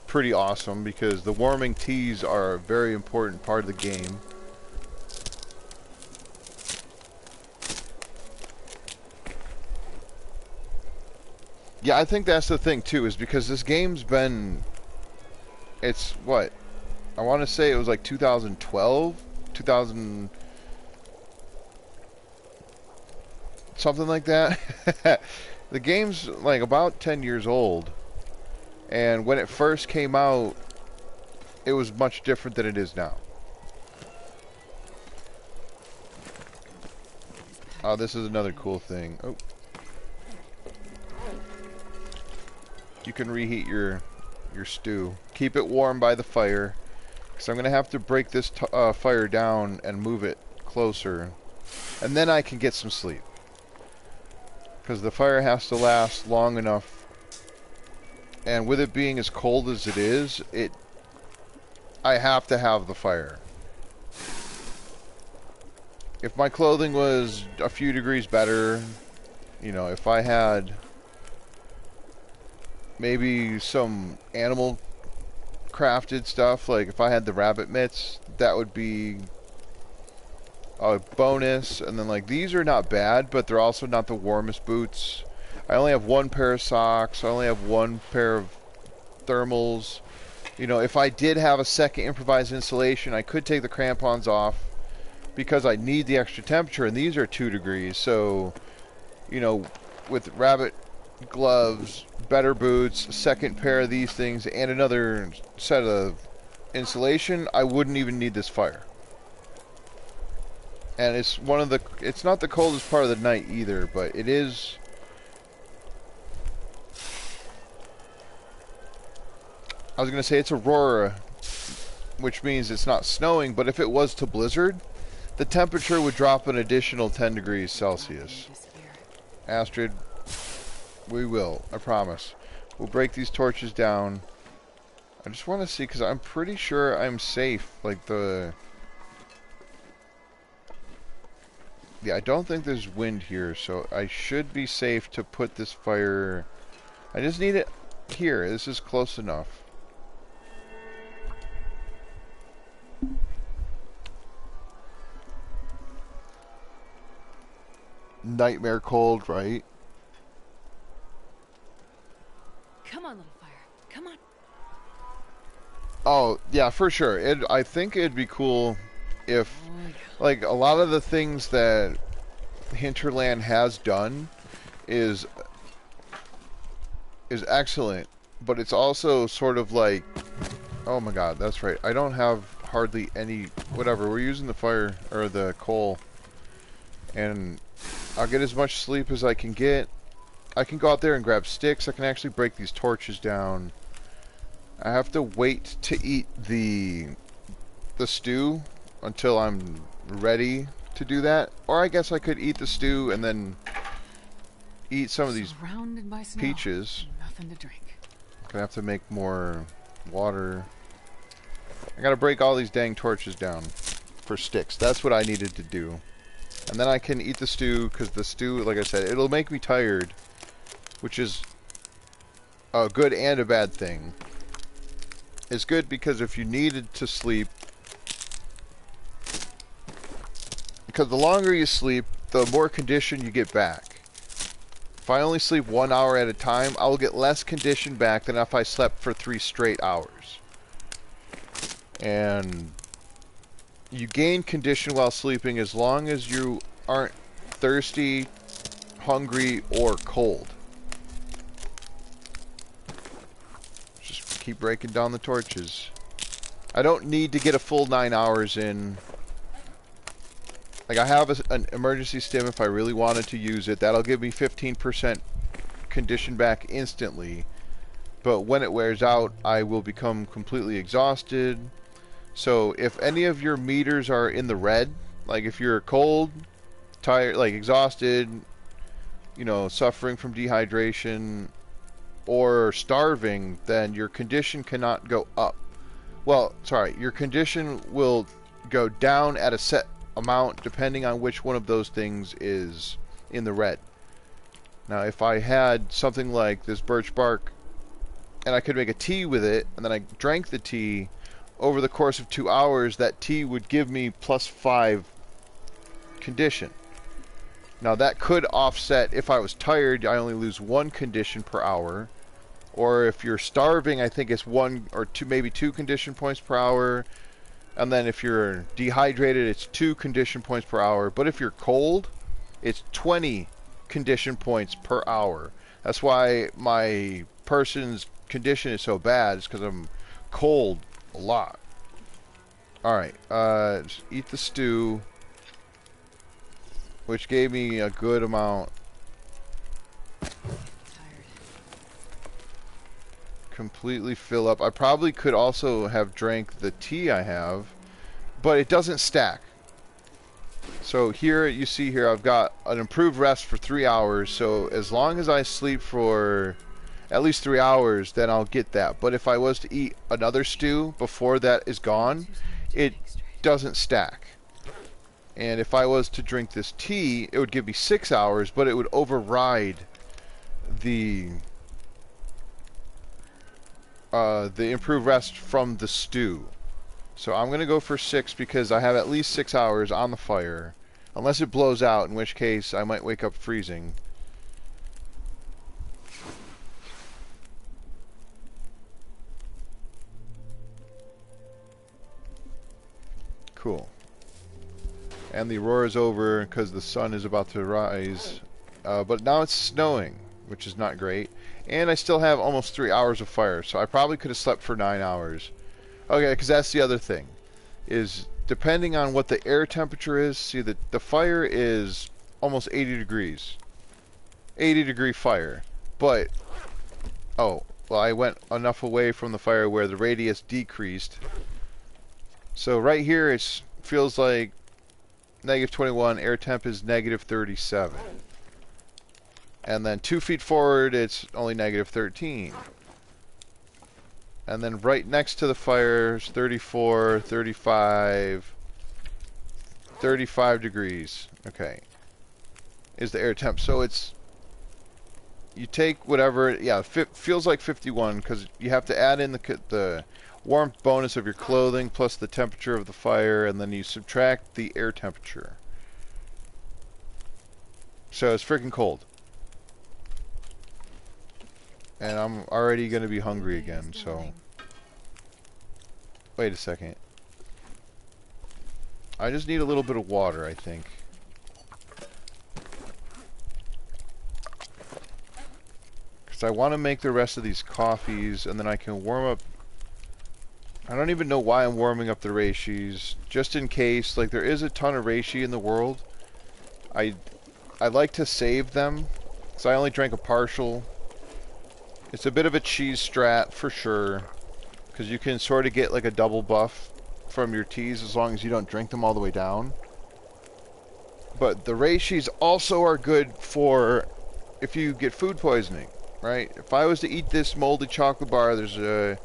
pretty awesome because the warming teas are a very important part of the game. Yeah, I think that's the thing too, is because this game's been, it's what, I want to say it was like 2012, 2000, something like that. The game's like about 10 years old, and when it first came out, it was much different than it is now. Oh, this is another cool thing. Oh. You can reheat your stew. Keep it warm by the fire, because I'm going to have to break this fire down and move it closer. And then I can get some sleep. Because the fire has to last long enough. And with it being as cold as it is, I have to have the fire. If my clothing was a few degrees better, you know, if I had maybe some animal crafted stuff, like if I had the rabbit mitts, that would be a bonus. And then like these are not bad, but they're also not the warmest boots. I only have one pair of socks. I only have one pair of thermals. You know, if I did have a second improvised installation, I could take the crampons off because I need the extra temperature, and these are 2 degrees. So, you know, with rabbit gloves, better boots, a second pair of these things, and another set of insulation, I wouldn't even need this fire. And it's it's not the coldest part of the night either, but it is. I was going to say it's Aurora, which means it's not snowing, but if it was to blizzard, the temperature would drop an additional 10 degrees Celsius. Astrid, we will, I promise. We'll break these torches down. I just want to see, because I'm pretty sure I'm safe. Like yeah, I don't think there's wind here, so I should be safe to put this fire. I just need it here. This is close enough. Nightmare cold, right? Come on, little fire. Come on. Oh, yeah, for sure. I think it'd be cool if, like, a lot of the things that Hinterland has done is excellent, but it's also sort of like, oh my god, that's right. I don't have hardly any, whatever. We're using the fire, or the coal, and I'll get as much sleep as I can get. I can go out there and grab sticks. I can actually break these torches down. I have to wait to eat the stew until I'm ready to do that. Or I guess I could eat the stew and then eat some of these peaches. Nothing to drink. Gonna have to make more water. I gotta break all these dang torches down for sticks. That's what I needed to do. And then I can eat the stew, because the stew, like I said, it'll make me tired, which is a good and a bad thing. It's good because if you needed to sleep, because the longer you sleep, the more condition you get back. If I only sleep 1 hour at a time, I will get less condition back than if I slept for 3 straight hours. And you gain condition while sleeping as long as you aren't thirsty, hungry, or cold. Just keep breaking down the torches. I don't need to get a full 9 hours in. Like, I have an emergency stim if I really wanted to use it. That'll give me 15% condition back instantly. But when it wears out, I will become completely exhausted. So if any of your meters are in the red, like if you're cold, tired, like exhausted, you know, suffering from dehydration, or starving, then your condition cannot go up. Well, sorry, your condition will go down at a set amount depending on which one of those things is in the red. Now, if I had something like this birch bark and I could make a tea with it, and then I drank the tea, over the course of 2 hours, that tea would give me +5 condition. Now, that could offset, if I was tired, I only lose 1 condition per hour. Or if you're starving, I think it's 1 or 2, maybe 2 condition points per hour. And then if you're dehydrated, it's 2 condition points per hour. But if you're cold, it's 20 condition points per hour. That's why my person's condition is so bad. It's because I'm cold a lot. Alright, just eat the stew, which gave me a good amount. Completely fill up. I probably could also have drank the tea I have, but it doesn't stack. So here, you see here, I've got an improved rest for 3 hours, so as long as I sleep for at least 3 hours, then I'll get that. But if I was to eat another stew before that is gone, it doesn't stack. And if I was to drink this tea, it would give me 6 hours, but it would override the improved rest from the stew. So I'm going to go for 6 because I have at least 6 hours on the fire. Unless it blows out, in which case I might wake up freezing. Cool. And the aurora is over because the sun is about to rise. But now it's snowing, which is not great. And I still have almost 3 hours of fire, so I probably could have slept for 9 hours. Okay, because that's the other thing. Is depending on what the air temperature is, see the fire is almost 80 degrees. 80-degree fire. But, oh, well, I went enough away from the fire where the radius decreased. So right here it feels like -21, air temp is -37. And then 2 feet forward, it's only -13. And then right next to the fire is 34, 35, 35 degrees. Okay. Is the air temp. So it's, you take whatever, yeah, feels like 51 because you have to add in the warmth bonus of your clothing plus the temperature of the fire, and then you subtract the air temperature. So it's freaking cold. And I'm already going to be hungry again, so... Wait a second. I just need a little bit of water, I think. Because I want to make the rest of these coffees, and then I can warm up... I don't even know why I'm warming up the reishis. Just in case, like, there is a ton of reishi in the world. I like to save them, because I only drank a partial. It's a bit of a cheese strat for sure, because you can sort of get like a double buff from your teas as long as you don't drink them all the way down. But the reishis also are good for if you get food poisoning, right? If I was to eat this moldy chocolate bar, there's a,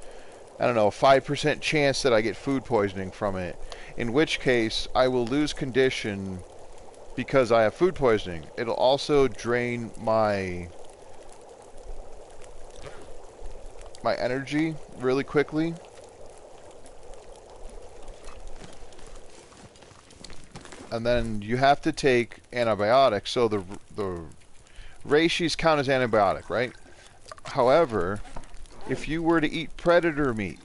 I don't know, a 5% chance that I get food poisoning from it. In which case, I will lose condition because I have food poisoning. It'll also drain my energy really quickly. And then you have to take antibiotics. So the reishis count as antibiotic, right? However, if you were to eat predator meat,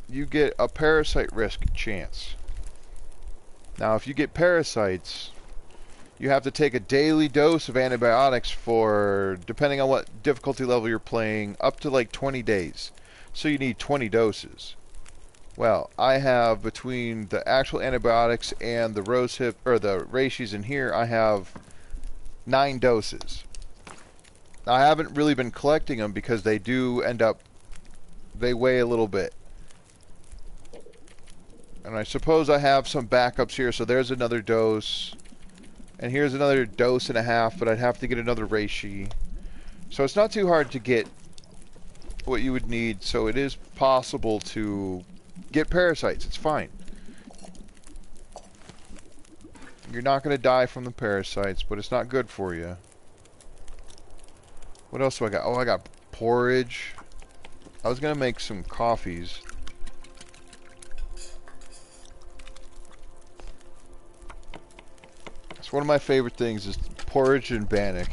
you get a parasite risk chance. Now, if you get parasites, you have to take a daily dose of antibiotics for, depending on what difficulty level you're playing, up to like 20 days. So you need 20 doses. Well, I have, between the actual antibiotics and the rosehip, or the reishis in here, I have 9 doses. I haven't really been collecting them because they do end up, they weigh a little bit. And I suppose I have some backups here, so there's another dose. And here's another dose and a half, but I'd have to get another reishi. So it's not too hard to get what you would need, so it is possible to get parasites. It's fine. You're not going to die from the parasites, but it's not good for you. What else do I got? Oh, I got porridge. I was going to make some coffees. It's one of my favorite things is porridge and bannock.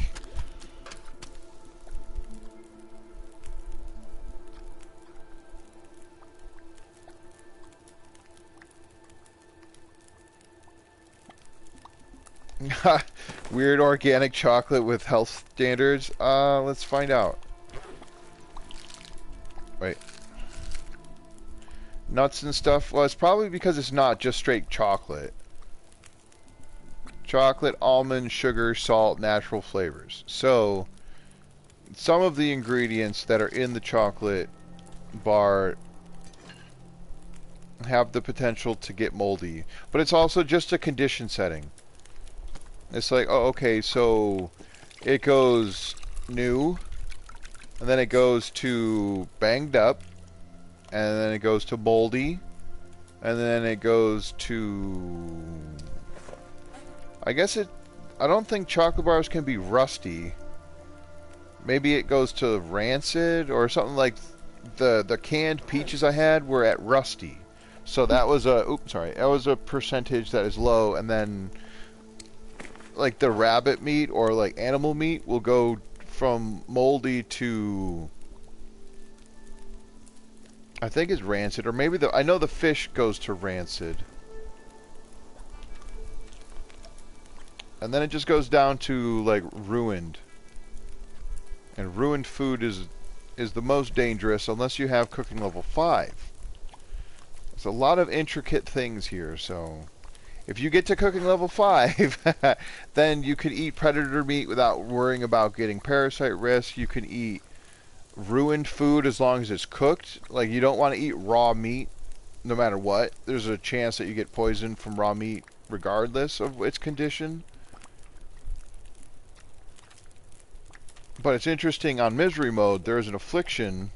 Weird organic chocolate with health standards. Let's find out. Wait. Nuts and stuff. Well, it's probably because it's not just straight chocolate. Chocolate, almond, sugar, salt, natural flavors. So, some of the ingredients that are in the chocolate bar have the potential to get moldy. But it's also just a condition setting. It's like, oh, okay, so it goes new, and then it goes to banged up, and then it goes to moldy, and then it goes to... I don't think chocolate bars can be rusty. Maybe it goes to rancid, or something like the canned peaches I had were at rusty. So that was that was a percentage that is low, and then... like the rabbit meat or like animal meat will go from moldy to I think it's rancid, or maybe I know the fish goes to rancid, and then it just goes down to like ruined, and ruined food is the most dangerous unless you have cooking level 5. There's a lot of intricate things here, so if you get to cooking level 5, then you can eat predator meat without worrying about getting parasite risk. You can eat ruined food as long as it's cooked. Like, you don't want to eat raw meat no matter what. There's a chance that you get poisoned from raw meat regardless of its condition. But it's interesting, on misery mode, there is an affliction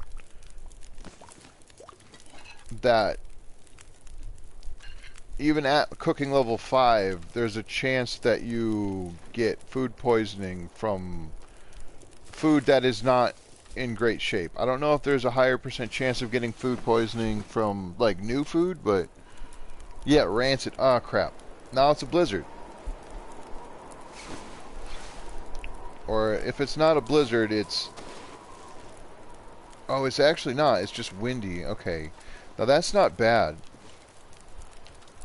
that even at cooking level 5, there's a chance that you get food poisoning from food that is not in great shape. I don't know if there's a higher % chance of getting food poisoning from, like, new food, but... yeah, rancid. Ah, crap. Now it's a blizzard. Or if it's not a blizzard, it's... oh, it's actually not. It's just windy. Okay. Now that's not bad.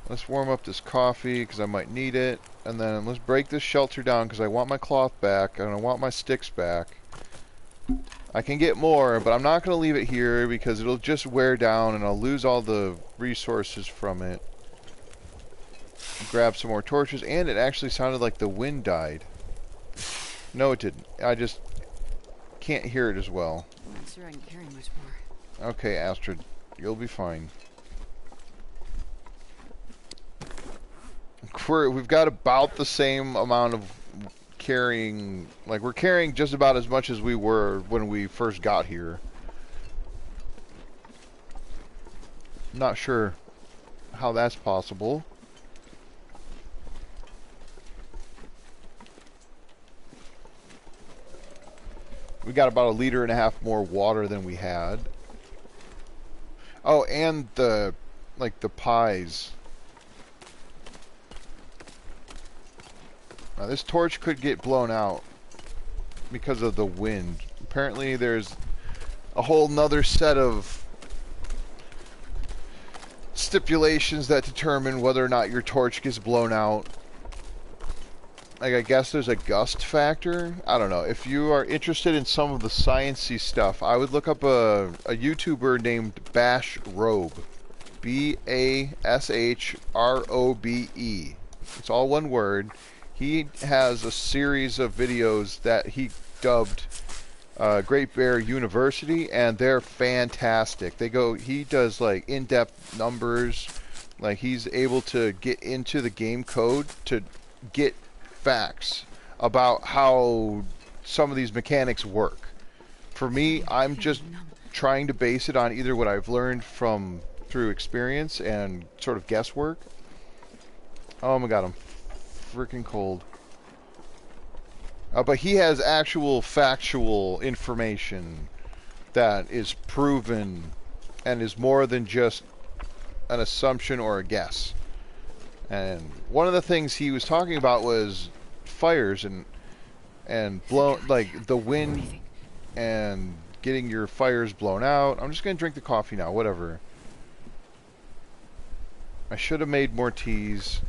Let's warm up this coffee, because I might need it. And then let's break this shelter down, because I want my cloth back, and I want my sticks back. I can get more, but I'm not going to leave it here, because it'll just wear down, and I'll lose all the resources from it. Grab some more torches, and it actually sounded like the wind died. No, it didn't. I just can't hear it as well. I'm not sure I can carry much more. Okay, Astrid. You'll be fine. We've got about the same amount of carrying. Like, we're carrying just about as much as we were when we first got here. Not sure how that's possible. We got about 1.5 liters more water than we had. Oh, and the pies. Now, this torch could get blown out because of the wind. Apparently there's a whole nother set of stipulations that determine whether or not your torch gets blown out. Like, I guess there's a gust factor. I don't know. If you are interested in some of the sciencey stuff, I would look up a YouTuber named Bash Robe. B-A-S-H-R-O-B-E. It's all one word. He has a series of videos that he dubbed Great Bear University, and they're fantastic. He does like in-depth numbers. Like, he's able to get into the game code to get facts about how some of these mechanics work. For me, I'm just trying to base it on either what I've learned through experience and sort of guesswork. Oh my god, I'm freaking cold. But he has actual factual information that is proven and is more than just an assumption or a guess. And one of the things he was talking about was fires and blow, like the wind and getting your fires blown out. I'm just gonna drink the coffee now, whatever. I should have made more teas.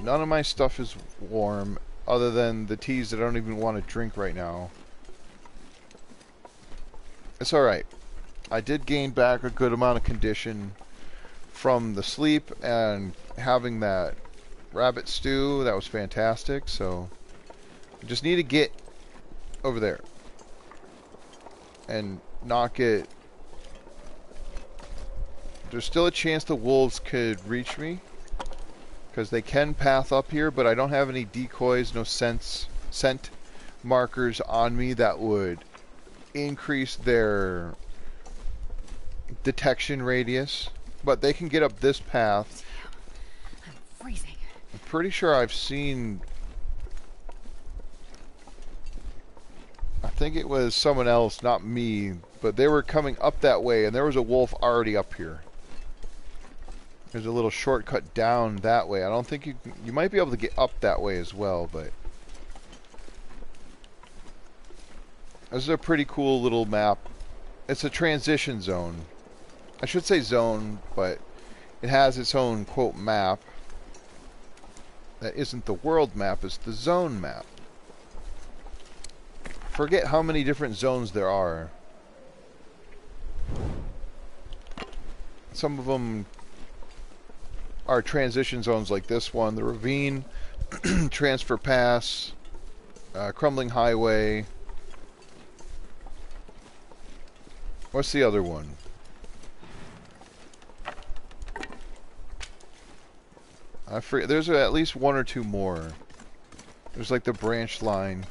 None of my stuff is warm, other than the teas that I don't even want to drink right now. It's alright. I did gain back a good amount of condition from the sleep and having that rabbit stew. That was fantastic, so I just need to get over there and not get... There's still a chance the wolves could reach me, because they can path up here, but I don't have any decoys, no scent markers on me that would increase their detection radius. But they can get up this path. I'm freezing. I'm pretty sure I've seen... I think it was someone else, not me, but they were coming up that way, and there was a wolf already up here. There's a little shortcut down that way. I don't think you might be able to get up that way as well, but this is a pretty cool little map. It's a transition zone. I should say zone, but it has its own, quote, map. That isn't the world map, it's the zone map. Forget how many different zones there are. Some of them are transition zones like this one, the ravine, transfer pass, crumbling highway. What's the other one? I forget. There's at least one or two more. There's like the branch line.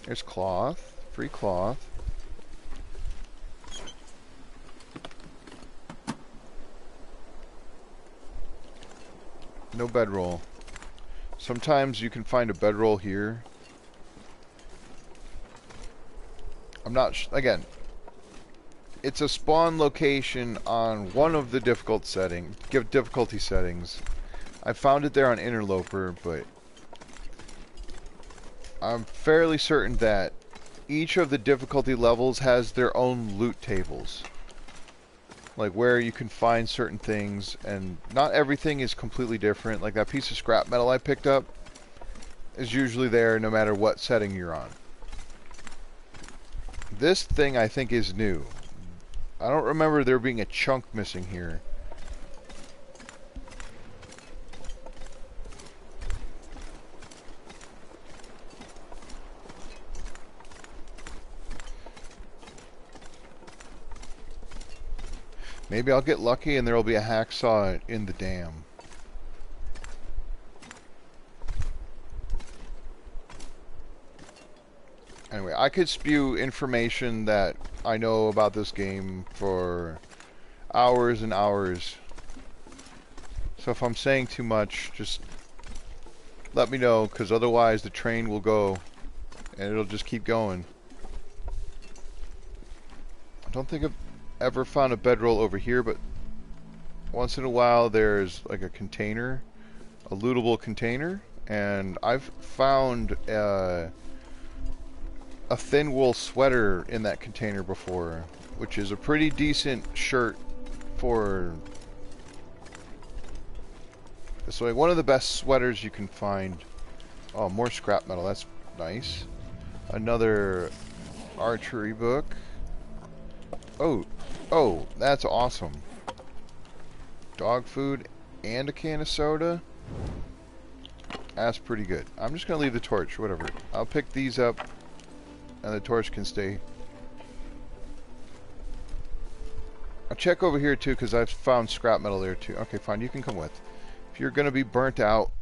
There's cloth, free cloth. No bedroll. Sometimes you can find a bedroll here. I'm not again. It's a spawn location on one of the difficulty settings. I found it there on Interloper, but I'm fairly certain that each of the difficulty levels has their own loot tables. Like where you can find certain things, and not everything is completely different. Like that piece of scrap metal I picked up is usually there no matter what setting you're on. This thing I think is new. I don't remember there being a chunk missing here. Maybe I'll get lucky and there will be a hacksaw in the dam. Anyway, I could spew information that I know about this game for hours and hours. So if I'm saying too much, just let me know, because otherwise the train will go and it'll just keep going. I don't think I've ever found a bedroll over here, but once in a while there's like a container, a lootable container, and I've found a thin wool sweater in that container before, which is a pretty decent shirt for... It's like one of the best sweaters you can find. Oh, more scrap metal, that's nice. Another archery book. Oh, that's awesome. Dog food and a can of soda. That's pretty good. I'm just gonna leave the torch, whatever. I'll pick these up and the torch can stay. I'll check over here too, because I've found scrap metal there too. Okay, fine, you can come with. If you're gonna be burnt out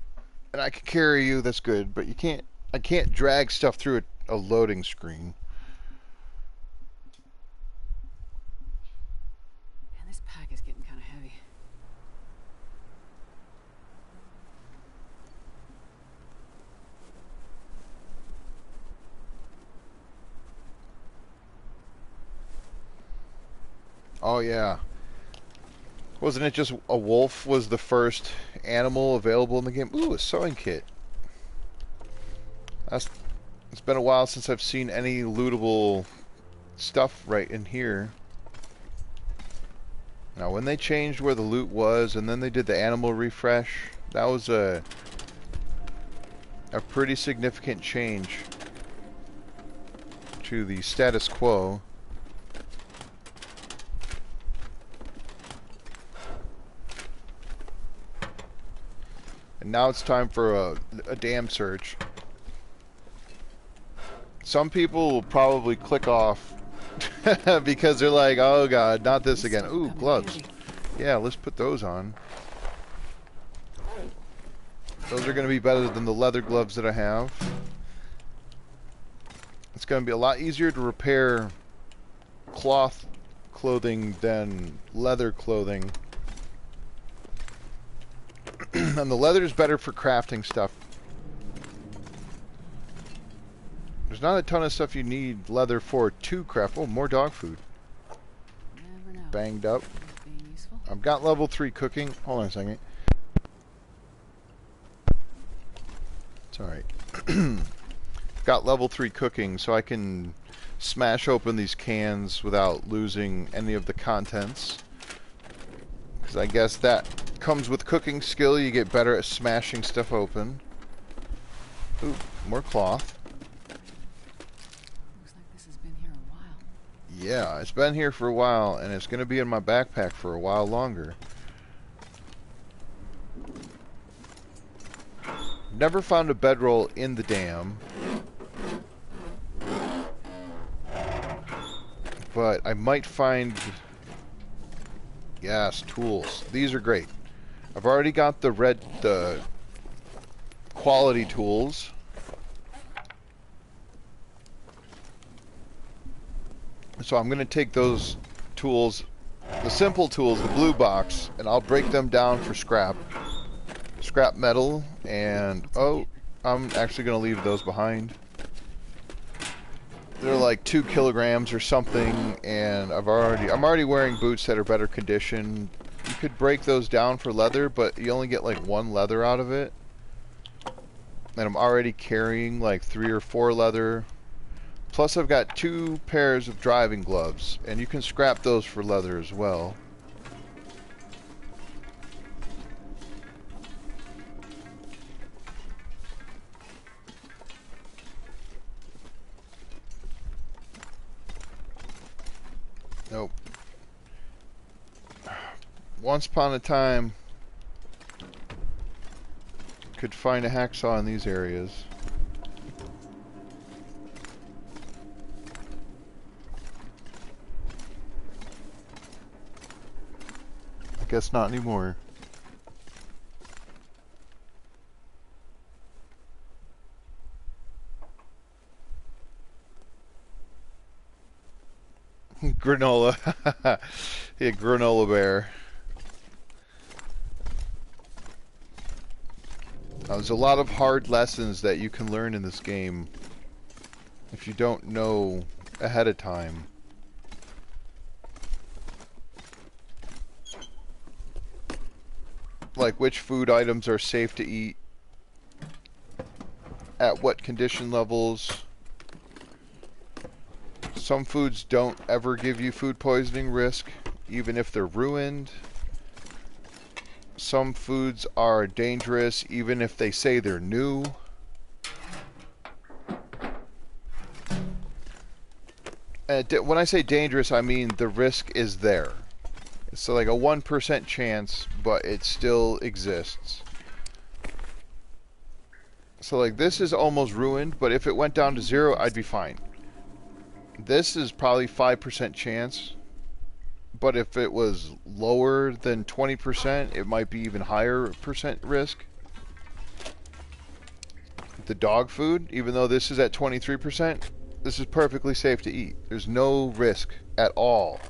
and I can carry you, that's good, but I can't drag stuff through a loading screen. Man, this pack is getting kind of heavy. Oh yeah. Wasn't it just a wolf was the first animal available in the game? Ooh, a sewing kit. That's, it's been a while since I've seen any lootable stuff right in here. Now, when they changed where the loot was, and then they did the animal refresh, that was a pretty significant change to the status quo. And now it's time for a dam search. Some people will probably click off because they're like, oh god, not this again. Ooh, gloves. Yeah, let's put those on. Those are going to be better than the leather gloves that I have. It's going to be a lot easier to repair cloth clothing than leather clothing. And the leather is better for crafting stuff. There's not a ton of stuff you need leather for to craft. Oh, more dog food. Never know. Banged up. Being useful. I've got level 3 cooking. Hold on a second. It's alright. Got level 3 cooking, so I can smash open these cans without losing any of the contents. Because I guess that comes with cooking skill. You get better at smashing stuff open. Ooh, more cloth. Looks like this has been here a while. Yeah, it's been here for a while, and it's going to be in my backpack for a while longer. Never found a bedroll in the dam. But I might find... Yes, tools. These are great. I've already got the quality tools. So I'm going to take those tools, the simple tools, the blue box, and I'll break them down for scrap metal, and oh, I'm actually going to leave those behind. They're like 2 kilograms or something, and I'm already wearing boots that are better condition. You could break those down for leather, but you only get like 1 leather out of it. And I'm already carrying like 3 or 4 leather. Plus I've got 2 pairs of driving gloves, and you can scrap those for leather as well. Nope. Once upon a time, could find a hacksaw in these areas. I guess not anymore. Granola. Yeah, granola bear. There's a lot of hard lessons that you can learn in this game if you don't know ahead of time. Like which food items are safe to eat, at what condition levels. Some foods don't ever give you food poisoning risk, even if they're ruined. Some foods are dangerous, even if they say they're new. And when I say dangerous, I mean the risk is there. It's like a 1% chance, but it still exists. So like this is almost ruined, but if it went down to 0, I'd be fine. This is probably 5% chance, but if it was lower than 20%, it might be even higher percent risk. The dog food, even though this is at 23%, this is perfectly safe to eat. There's no risk at all.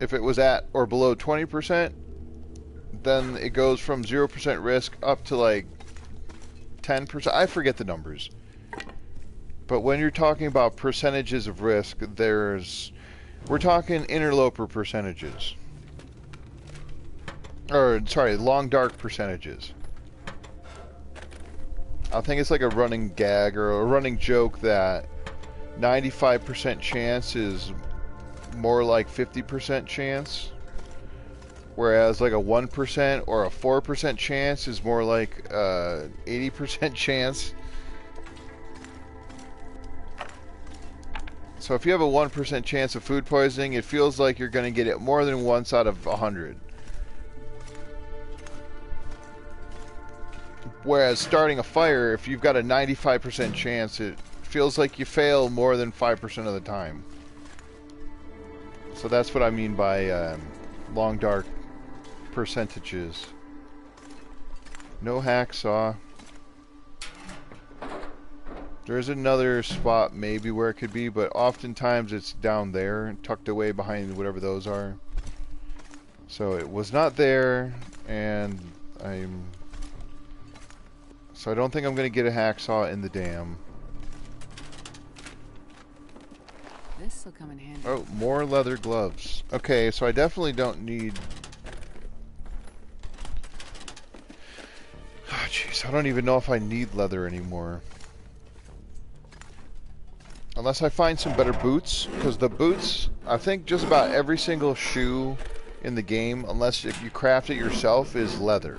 If it was at or below 20%, then it goes from 0% risk up to like 10%. I forget the numbers. But when you're talking about percentages of risk, we're talking interloper percentages. Or, sorry, long dark percentages. I think it's like a running gag or a running joke that 95% chance is more like 50% chance. Whereas like a 1% or a 4% chance is more like 80% chance. So if you have a 1% chance of food poisoning, it feels like you're going to get it more than once out of 100. Whereas starting a fire, if you've got a 95% chance, it feels like you fail more than 5% of the time. So that's what I mean by long dark percentages. No hacksaw. There's another spot maybe where it could be, but oftentimes it's down there, tucked away behind whatever those are. So it was not there, and so I don't think I'm going to get a hacksaw in the dam. This will come in handy. Oh, more leather gloves. Okay, so I definitely don't need... Oh, jeez, I don't even know if I need leather anymore. Unless I find some better boots, because the boots, I think just about every single shoe in the game, unless if you craft it yourself, is leather.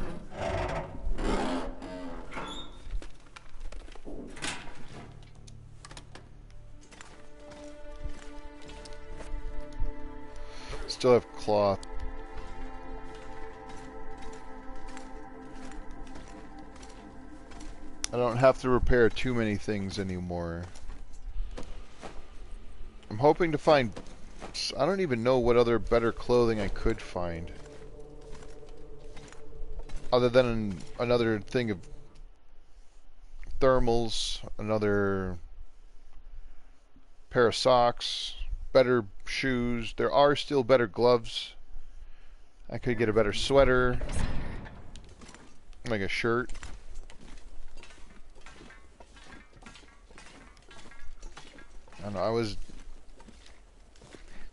Still have cloth. I don't have to repair too many things anymore. I'm hoping to find... I don't even know what other better clothing I could find. Other than another thing of thermals, another pair of socks, better shoes. There are still better gloves. I could get a better sweater. Like a shirt. I don't know, I was...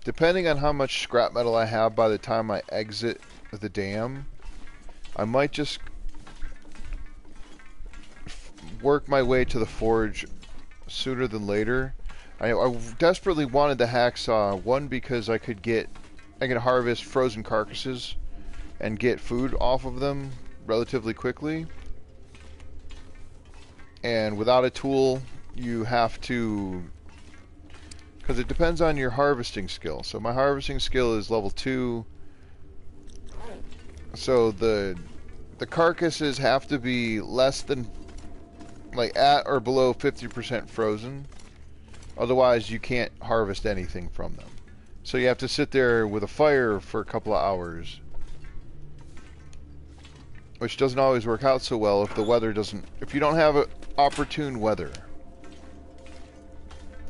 Depending on how much scrap metal I have by the time I exit the dam, I might just work my way to the forge sooner than later. I desperately wanted the hacksaw, one because I could harvest frozen carcasses and get food off of them relatively quickly. And without a tool, you have to... Because it depends on your harvesting skill. So my harvesting skill is level 2. So the carcasses have to be less than, like, at or below 50% frozen. Otherwise you can't harvest anything from them. So you have to sit there with a fire for a couple of hours. Which doesn't always work out so well if the weather doesn't... If you don't have opportune weather.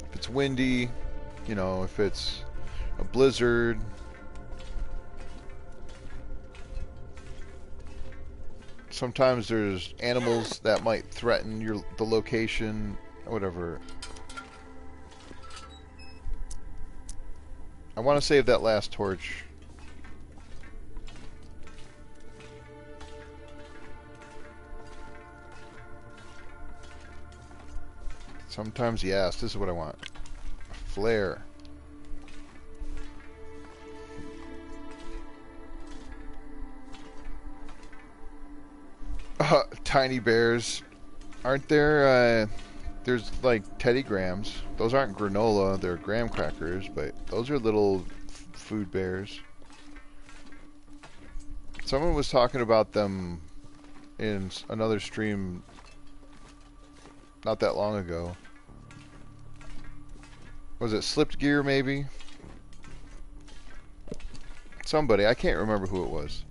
If it's windy... You know, if it's a blizzard, sometimes there's animals that might threaten the location, whatever. I want to save that last torch. Sometimes, yes, this is what I want. Flare. Tiny bears. Aren't there, there's like Teddy Grahams. Those aren't granola, they're graham crackers, but those are little food bears. Someone was talking about them in another stream not that long ago. Was it Slipped Gear, maybe? Somebody, I can't remember who it was.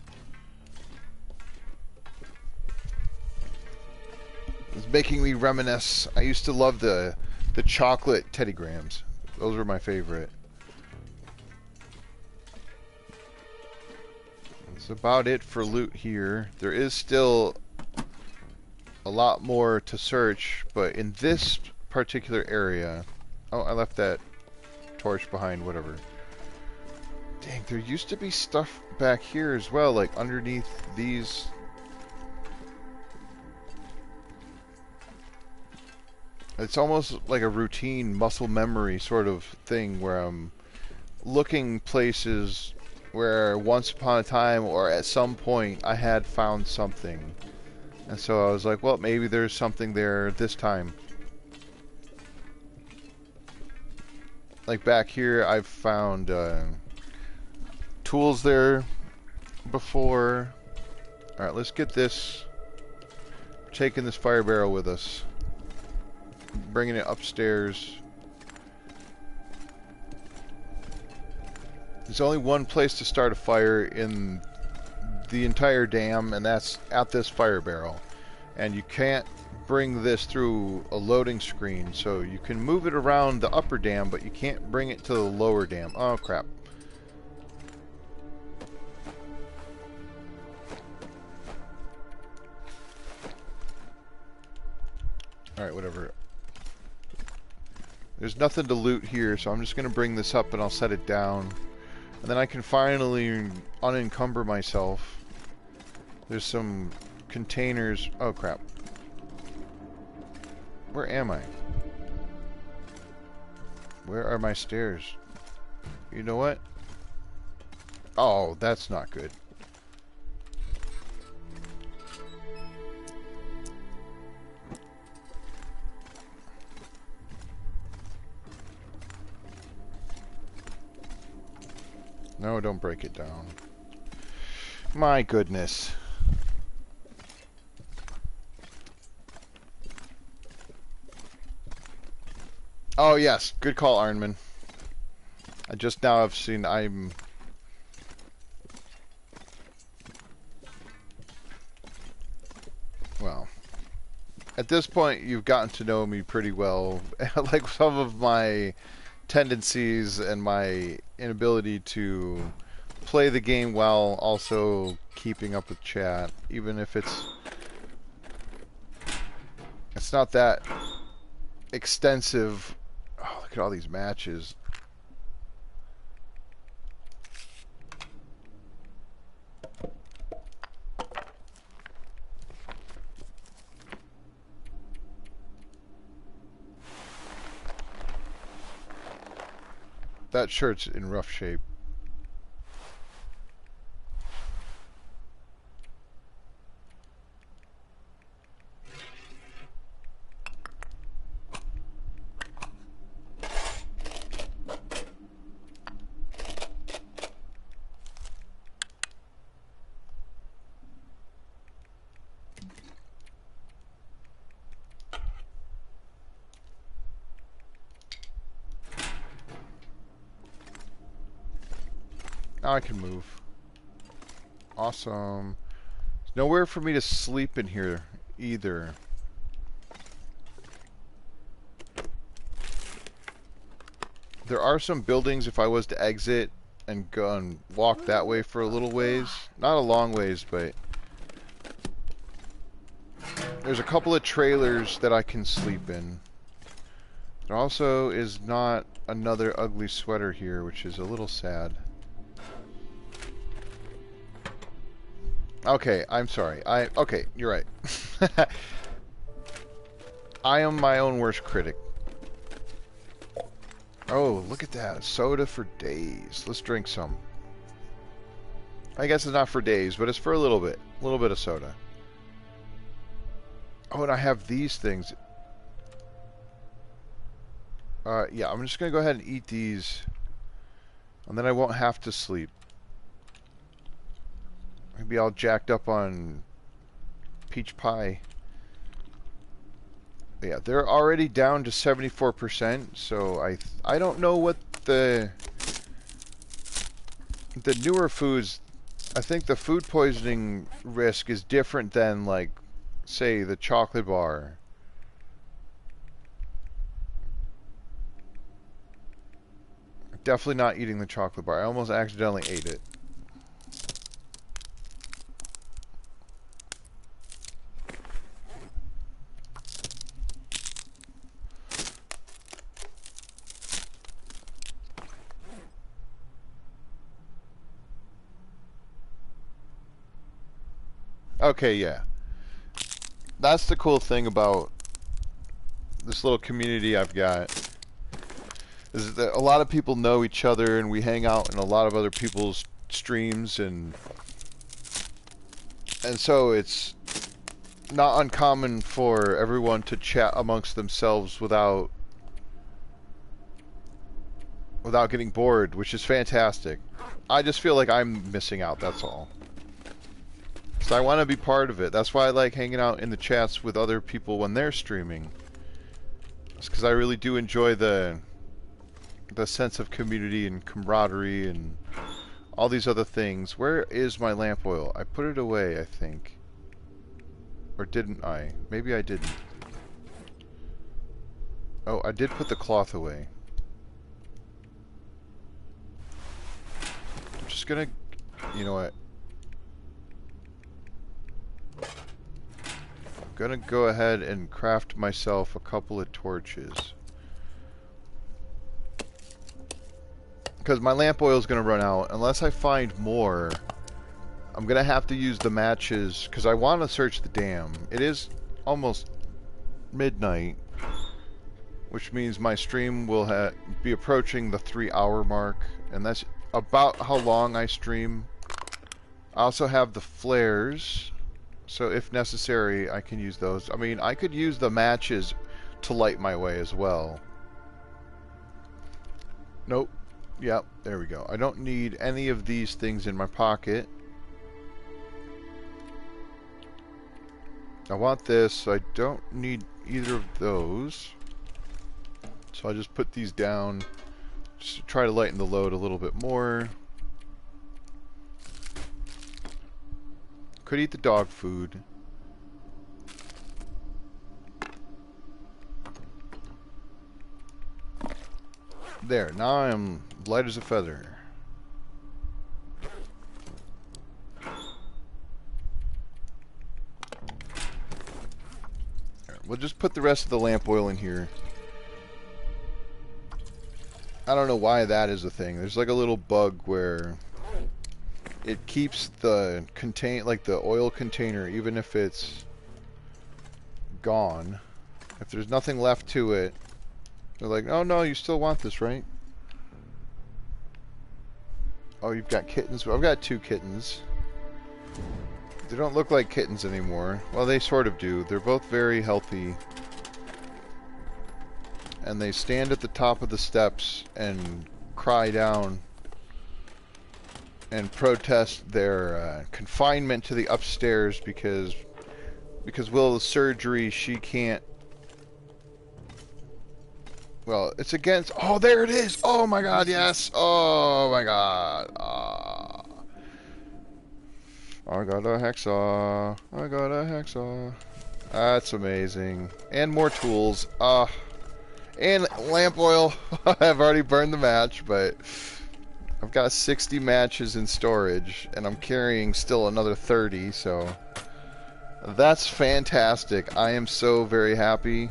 It's making me reminisce. I used to love the chocolate Teddy Grahams. Those were my favorite. That's about it for loot here. There is still a lot more to search, but in this particular area. Oh, I left that torch behind, whatever. Dang, there used to be stuff back here as well, like underneath these. It's almost like a routine muscle memory sort of thing where I'm looking places where once upon a time or at some point I had found something. And so I was like, well, maybe there's something there this time. Like back here, I've found tools there before. Alright, let's get this. Taking this fire barrel with us. Bringing it upstairs. There's only one place to start a fire in the entire dam, and that's at this fire barrel. And you can't bring this through a loading screen, so you can move it around the upper dam, but you can't bring it to the lower dam. Oh, crap. Alright, whatever. There's nothing to loot here, so I'm just going to bring this up and I'll set it down. And then I can finally unencumber myself. There's some containers. Oh, crap. Where am I? Where are my stairs? You know what? Oh, that's not good. No, don't break it down. My goodness. Oh, yes. Good call, Arnman. I just now have seen I'm... Well, at this point, you've gotten to know me pretty well. Like some of my tendencies and my inability to play the game while also keeping up with chat, even if it's not that extensive. Oh, look at all these matches. That shirt's in rough shape. Now I can move. Awesome. There's nowhere for me to sleep in here either. There are some buildings if I was to exit and go and walk that way for a little ways. Not a long ways, but there's a couple of trailers that I can sleep in. There also is not another ugly sweater here, which is a little sad. Okay, I'm sorry. Okay, you're right. I am my own worst critic. Oh, look at that. Soda for days. Let's drink some. I guess it's not for days, but it's for a little bit. A little bit of soda. Oh, and I have these things. Yeah, I'm just going to go ahead and eat these. And then I won't have to sleep. Maybe all jacked up on peach pie. Yeah, they're already down to 74%, so I don't know what the newer foods. I think the food poisoning risk is different than, like, say, the chocolate bar. Definitely not eating the chocolate bar. I almost accidentally ate it. Okay, yeah. That's the cool thing about this little community I've got. Is that a lot of people know each other, and we hang out in a lot of other people's streams, and so it's not uncommon for everyone to chat amongst themselves without getting bored, which is fantastic. I just feel like I'm missing out, that's all. So I want to be part of it. That's why I like hanging out in the chats with other people when they're streaming. It's because I really do enjoy the sense of community and camaraderie and all these other things. Where is my lamp oil? I put it away, I think. Or didn't I? Maybe I didn't. Oh, I did put the cloth away. I'm just gonna... You know what? I'm gonna go ahead and craft myself a couple of torches. Because my lamp oil is going to run out. Unless I find more, I'm going to have to use the matches. Because I want to search the dam. It is almost midnight. Which means my stream will be approaching the 3-hour mark. And that's about how long I stream. I also have the flares. So if necessary, I can use those. I mean, I could use the matches to light my way as well. Nope. Yep, there we go. I don't need any of these things in my pocket. I want this. I don't need either of those. So I just put these down just to try to lighten the load a little bit more. Could eat the dog food. There, now I am light as a feather. We'll just put the rest of the lamp oil in here. I don't know why that is a thing. There's like a little bug where it keeps the the oil container, even if it's gone. If there's nothing left to it, they're like, oh no, you still want this, right? Oh, you've got kittens? I've got 2 kittens. They don't look like kittens anymore. Well, they sort of do. They're both very healthy. And they stand at the top of the steps and cry down and protest their confinement to the upstairs because Willow's surgery, she can't... Well, it's against... Oh, there it is! Oh my god, yes! Oh my god! I got a hacksaw. I got a hacksaw. That's amazing. And more tools. And lamp oil. I've already burned the match, but I've got 60 matches in storage, and I'm carrying still another 30, so that's fantastic. I am so very happy.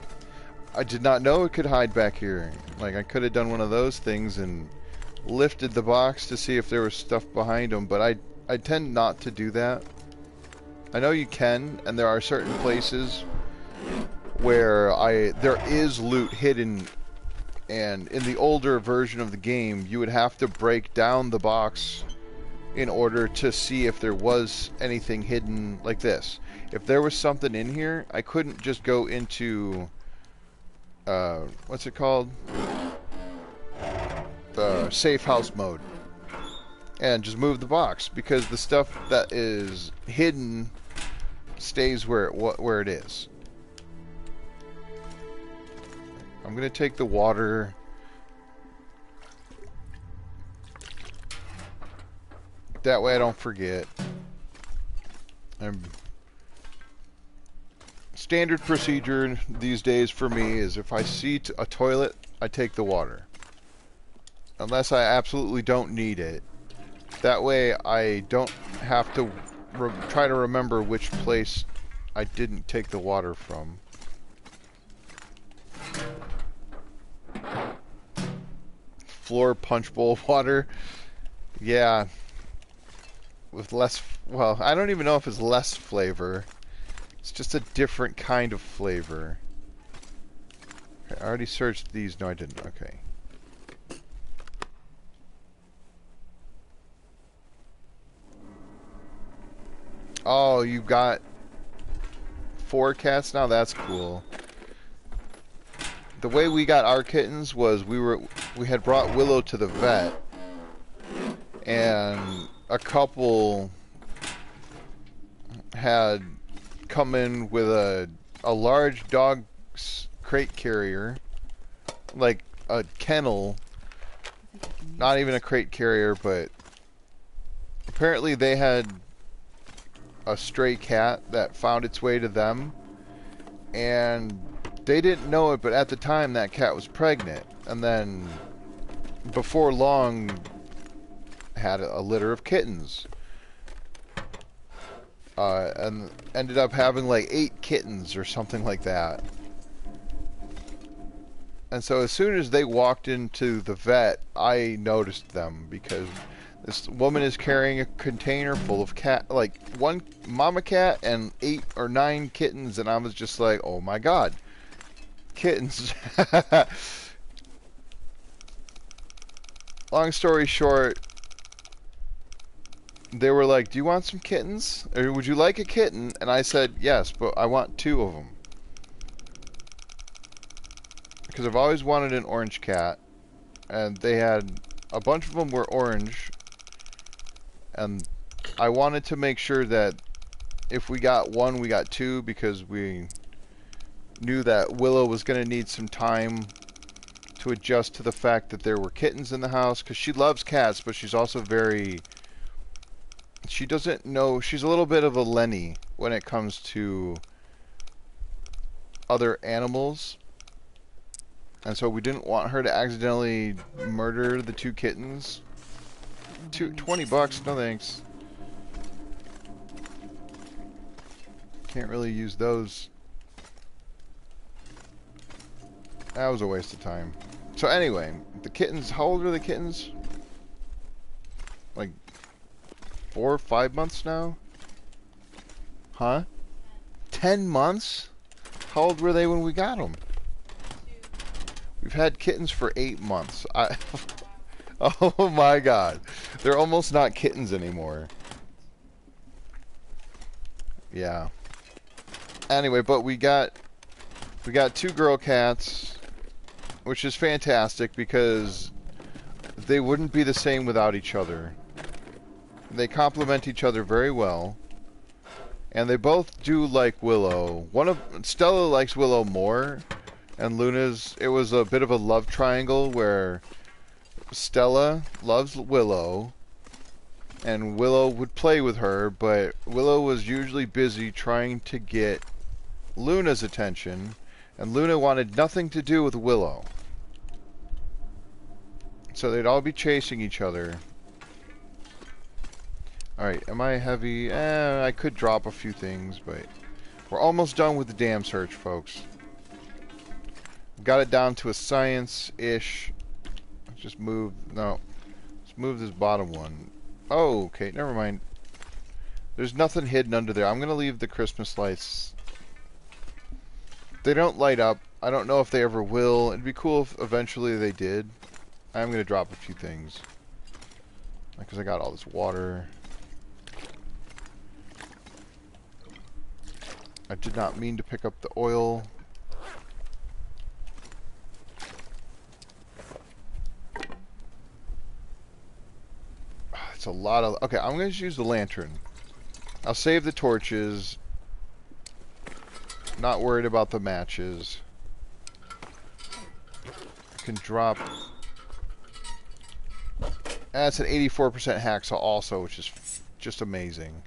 I did not know it could hide back here. Like, I could have done one of those things and lifted the box to see if there was stuff behind them, but I tend not to do that. I know you can, and there are certain places where there is loot hidden, and in the older version of the game, you would have to break down the box in order to see if there was anything hidden like this. If there was something in here, I couldn't just go into... what's it called? The safe house mode. And just move the box, because the stuff that is hidden stays where it is. I'm gonna take the water. That way I don't forget. Standard procedure these days for me is if I see a toilet, I take the water. Unless I absolutely don't need it. That way I don't have to try to remember which place I didn't take the water from. Floor punch bowl water. Yeah. With less Well, I don't even know if it's less flavor. It's just a different kind of flavor. Okay, I already searched these. No, I didn't. Okay. Oh, you got 4 cats now? That's cool. The way we got our kittens was we had brought Willow to the vet, and a couple had come in with a large dog crate carrier, like a kennel, not even a crate carrier, but apparently they had a stray cat that found its way to them, and they didn't know it, but at the time that cat was pregnant, and then before long had a litter of kittens, and ended up having like 8 kittens or something like that. And so as soon as they walked into the vet, I noticed them because this woman is carrying a container full of like 1 mama cat and 8 or 9 kittens, and I was just like, oh my god, kittens. Long story short, they were like, do you want some kittens? Or would you like a kitten? And I said, yes, but I want 2 of them. Because I've always wanted an orange cat. And they had, a bunch of them were orange. And I wanted to make sure that if we got 1, we got 2, because we knew that Willow was going to need some time to adjust to the fact that there were kittens in the house. Because she loves cats, but she's also very... She doesn't know, she's a little bit of a Lenny when it comes to other animals. And so we didn't want her to accidentally murder the 2 kittens. $20, no thanks. Can't really use those. That was a waste of time. So anyway, the kittens, how old are the kittens? Like 4 or 5 months now? Huh? 10 months? How old were they when we got them? We've had kittens for 8 months. Oh my god. They're almost not kittens anymore. Yeah. Anyway, but we got 2 girl cats, which is fantastic because they wouldn't be the same without each other. They complement each other very well. And they both do like Willow. Stella likes Willow more, and it was a bit of a love triangle where Stella loves Willow, and Willow would play with her, but Willow was usually busy trying to get Luna's attention, and Luna wanted nothing to do with Willow. So they'd all be chasing each other. Alright, am I heavy? I could drop a few things, but we're almost done with the dam search, folks. Got it down to a science-ish. Just move, no. Let's move this bottom one. Oh, okay, never mind. There's nothing hidden under there. I'm going to leave the Christmas lights. They don't light up. I don't know if they ever will. It'd be cool if eventually they did. I'm going to drop a few things. Because I got all this water. I did not mean to pick up the oil. It's a lot of... Okay, I'm going to use the lantern. I'll save the torches. Not worried about the matches. I can drop... That's an 84% hacksaw also, which is just amazing.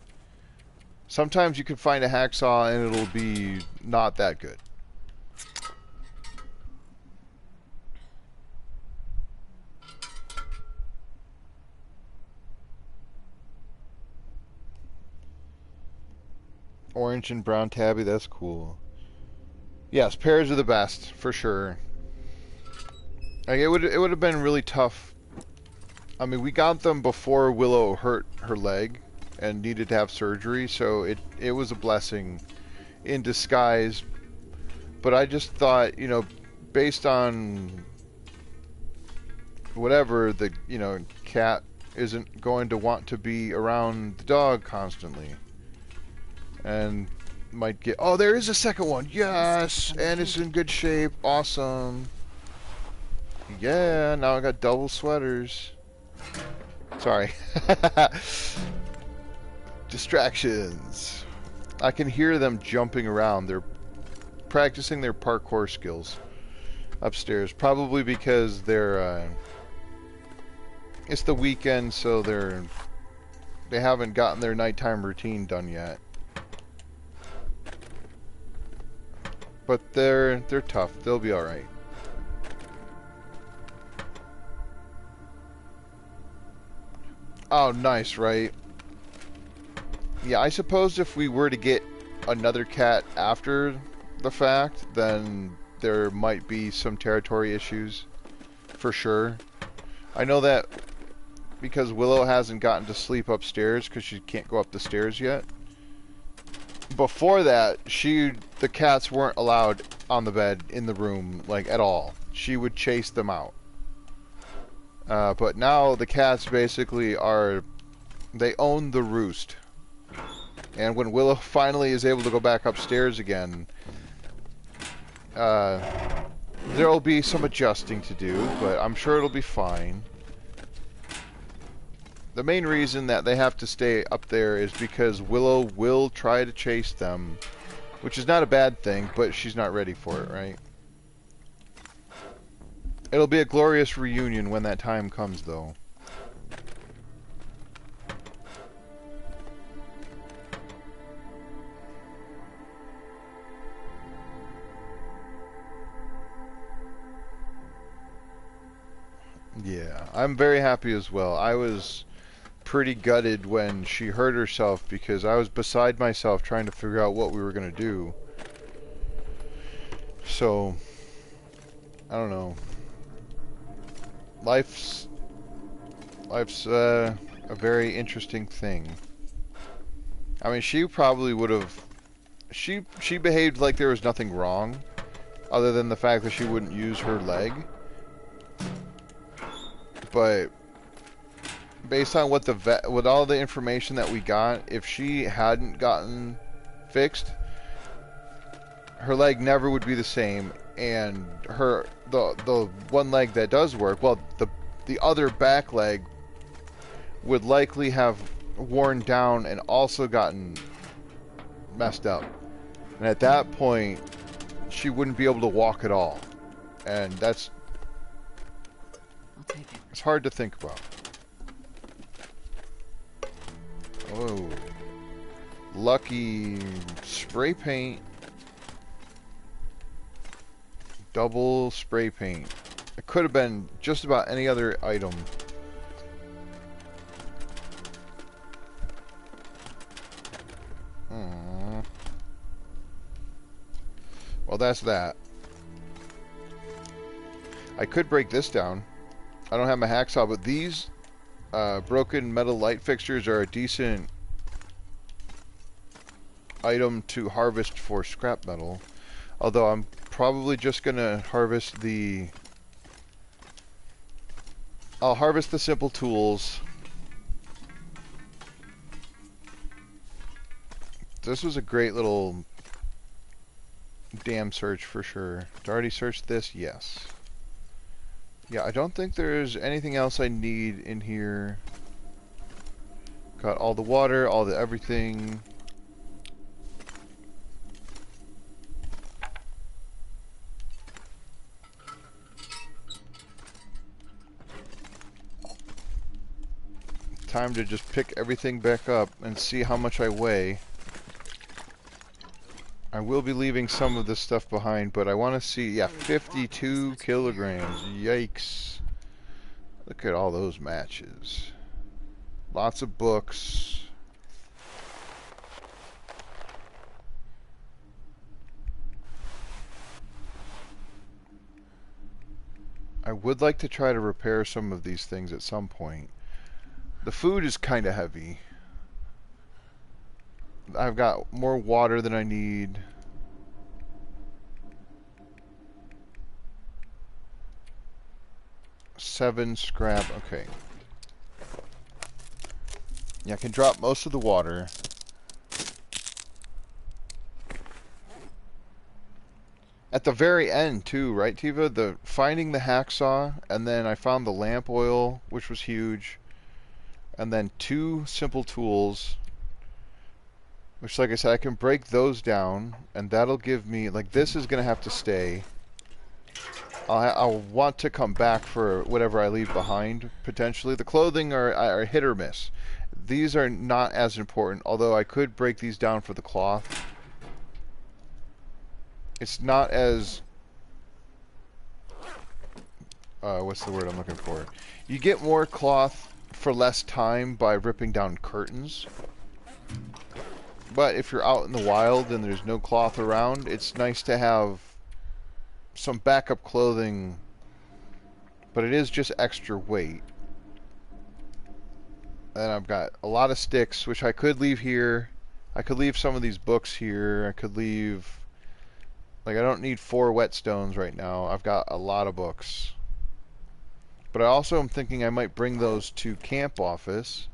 Sometimes you can find a hacksaw and it'll be not that good. Orange and brown tabby, that's cool. Yes, pears are the best, for sure. Like, it would have been really tough. I mean, we got them before Willow hurt her leg. and needed to have surgery, so it was a blessing in disguise. But I just thought, based on whatever, the cat isn't going to want to be around the dog constantly, and might get. Oh, there is a second one. Yes, and it's in good shape. Awesome. Yeah, now I got double sweaters. Sorry. Distractions. I can hear them jumping around. They're practicing their parkour skills upstairs. Probably because it's the weekend, so they haven't gotten their nighttime routine done yet. But they're tough. They'll be all right. Oh, nice, right? Yeah, I suppose if we were to get another cat after the fact, then there might be some territory issues, for sure. I know that because Willow hasn't gotten to sleep upstairs because she can't go up the stairs yet. Before that, the cats weren't allowed on the bed in the room, like, at all. She would chase them out. But now the cats basically they own the roost. And when Willow finally is able to go back upstairs again, there'll be some adjusting to do, but I'm sure it'll be fine. The main reason that they have to stay up there is because Willow will try to chase them, which is not a bad thing, but she's not ready for it, right? It'll be a glorious reunion when that time comes, though. Yeah, I'm very happy as well. I was pretty gutted when she hurt herself because I was beside myself trying to figure out what we were going to do. So, I don't know. Life's a very interesting thing. I mean, she probably would have... She behaved like there was nothing wrong, other than the fact that she wouldn't use her leg. But based on what with all the information that we got, if she hadn't gotten fixed, her leg never would be the same, and the one leg that does work, well, the other back leg would likely have worn down and also gotten messed up. And at that point, she wouldn't be able to walk at all. And it's hard to think about. Oh. Lucky spray paint. Double spray paint. It could have been just about any other item. Well, that's that. I could break this down. I don't have my hacksaw, but these broken metal light fixtures are a decent item to harvest for scrap metal. Although I'm probably just gonna harvest I'll harvest the simple tools. This was a great little dam search for sure. Did I already searched this? Yes. Yeah, I don't think there's anything else I need in here. Got all the water, all the everything. Time to just pick everything back up and see how much I weigh. I will be leaving some of this stuff behind, but I want to see, yeah, 52 kilograms. Yikes. Look at all those matches. Lots of books. I would like to try to repair some of these things at some point. The food is kind of heavy. I've got more water than I need. Seven scrap. Okay. Yeah, I can drop most of the water. At the very end, too, right, Tiva? The finding the hacksaw, and then I found the lamp oil, which was huge, and then 2 simple tools, which, like I said, I can break those down, and that'll give me, like, this is going to have to stay. I'll want to come back for whatever I leave behind, potentially. The clothing are hit or miss. These are not as important, although I could break these down for the cloth. It's not as... what's the word I'm looking for? You get more cloth for less time by ripping down curtains. But if you're out in the wild and there's no cloth around, it's nice to have some backup clothing, but it is just extra weight. And I've got a lot of sticks, which I could leave here. I could leave some of these books here. I could leave... Like, I don't need 4 whetstones right now. I've got a lot of books. But I also am thinking I might bring those to camp office.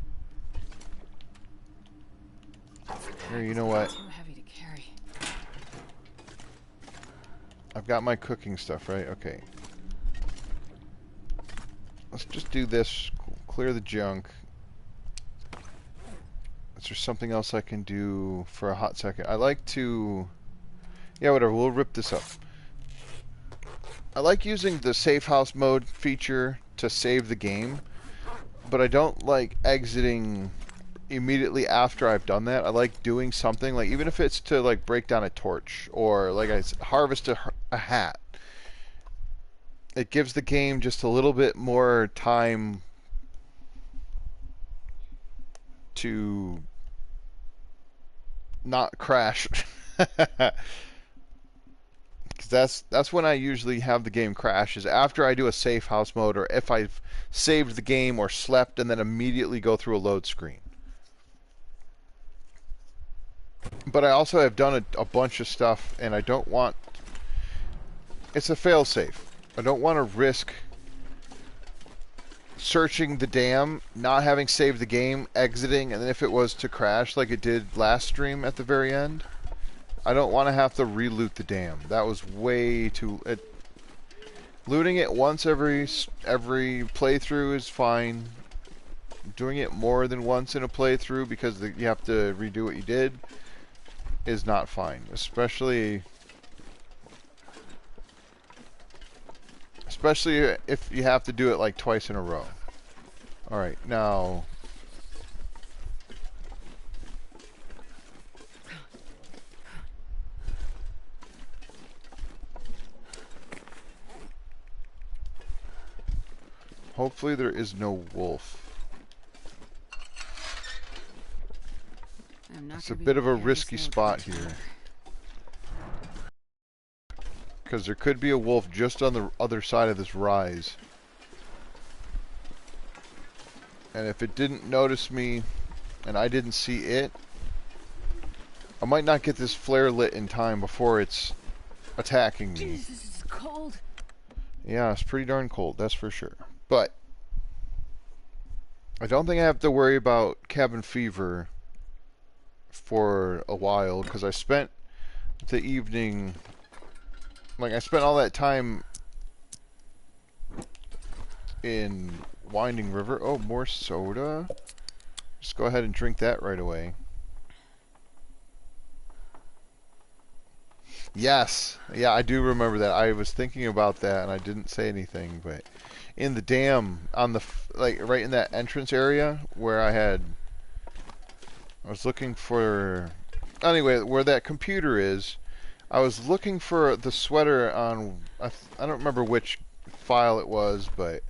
Here, you know what? Too heavy to carry. I've got my cooking stuff, right? Okay. Let's just do this. Clear the junk. Is there something else I can do for a hot second? I like to... Yeah, whatever. We'll rip this up. I like using the safe house mode feature to save the game, but I don't like exiting immediately after I've done that. I like doing something, like even if it's to like break down a torch or like I harvest a hat. It gives the game just a little bit more time to not crash. That's when I usually have the game crash, is after I do a safe house mode, or if I've saved the game or slept and then immediately go through a load screen. But I also have done a bunch of stuff, and I don't want... It's a failsafe. I don't want to risk searching the dam, not having saved the game, exiting, and then if it was to crash like it did last stream at the very end, I don't want to have to re-loot the dam. That was way too... looting it once every playthrough is fine. Doing it more than once in a playthrough because you have to redo what you did is not fine. Especially if you have to do it like twice in a row. Alright, now... Hopefully there is no wolf. It's a bit of a risky spot here. Because there could be a wolf just on the other side of this rise. And if it didn't notice me, and I didn't see it, I might not get this flare lit in time before it's attacking me. Jesus, this is cold. Yeah, it's pretty darn cold, that's for sure. But I don't think I have to worry about cabin fever for a while, because I spent the evening, like I spent all that time in Winding River. Oh, more soda. Just go ahead and drink that right away. Yes, yeah, I do remember that. I was thinking about that and I didn't say anything, but in the dam, on the like right in that entrance area where I was looking for, anyway, where that computer is, I was looking for the sweater on, I don't remember which file it was, but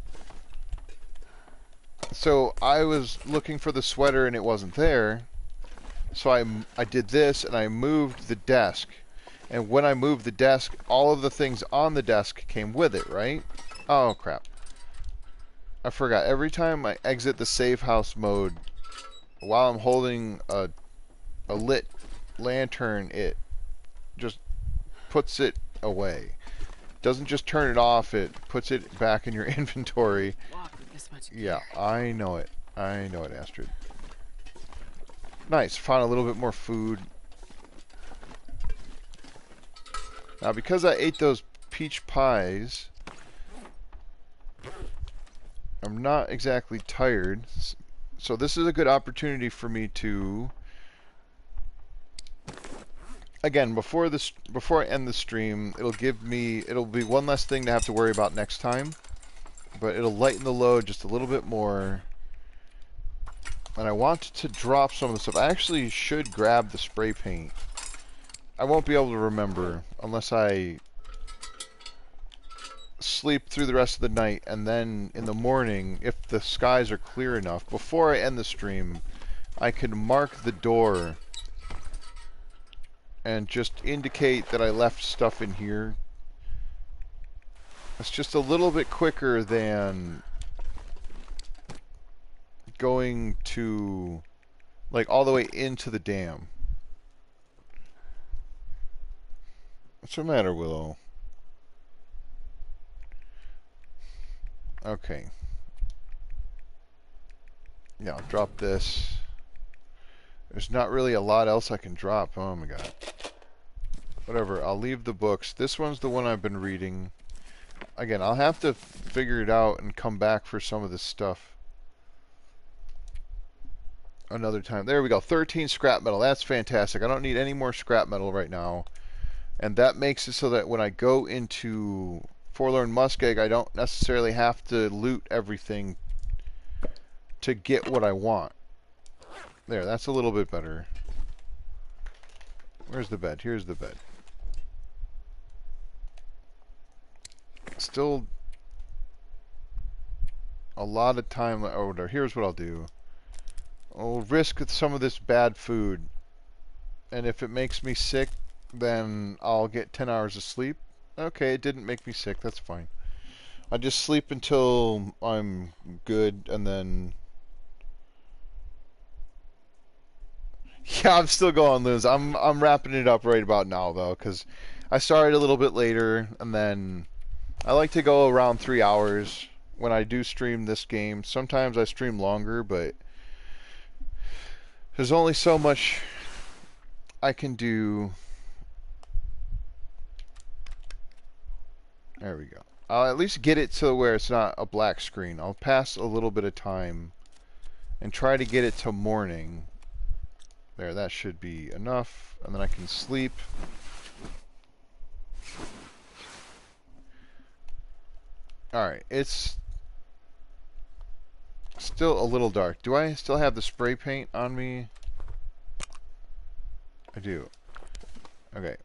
so I was looking for the sweater and it wasn't there, so I did this and I moved the desk. And when I moved the desk, all of the things on the desk came with it, right? Oh, crap. I forgot. Every time I exit the safe house mode, while I'm holding a a lit lantern, it just puts it away. Doesn't just turn it off, it puts it back in your inventory. Walk with this much Yeah, gear. I know it. I know it, Astrid. Nice. Found a little bit more food. Now, because I ate those peach pies, I'm not exactly tired. So this is a good opportunity for me to, again, before I end the stream, it'll be one less thing to have to worry about next time, but it'll lighten the load just a little bit more. And I want to drop some of the stuff. I actually should grab the spray paint. I won't be able to remember unless I sleep through the rest of the night, and then in the morning, if the skies are clear enough, before I end the stream, I can mark the door and just indicate that I left stuff in here. It's just a little bit quicker than going to, like, all the way into the dam. What's the matter, Willow? Okay. Yeah, I'll drop this. There's not really a lot else I can drop. Oh my god. Whatever, I'll leave the books. This one's the one I've been reading. Again, I'll have to figure it out and come back for some of this stuff another time. There we go. 13 scrap metal. That's fantastic. I don't need any more scrap metal right now. And that makes it so that when I go into Forlorn Muskeg, I don't necessarily have to loot everything to get what I want. There, that's a little bit better. Where's the bed? Here's the bed. Still a lot of time. Oh, here's what I'll do. I'll risk some of this bad food, and if it makes me sick, then I'll get 10 hours of sleep. Okay, it didn't make me sick. That's fine. I just sleep until I'm good, and then... Yeah, I'm still going, Liz. I'm wrapping it up right about now, though, because I started a little bit later, and then I like to go around 3 hours when I do stream this game. Sometimes I stream longer, but there's only so much I can do. There we go. I'll at least get it to where it's not a black screen. I'll pass a little bit of time and try to get it to morning. There, that should be enough, and then I can sleep. Alright, it's still a little dark. Do I still have the spray paint on me? I do. Okay.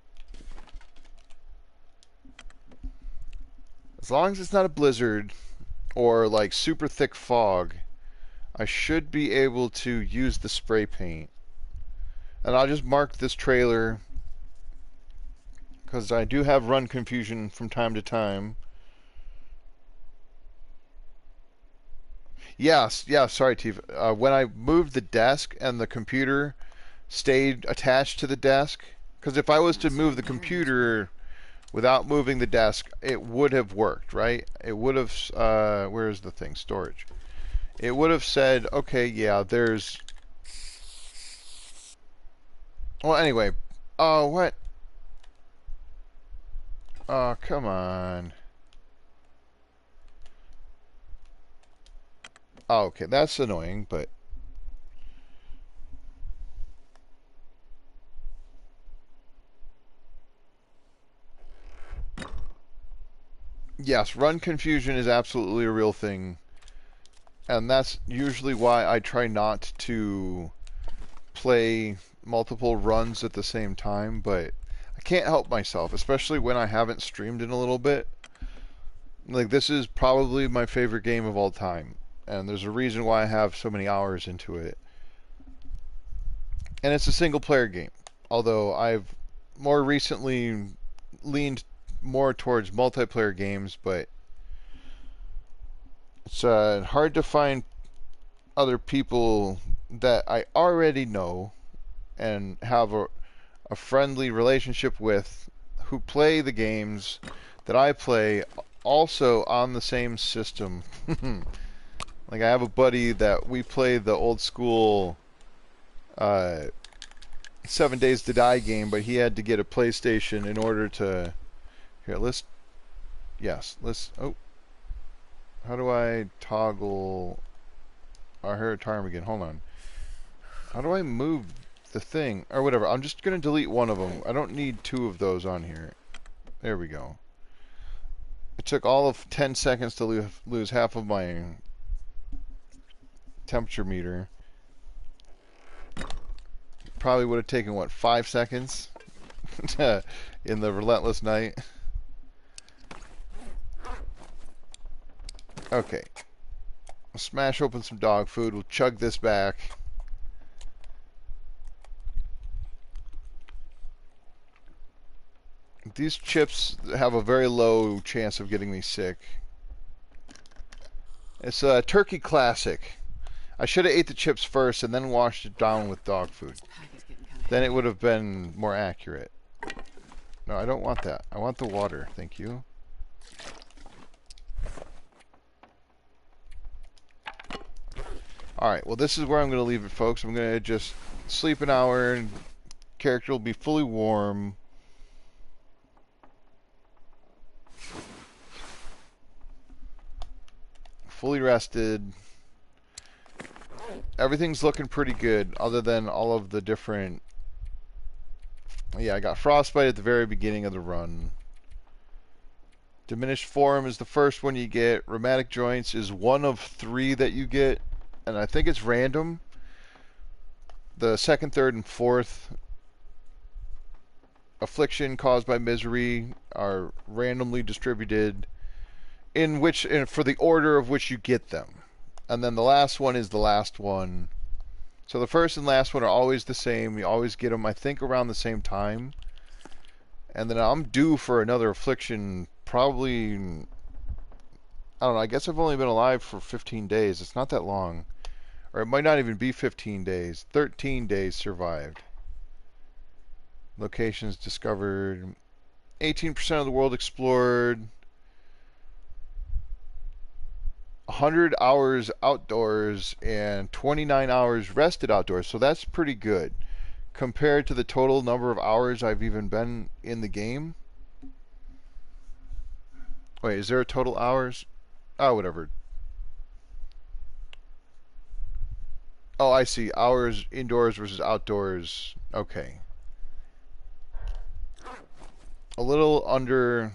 As long as it's not a blizzard or like super thick fog, I should be able to use the spray paint. And I'll just mark this trailer because I do have run confusion from time to time. Yes, yeah, sorry, Steve. When I moved the desk and the computer stayed attached to the desk, because if I was to move the computer without moving the desk, it would have worked, right? It would have, where's the thing? Storage. It would have said, okay, yeah, there's... Well, anyway. Oh, what? Oh, come on. Oh, okay, that's annoying, but... Yes, run confusion is absolutely a real thing. And that's usually why I try not to play multiple runs at the same time, but I can't help myself, especially when I haven't streamed in a little bit. Like, this is probably my favorite game of all time, and there's a reason why I have so many hours into it. And it's a single player game, although I've more recently leaned more towards multiplayer games, but it's hard to find other people that I already know and have a friendly relationship with, who play the games that I play also on the same system. Like I have a buddy that we play the old school 7 Days to Die game, but he had to get a PlayStation in order to. Here, let's. Oh, how do I toggle? I heard time again. Hold on. How do I move the thing or whatever? I'm just gonna delete one of them. I don't need two of those on here. There we go. It took all of 10 seconds to lose half of my temperature meter. Probably would have taken, what, 5 seconds in the relentless night. Okay. I'll smash open some dog food. We'll chug this back. These chips have a very low chance of getting me sick. It's a turkey classic. I should have ate the chips first and then washed it down with dog food. Then it would have been more accurate. No, I don't want that. I want the water. Thank you. Alright, well this is where I'm going to leave it, folks. I'm going to just sleep an hour and character will be fully warm. Fully rested. Everything's looking pretty good other than all of the different... Yeah, I got frostbite at the very beginning of the run. Diminished form is the first one you get. Rheumatic joints is one of 3 that you get. And I think it's random. The second, third, and fourth affliction caused by misery are randomly distributed for the order of which you get them. And then the last one is the last one. So the first and last one are always the same. You always get them, I think, around the same time. And then I'm due for another affliction probably... I don't know, I guess I've only been alive for 15 days. It's not that long. Or it might not even be 15 days. 13 days survived. Locations discovered. 18% of the world explored. 100 hours outdoors and 29 hours rested outdoors. So that's pretty good compared to the total number of hours I've even been in the game. Wait, is there a total hours? Oh, whatever. Oh, I see. Hours indoors versus outdoors. Okay. A little under...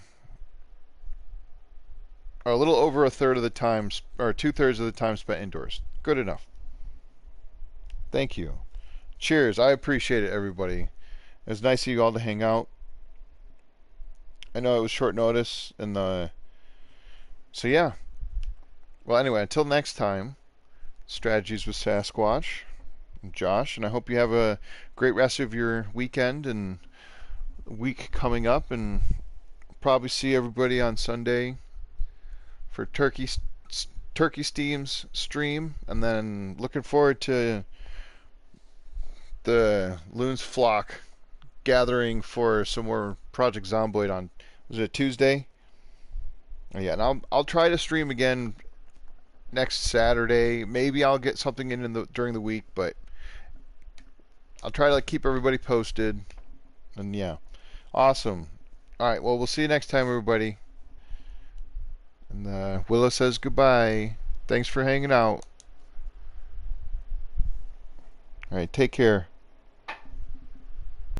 Or a little over a third of the time, or 2/3 of the time spent indoors. Good enough. Thank you. Cheers. I appreciate it, everybody. It was nice of you all to hang out. I know it was short notice, and so yeah. Well, anyway, until next time, Strategies with Sasquatch, and Josh, and I hope you have a great rest of your weekend and week coming up, and probably see everybody on Sunday for Turkey Steam's stream, and then looking forward to the Loons flock gathering for some more Project Zomboid on, was it Tuesday? Oh, yeah, and I'll try to stream again next Saturday. Maybe I'll get something in during the week, but I'll try to keep everybody posted. And yeah, awesome. All right, well, we'll see you next time, everybody. And Willa says goodbye. Thanks for hanging out. All right, take care.